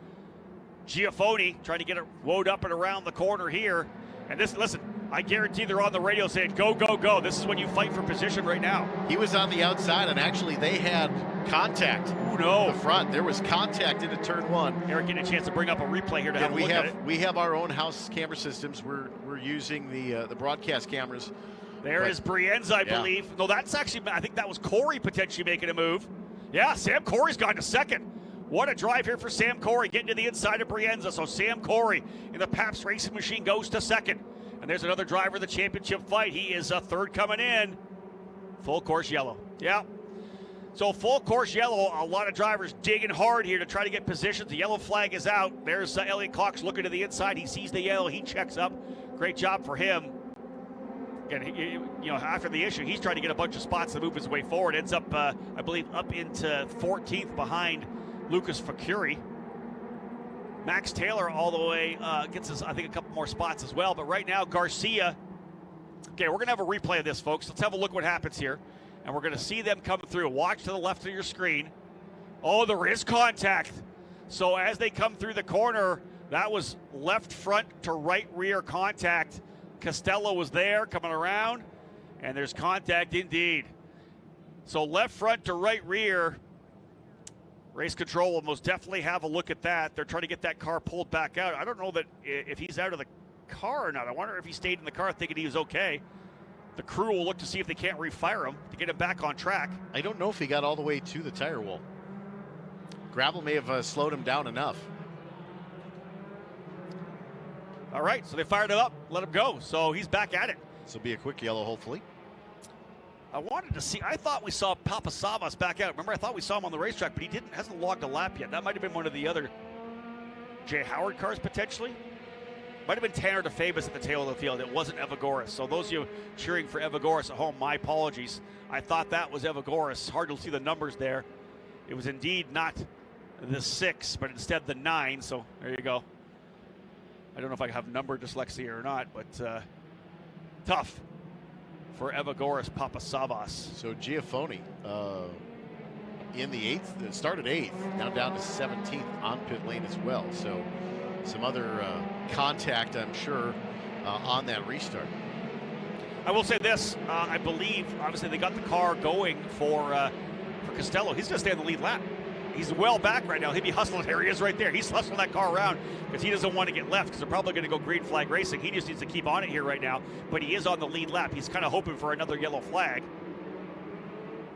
Speaker 1: Giafoni, trying to get it woed up and around the corner here. And this, listen, I guarantee they're on the radio saying, go, go, go. This is when you fight for position right now.
Speaker 5: He was on the outside, and actually they had contact.
Speaker 1: Ooh, no.
Speaker 5: In the front. There was contact into turn 1.
Speaker 1: Eric getting a chance to bring up a replay here to have a look at it.
Speaker 5: We have our own house camera systems. We're using the broadcast cameras.
Speaker 1: There is Brienza, I believe. No, that's actually, I think that was Corey potentially making a move. Yeah, Sam Corey's gone to second. What a drive here for Sam Corey, getting to the inside of Brienza. So Sam Corey in the Pabst Racing Machine goes to second. And there's another driver in the championship fight. He is a third coming in. Full course yellow. Yeah. So full course yellow, a lot of drivers digging hard here to try to get positions. The yellow flag is out. There's Elliot Cox looking to the inside. He sees the yellow. He checks up. Great job for him. Again, after the issue, he's trying to get a bunch of spots to move his way forward. Ends up, I believe, up into 14th behind Lucas Facuri. Max Taylor all the way gets us, I think, a couple more spots as well. But right now, Garcia. Okay, we're going to have a replay of this, folks. Let's have a look what happens here. And we're going to see them coming through. Watch to the left of your screen. Oh, there is contact. So as they come through the corner, that was left front to right rear contact. Costello was there coming around, and there's contact indeed. So left front to right rear. Race control will most definitely have a look at that. They're trying to get that car pulled back out. I don't know that if he's out of the car or not. I wonder if he stayed in the car thinking he was okay. The crew will look to see if they can't refire him to get him back on track.
Speaker 5: I don't know if he got all the way to the tire wall. Gravel may have slowed him down enough.
Speaker 1: All right, so they fired him up, let him go. So he's back at it.
Speaker 5: This will be a quick yellow, hopefully.
Speaker 1: I wanted to see, I thought we saw Papasavas back out. Remember, I thought we saw him on the racetrack, but he hasn't logged a lap yet. That might have been one of the other Jay Howard cars, potentially. Might have been Tanner DeFabus at the tail of the field. It wasn't Evagoras. So those of you cheering for Evagoras at home, my apologies. I thought that was Evagoras. Hard to see the numbers there. It was indeed not the 6, but instead the 9. So there you go. I don't know if I have number dyslexia or not, but tough for Evagoras Papasavas.
Speaker 5: So Giafoni in the 8th, started 8th, now down to 17th on pit lane as well. So some other contact, I'm sure, on that restart.
Speaker 1: I will say this, I believe, obviously they got the car going for Costello. He's going to stay on the lead lap. He's well back right now. He'll be hustling. There he is right there. He's hustling that car around because he doesn't want to get left because they're probably going to go green flag racing. He just needs to keep on it here right now, but he is on the lead lap. He's kind of hoping for another yellow flag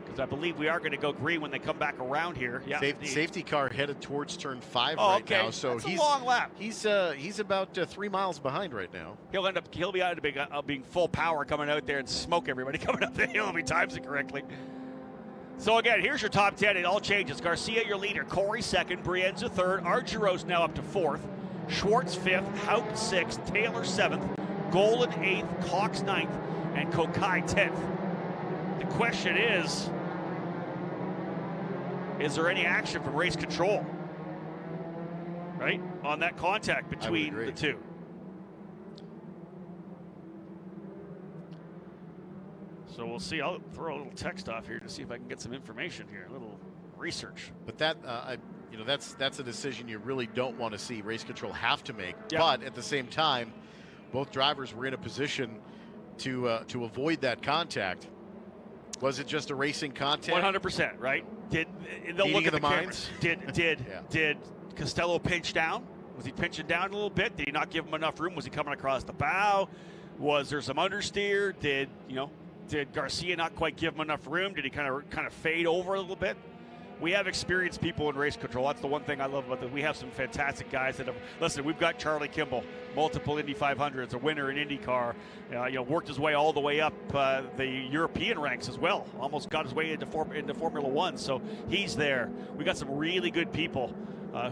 Speaker 1: because I believe we are going to go green when they come back around here. Yeah,
Speaker 5: safety car headed towards turn 5 now. So
Speaker 1: that's a long lap.
Speaker 5: He's about 3 miles behind right now.
Speaker 1: He'll be out of being full power coming out there and smoke everybody coming up the hill if he times it correctly. So again, here's your top 10. It all changes. Garcia, your leader. Corey, second. Brienza, third. Argyros now up to 4th. Schwartz, 5th. Houck, 6th. Taylor, 7th. Golan, 8th. Cox, 9th. And Kokai, 10th. The question is there any action from race control? Right? On that contact between the two. So we'll see. I'll throw a little text off here to see if I can get some information here, a little research.
Speaker 5: But that, that's a decision you really don't want to see race control have to make.
Speaker 1: Yeah.
Speaker 5: But at the same time, both drivers were in a position to avoid that contact. Was it just a racing contact?
Speaker 1: 100%, right? They'll look at the cameras. Did Costello pinch down? Was he pinching down a little bit? Did he not give him enough room? Was he coming across the bow? Was there some understeer? Did Garcia not quite give him enough room? Did he kind of fade over a little bit? we have experienced people in race control. That's the one thing I love about this. We have some fantastic guys that have, listen, we've got Charlie Kimball, multiple Indy 500s, a winner in IndyCar, worked his way all the way up the European ranks as well, almost got his way into Formula One, so he's there. We got some really good people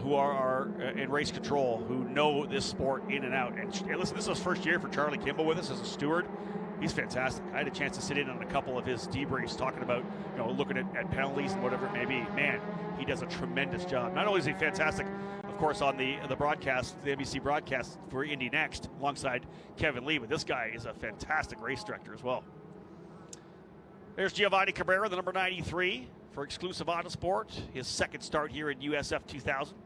Speaker 1: who are in race control, who know this sport in and out. And listen, this is his first year for Charlie Kimball with us as a steward. He's fantastic. I had a chance to sit in on a couple of his debriefs talking about, looking at penalties and whatever it may be. Man, he does a tremendous job. Not only is he fantastic, of course, on the broadcast, the NBC broadcast for Indy Next, alongside Kevin Lee, but this guy is a fantastic race director as well. There's Giovanni Cabrera, the number 93 for Exclusive Autosport, his second start here in USF 2000.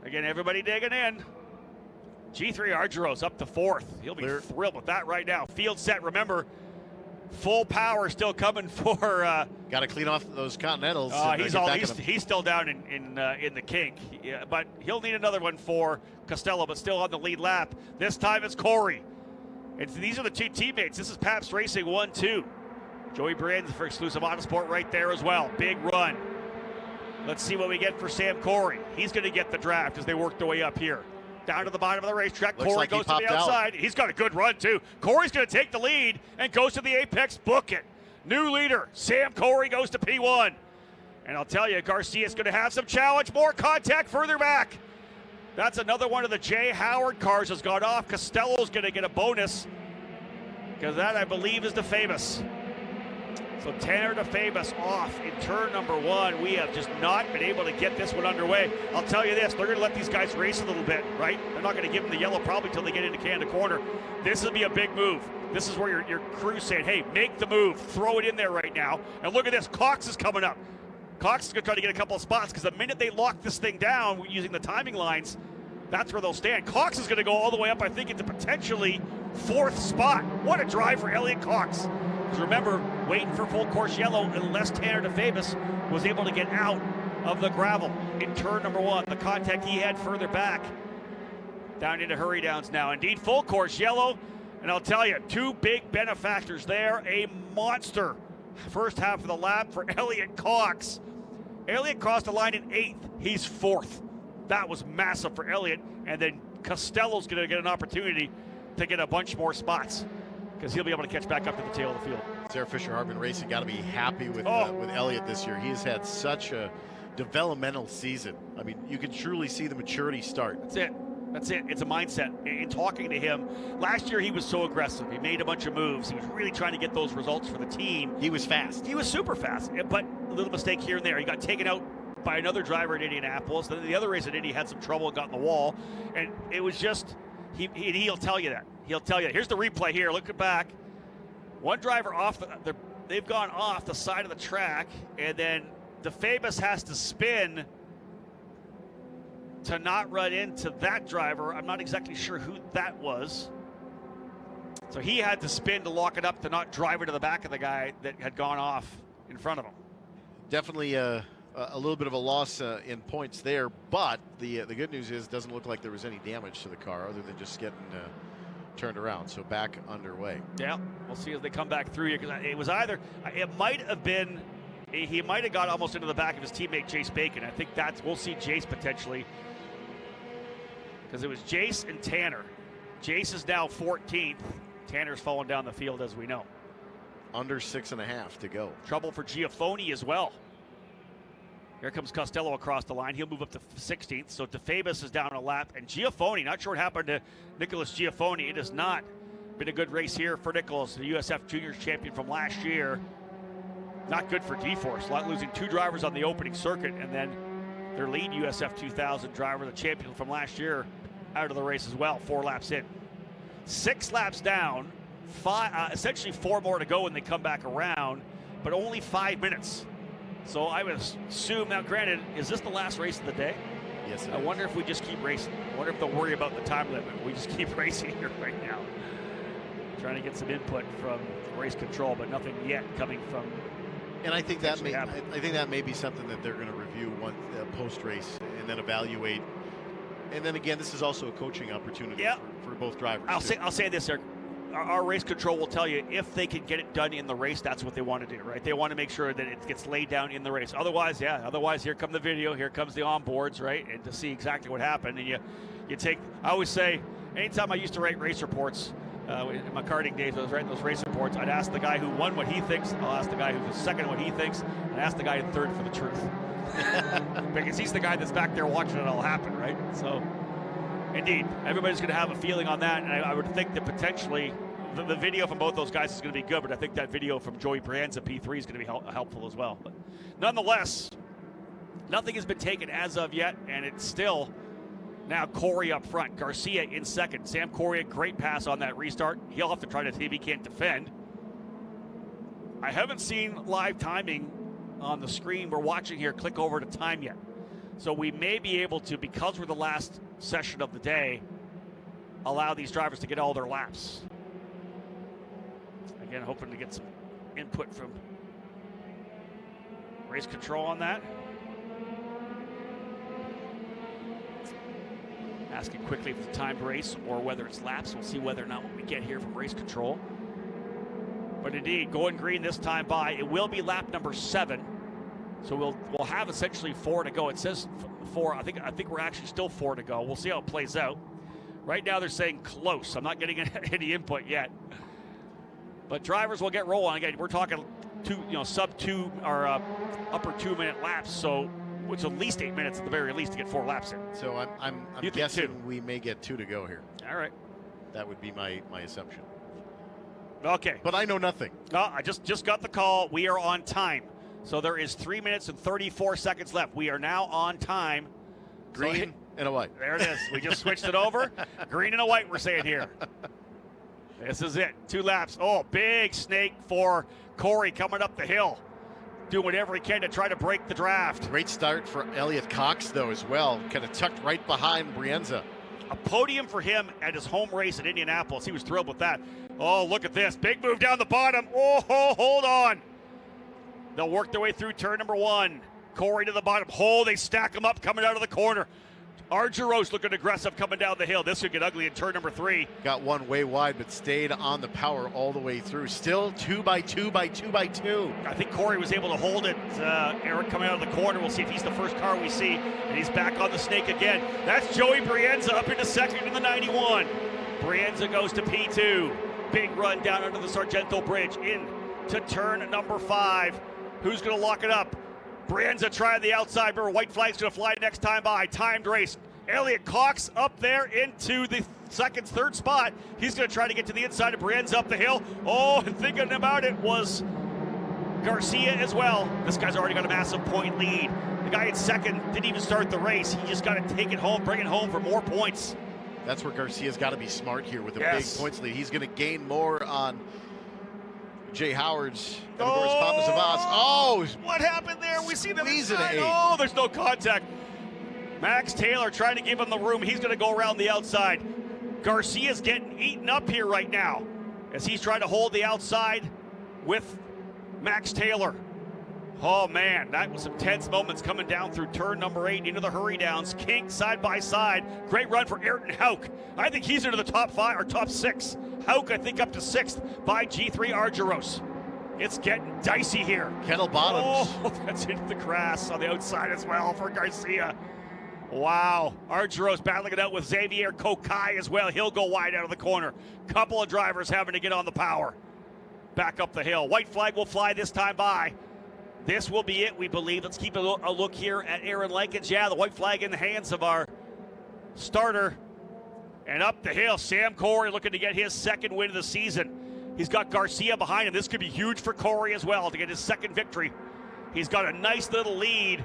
Speaker 1: Again, everybody digging in. G3 Argeros up to 4th. He'll be thrilled with that right now. Field set, remember, full power still coming for...
Speaker 5: Got to clean off those Continentals.
Speaker 1: He's still down in the kink. Yeah, but he'll need another one for Costello, but still on the lead lap. This time it's Corey. These are the two teammates. This is Pabst Racing 1-2. Joey Brands for Exclusive Autosport right there as well. Big run. Let's see what we get for Sam Corey. He's going to get the draft as they work their way up here. Down to the bottom of the racetrack. Corey goes to the outside. He's got a good run, too. Corey's going to take the lead and goes to the apex. Book it. New leader. Sam Corey goes to P1. And I'll tell you, Garcia's going to have some challenge. More contact further back. That's another one of the Jay Howard cars has gone off. Costello's going to get a bonus because that, I believe, is the famous. So Tanner DeFamus off in turn number 1. We have just not been able to get this one underway. I'll tell you this, they're going to let these guys race a little bit, right? They're not going to give them the yellow probably until they get into Canada Corner. This will be a big move. This is where your crew's saying, hey, make the move. Throw it in there right now. And look at this, Cox is coming up. Cox is going to try to get a couple of spots because the minute they lock this thing down using the timing lines, that's where they'll stand. Cox is going to go all the way up, I think, into potentially 4th spot. What a drive for Elliot Cox. Because remember, waiting for full course yellow unless Tanner DeFamus was able to get out of the gravel in turn number 1. The contact he had further back. Down into hurry downs now. Indeed, full course yellow. And I'll tell you, 2 big benefactors there. A monster first half of the lap for Elliot Cox. Elliot crossed the line in 8th. He's 4th. That was massive for Elliot. And then Costello's going to get an opportunity to get a bunch more spots, because he'll be able to catch back up to the tail of the field.
Speaker 5: Sarah Fisher Harbin Racing got to be happy with Elliott this year. He has had such a developmental season. I mean, you can truly see the maturity start.
Speaker 1: That's it. It's a mindset. In talking to him, last year he was so aggressive. He made a bunch of moves. He was really trying to get those results for the team.
Speaker 5: He was fast.
Speaker 1: He was super fast, but a little mistake here and there. He got taken out by another driver in Indianapolis. Then the other race at Indy had some trouble and got in the wall. And it was just, he'll tell you that. He'll tell you. Here's the replay here. Look back. One driver off, they've gone off the side of the track, and then DeFamus has to spin to not run into that driver. I'm not exactly sure who that was. So he had to spin to lock it up to not drive into the back of the guy that had gone off in front of him.
Speaker 5: Definitely a little bit of a loss in points there, but the good news is it doesn't look like there was any damage to the car other than just getting turned around. So back underway. Yeah,
Speaker 1: we'll see as they come back through here, because it was either, it might have been, he might have got almost into the back of his teammate Jace Bacon. I think we'll see Jace potentially, because it was Jace and Tanner. Jace is now 14th. Tanner's falling down the field, as we know.
Speaker 5: Under 6.5 to go.
Speaker 1: Trouble for Giafoni as well. Here comes Costello across the line. He'll move up to 16th. So DeFamus is down a lap. And Giafoni, not sure what happened to Nicholas Giafoni. It has not been a good race here for Nicholas, the USF Juniors champion from last year. Not good for G-Force. Losing 2 drivers on the opening circuit, and then their lead USF 2000 driver, the champion from last year, out of the race as well, 4 laps in. 6 laps down, essentially 4 more to go when they come back around, but only 5 minutes. So I would assume, now granted, is this the last race of the day?
Speaker 5: Yes, it is.
Speaker 1: I wonder if we just keep racing. I wonder if they'll worry about the time limit. We just keep racing here right now. Trying to get some input from race control, but nothing yet coming from.
Speaker 5: And I think that may be something that they're going to review post race and then evaluate. And then again, this is also a coaching opportunity for both drivers.
Speaker 1: I'll say this, Eric. our race control will tell you if they can get it done in the race, that's what they want to do, right? They want to make sure that it gets laid down in the race. Otherwise, here come the video, here comes the onboards, right? And to see exactly what happened. And you take, I always say, anytime I used to write race reports, in my karting days, I was writing those race reports, I'd ask the guy who won what he thinks, I'll ask the guy who's second what he thinks, and ask the guy in third for the truth. Because he's the guy that's back there watching it all happen, right? So, indeed, everybody's going to have a feeling on that, and I would think that potentially the video from both those guys is going to be good, but I think that video from Joey Brienza, P3, is going to be helpful as well. But nonetheless, nothing has been taken as of yet, and it's still now Corey up front, Garcia in second. Sam Corey, a great pass on that restart. He'll have to try to see if he can't defend. I haven't seen live timing on the screen we're watching here click over to time yet. So we may be able to, because we're the last session of the day, allow these drivers to get all their laps. Again, hoping to get some input from race control on that. Asking quickly if it's a timed race or whether it's laps. We'll see whether or not what we get here from race control. But indeed, going green this time by. It will be lap number 7. So we'll have essentially 4 to go. It says 4. I think we're actually still 4 to go. We'll see how it plays out. Right now they're saying close. I'm not getting any input yet. But drivers will get rolling. Again, we're talking sub 2 or upper 2-minute laps. So it's at least 8 minutes at the very least to get 4 laps in.
Speaker 5: So I'm guessing we may get 2 to go here.
Speaker 1: All right.
Speaker 5: That would be my assumption.
Speaker 1: Okay.
Speaker 5: But I know nothing.
Speaker 1: No, I just got the call. We are on time. So there is 3 minutes and 34 seconds left. We are now on time.
Speaker 5: Green and a white.
Speaker 1: There it is. We just switched it over. Green and a white, we're saying here. This is it. 2 laps. Oh, big snake for Corey coming up the hill. Doing whatever he can to try to break the draft.
Speaker 5: Great start for Elliot Cox, though, as well. Kind of tucked right behind Brienza.
Speaker 1: A podium for him at his home race at Indianapolis. He was thrilled with that. Oh, look at this. Big move down the bottom. Oh, hold on. They'll work their way through turn number 1. Corey to the bottom. Oh, they stack him up coming out of the corner. Argyros looking aggressive coming down the hill. This could get ugly in turn number 3.
Speaker 5: Got one way wide, but stayed on the power all the way through. Still 2 by 2 by 2 by 2.
Speaker 1: I think Corey was able to hold it. Eric coming out of the corner. We'll see if he's the first car we see. And he's back on the snake again. That's Joey Brienza up into second in the 91. Brienza goes to P2. Big run down under the Sargento Bridge into turn number 5. Who's going to lock it up? Brienza trying the outside. Remember, white flag's going to fly next time by. Timed race. Elliot Cox up there into the third spot. He's going to try to get to the inside of Brienza up the hill. Oh, and thinking about it was Garcia as well. This guy's already got a massive point lead. The guy in second didn't even start the race. He just got to take it home, bring it home for more points.
Speaker 5: That's where Garcia's got to be smart here with a big points lead. He's going to gain more on Jay Howard's and of course Papa Savas. Oh,
Speaker 1: what happened there? We see them inside.
Speaker 5: 8.
Speaker 1: Oh, there's no contact. Max Taylor trying to give him the room. He's going to go around the outside. Garcia's getting eaten up here right now as he's trying to hold the outside with Max Taylor. Oh, man, that was some tense moments coming down through turn number 8 into the hurry downs. Kink side by side. Great run for Ayrton Hauk. I think he's into the top 5 or top 6. Hauk, I think, up to 6th by G3 Argyros. It's getting dicey here.
Speaker 5: Kettle bottoms.
Speaker 1: Oh, that's into the grass on the outside as well for Garcia. Wow. Argyros battling it out with Xavier Kokai as well. He'll go wide out of the corner. Couple of drivers having to get on the power. Back up the hill. White flag will fly this time by. This will be it, we believe. Let's keep a look here at Aaron Likens. Yeah, the white flag in the hands of our starter. And up the hill, Sam Corey looking to get his second win of the season. He's got Garcia behind him. This could be huge for Corey as well to get his second victory. He's got a nice little lead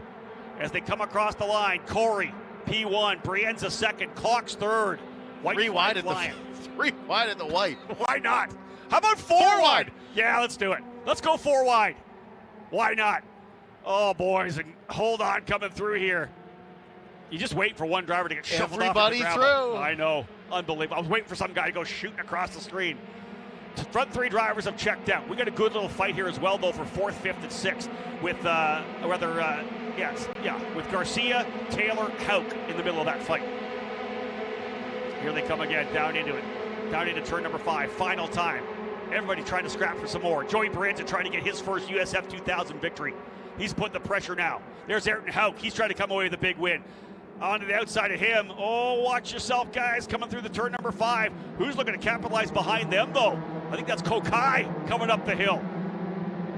Speaker 1: as they come across the line. Corey, P1, Brienza second, Cox third. White
Speaker 5: 3 wide at
Speaker 1: flying.
Speaker 5: 3 wide at the white.
Speaker 1: Why not? How about 4 wide? Yeah, let's do it. Let's go 4 wide. Why not? Oh, boys, and hold on coming through here. You just wait for one driver to get shuffled
Speaker 5: Everybody
Speaker 1: off the gravel.
Speaker 5: through.
Speaker 1: I know. Unbelievable. I was waiting for some guy to go shooting across the screen. Front 3 drivers have checked out. We got a good little fight here as well, though, for 4th, 5th, and 6th with, with Garcia, Taylor, Hauk in the middle of that fight. Here they come again, down into it. down into turn number 5. Final time. Everybody trying to scrap for some more. Joey Brienza trying to get his first USF 2000 victory. He's putting the pressure now. There's Ayrton Hauk. He's trying to come away with a big win. On to the outside of him. Oh, watch yourself, guys, coming through the turn number 5. Who's looking to capitalize behind them, though? I think that's Kokai coming up the hill.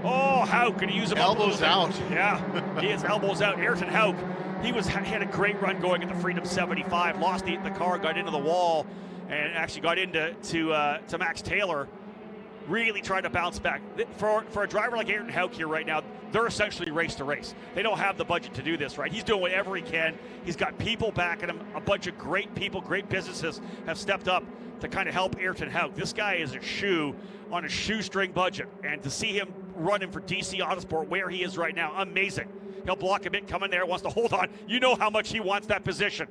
Speaker 1: Oh, Hauk, can he use him?
Speaker 5: Elbows out.
Speaker 1: Yeah, he is elbows out. Ayrton Hauk, he had a great run going at the Freedom 75. Lost the car, got into the wall, and actually got into to Max Taylor. Really trying to bounce back. For a driver like Ayrton Hauk here right now, they're essentially race to race. They don't have the budget to do this, right? He's doing whatever he can. He's got people backing him. A bunch of great people, great businesses have stepped up to kind of help Ayrton Hauk. This guy is a shoe on a shoestring budget. And to see him running for DC Autosport where he is right now, amazing. He'll block a bit, come in there, wants to hold on. You know how much he wants that position.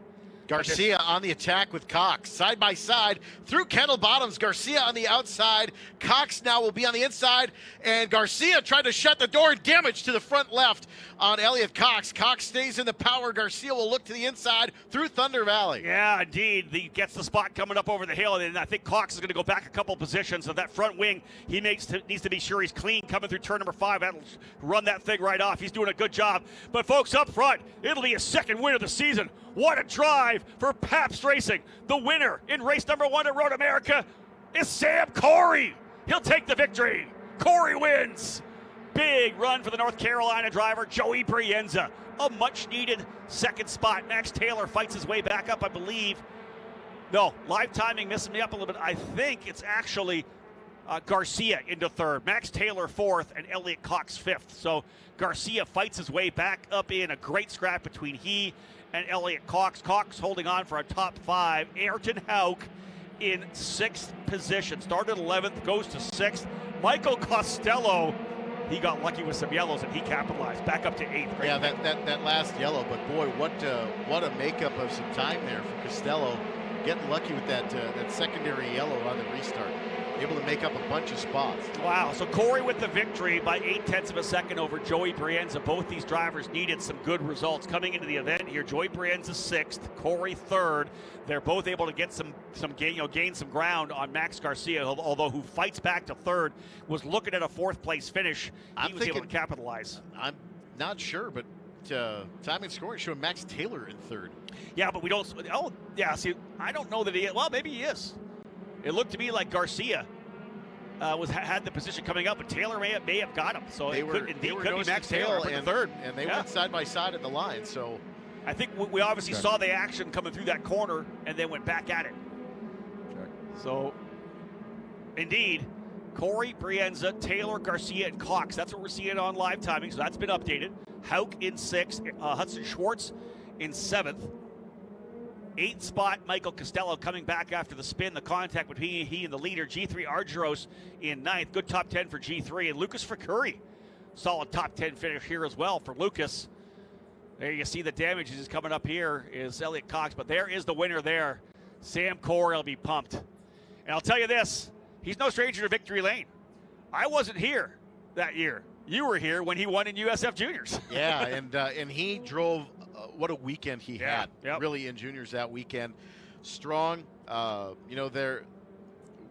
Speaker 5: Garcia on the attack with Cox. Side by side through Kendall Bottoms. Garcia on the outside. Cox now will be on the inside. And Garcia tried to shut the door and damage to the front left on Elliot Cox. Cox stays in the power. Garcia will look to the inside through Thunder Valley.
Speaker 1: Yeah, indeed. He gets the spot coming up over the hill. And I think Cox is going to go back a couple positions. So that front wing, he needs to be sure he's clean coming through turn number 5. That'll run that thing right off. He's doing a good job. But folks, up front, it'll be a second win of the season. What a drive for Pabst Racing. The winner in race number 1 at Road America is Sam Corey. He'll take the victory. Corey wins. Big run for the North Carolina driver, Joey Brienza. A much-needed second spot. Max Taylor fights his way back up, I believe. No, live timing missing me up a little bit. I think it's actually Garcia into 3rd, Max Taylor 4th, and Elliot Cox 5th. So Garcia fights his way back up in a great scrap between he and Elliot Cox. Cox holding on for a top 5. Ayrton Hauk in 6th position. Started 11th, goes to 6th. Michael Costello, he got lucky with some yellows and he capitalized. Back up to 8th.
Speaker 5: Yeah, that last yellow, but boy, what a makeup of some time there for Costello. Getting lucky with that secondary yellow on the restart. Able to make up a bunch of spots.
Speaker 1: Wow, so Corey with the victory by 0.8 of a second over Joey Brienza. Both these drivers needed some good results coming into the event here. Joey Brienza 6th, Corey 3rd. They're both able to get gain some ground on Max Garcia, although who fights back to 3rd, was looking at a 4th place finish. He was able to capitalize.
Speaker 5: I'm not sure, but time and scoring showing Max Taylor in 3rd.
Speaker 1: Yeah, but we don't. Oh, yeah. See, I don't know that he. Well, maybe he is. It looked to me like Garcia had the position coming up, but Taylor may have got him. So
Speaker 5: they
Speaker 1: could be Max Taylor in 3rd.
Speaker 5: And they went side by side at the line. So
Speaker 1: I think we obviously saw the action coming through that corner and then went back at it. So indeed, Corey, Brienza, Taylor, Garcia, and Cox. That's what we're seeing on live timing. So that's been updated. Hauk in 6th, Hudson Schwartz in 7th. 8th spot, Michael Costello coming back after the spin, the contact between he and the leader. G3 Argyros in 9th. Good top 10 for G3. And Lucas Ficuri, solid top 10 finish here as well for Lucas. There you see the damage is coming up here is Elliot Cox, but there is the winner there. Sam Corey will be pumped. And I'll tell you this, he's no stranger to victory lane. I wasn't here that year. You were here when he won in USF Juniors.
Speaker 5: Yeah, and he drove. What a weekend he had,
Speaker 1: yep.
Speaker 5: Really, in juniors that weekend. Strong, there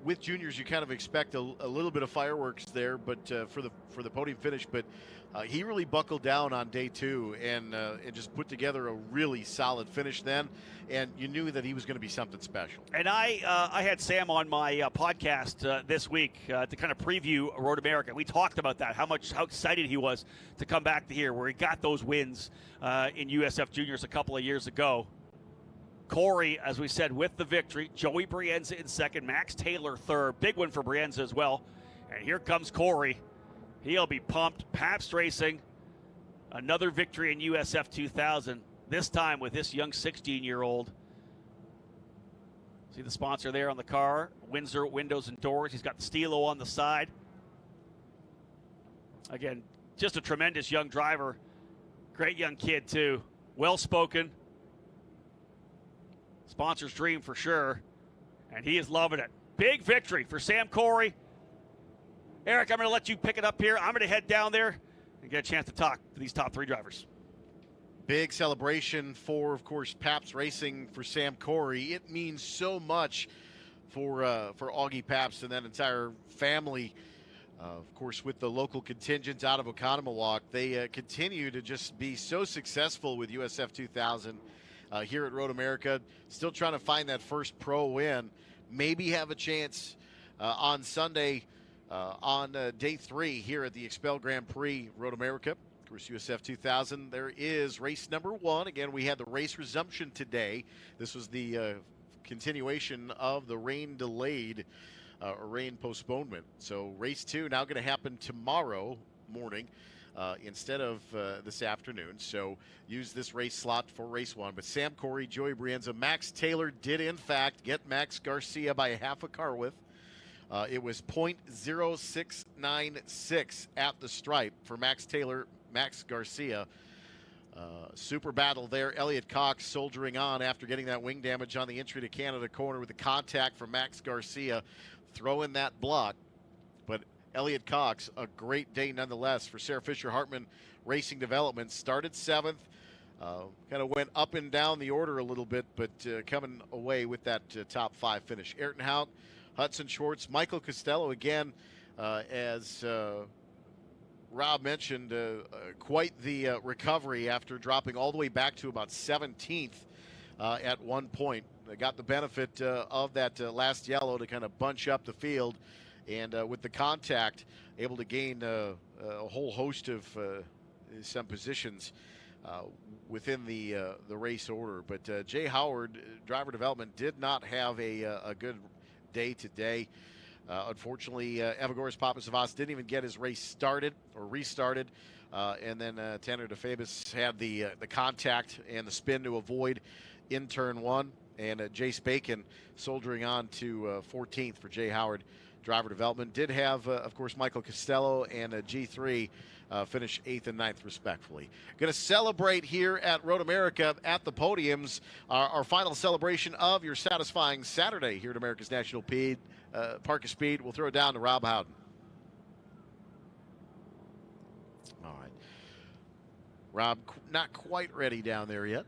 Speaker 5: with juniors you kind of expect a little bit of fireworks there, but for the podium finish. But he really buckled down on day 2 and just put together a really solid finish then, and you knew that he was going to be something special.
Speaker 1: And I had Sam on my podcast this week to kind of preview Road America. We talked about that, how excited he was to come back to here where he got those wins in USF Juniors a couple of years ago. Corey, as we said, with the victory. Joey Brienza in 2nd, Max Taylor 3rd. Big one for Brienza as well. And here comes Corey. He'll be pumped. Pabst Racing, another victory in USF 2000, this time with this young 16-year-old. See the sponsor there on the car, Windsor Windows and Doors. He's got the Stilo on the side. Again, just a tremendous young driver. Great young kid, too. Well-spoken. Sponsor's dream for sure. And he is loving it. Big victory for Sam Corey. Eric, I'm going to let you pick it up here. I'm going to head down there and get a chance to talk to these top 3 drivers.
Speaker 5: Big celebration for, of course, Pabst Racing for Sam Corey. It means so much for Augie Pabst and that entire family. Of course, with the local contingent out of Oconomowoc, they continue to just be so successful with USF2000 here at Road America. Still trying to find that first pro win. Maybe have a chance on Sunday on day 3 here at the Expel Grand Prix Road America. Of course, USF2000, there is race number 1. Again, we had the race resumption today. This was the continuation of the rain-delayed or rain postponement. So race 2 now going to happen tomorrow morning instead of this afternoon. So use this race slot for race 1. But Sam Corey, Joey Brienza, Max Taylor did in fact get Max Garcia by a half a car width. It was .0696 at the stripe for Max Taylor, Max Garcia. Super battle there. Elliott Cox soldiering on after getting that wing damage on the entry to Canada corner with the contact from Max Garcia. Throw in that block. But Elliott Cox, a great day nonetheless for Sarah Fisher Hartman Racing Development. Started 7th. Kind of went up and down the order a little bit, but coming away with that top 5 finish. Ayrton Hauk, Hudson Schwartz, Michael Costello again, as Rob mentioned, quite the recovery after dropping all the way back to about 17th at one point. They got the benefit of that last yellow to kind of bunch up the field, and with the contact, able to gain a whole host of some positions within the race order. But Jay Howard, driver development, did not have a good day today. Unfortunately, Evagoras Papasavas didn't even get his race started or restarted. And then Tanner DeFabis had the contact and the spin to avoid in turn 1. And Jace Bacon soldiering on to 14th for Jay Howard driver development. Did have, of course, Michael Costello and G3 finish 8th and 9th respectfully. Going to celebrate here at Road America at the podiums our final celebration of your satisfying Saturday here at America's National Park of Speed. We'll throw it down to Rob Howden. All right. Rob, not quite ready down there yet.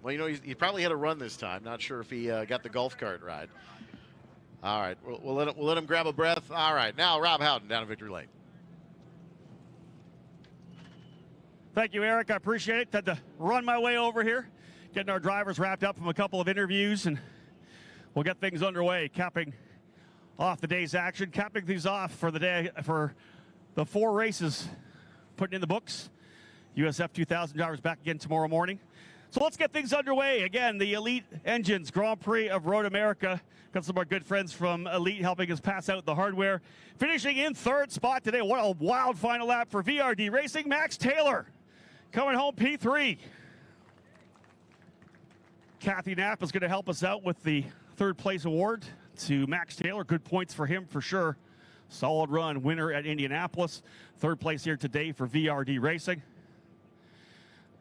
Speaker 5: Well, you know, he probably had a run this time. Not sure if he got the golf cart ride. All right, we'll let him grab a breath. All right, now Rob Howden down at Victory Lane.
Speaker 1: Thank you, Eric. I appreciate it. Had to run my way over here, getting our drivers wrapped up from a couple of interviews, and we'll get things underway, capping off the day's action, capping things off for the day, for the 4 races putting in the books. USF2000 drivers back again tomorrow morning. So let's get things underway. Again, the Elite Engines Grand Prix of Road America. Got some of our good friends from Elite helping us pass out the hardware. Finishing in 3rd spot today. What a wild final lap for VRD Racing. Max Taylor coming home P3. Kathy Knapp is going to help us out with the 3rd place award to Max Taylor. Good points for him for sure. Solid run, winner at Indianapolis. 3rd place here today for VRD Racing.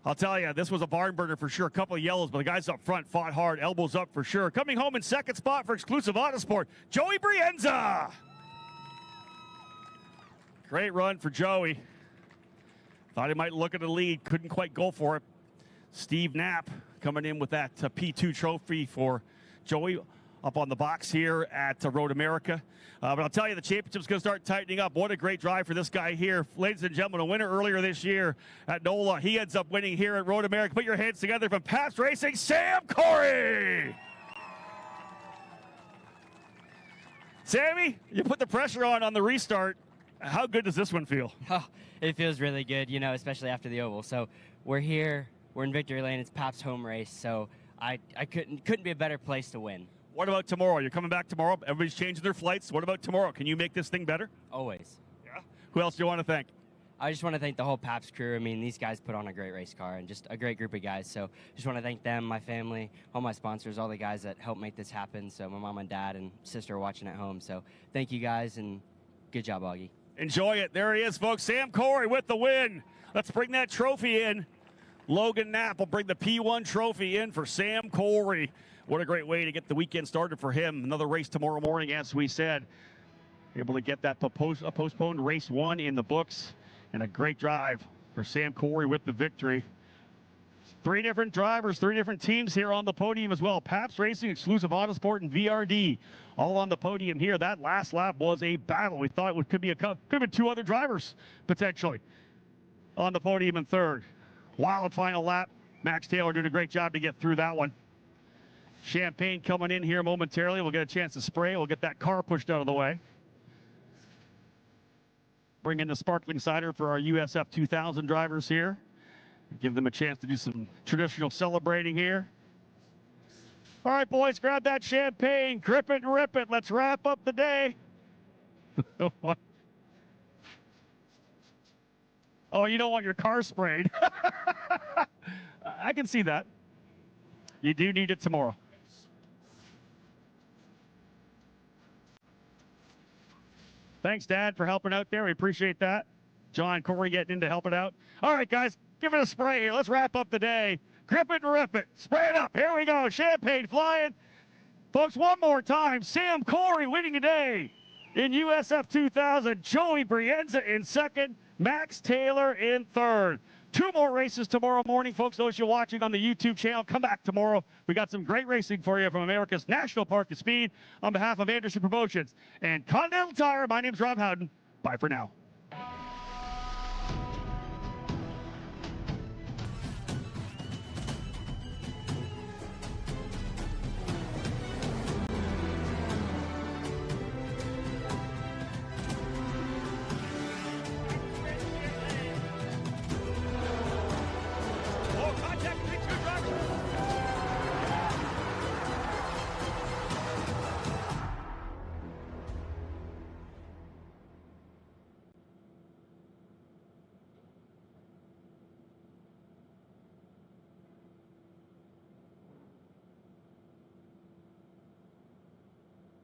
Speaker 1: I'll tell you, this was a barn burner for sure. A couple of yellows, but the guys up front fought hard. Elbows up for sure. Coming home in 2nd spot for Exclusive Autosport, Joey Brienza. Great run for Joey. Thought he might look at the lead. Couldn't quite go for it. Steve Knapp coming in with that P2 trophy for Joey up on the box here at Road America. But I'll tell you, the championship's going to start tightening up. What a great drive for this guy here. Ladies and gentlemen, a winner earlier this year at NOLA. He ends up winning here at Road America. Put your hands together from Pabst Racing, Sam Corey. Sammy, you put the pressure on the restart. How good does this one feel?
Speaker 9: Oh, it feels really good, you know, especially after the oval. So we're here. We're in Victory Lane. It's Pabst's home race. So I couldn't be a better place to win.
Speaker 1: What about tomorrow? You're coming back tomorrow. Everybody's changing their flights. What about tomorrow? Can you make this thing better?
Speaker 9: Always.
Speaker 1: Yeah. Who else do you want to thank?
Speaker 9: I just want to thank the whole Pabst crew. I mean, these guys put on a great race car and just a great group of guys. So just want to thank them, my family, all my sponsors, all the guys that helped make this happen. So my mom and dad and sister are watching at home. So thank you guys, and good job, Augie.
Speaker 1: Enjoy it. There he is, folks. Sam Corey with the win. Let's bring that trophy in. Logan Knapp will bring the P1 trophy in for Sam Corey. What a great way to get the weekend started for him. Another race tomorrow morning, as we said. Able to get that postponed race 1 in the books. And a great drive for Sam Corey with the victory.
Speaker 10: 3 different drivers, 3 different teams here on the podium as well. Pabst Racing, Exclusive Autosport, and VRD all on the podium here. That last lap was a battle. We thought it could be 2 other drivers potentially on the podium in third. Wild final lap. Max Taylor did a great job to get through that one. Champagne coming in here momentarily. We'll get a chance to spray. We'll get that car pushed out of the way. Bring in the sparkling cider for our USF2000 drivers here. Give them a chance to do some traditional celebrating here. All right, boys, grab that champagne, grip it and rip it. Let's wrap up the day. Oh, you don't want your car sprayed. I can see that. You do need it tomorrow. Thanks, Dad, for helping out there. We appreciate that. John, Corey getting in to help it out. All right, guys, give it a spray here. Let's wrap up the day. Grip it and rip it. Spray it up. Here we go. Champagne flying. Folks, one more time. Sam Corey winning today in USF 2000. Joey Brienza in second. Max Taylor in third. 2 more races tomorrow morning, folks. Those you're watching on the YouTube channel, come back tomorrow. We got some great racing for you from America's National Park of Speed. On behalf of Anderson Promotions and Continental Tire, my name's Rob Howden. Bye for now.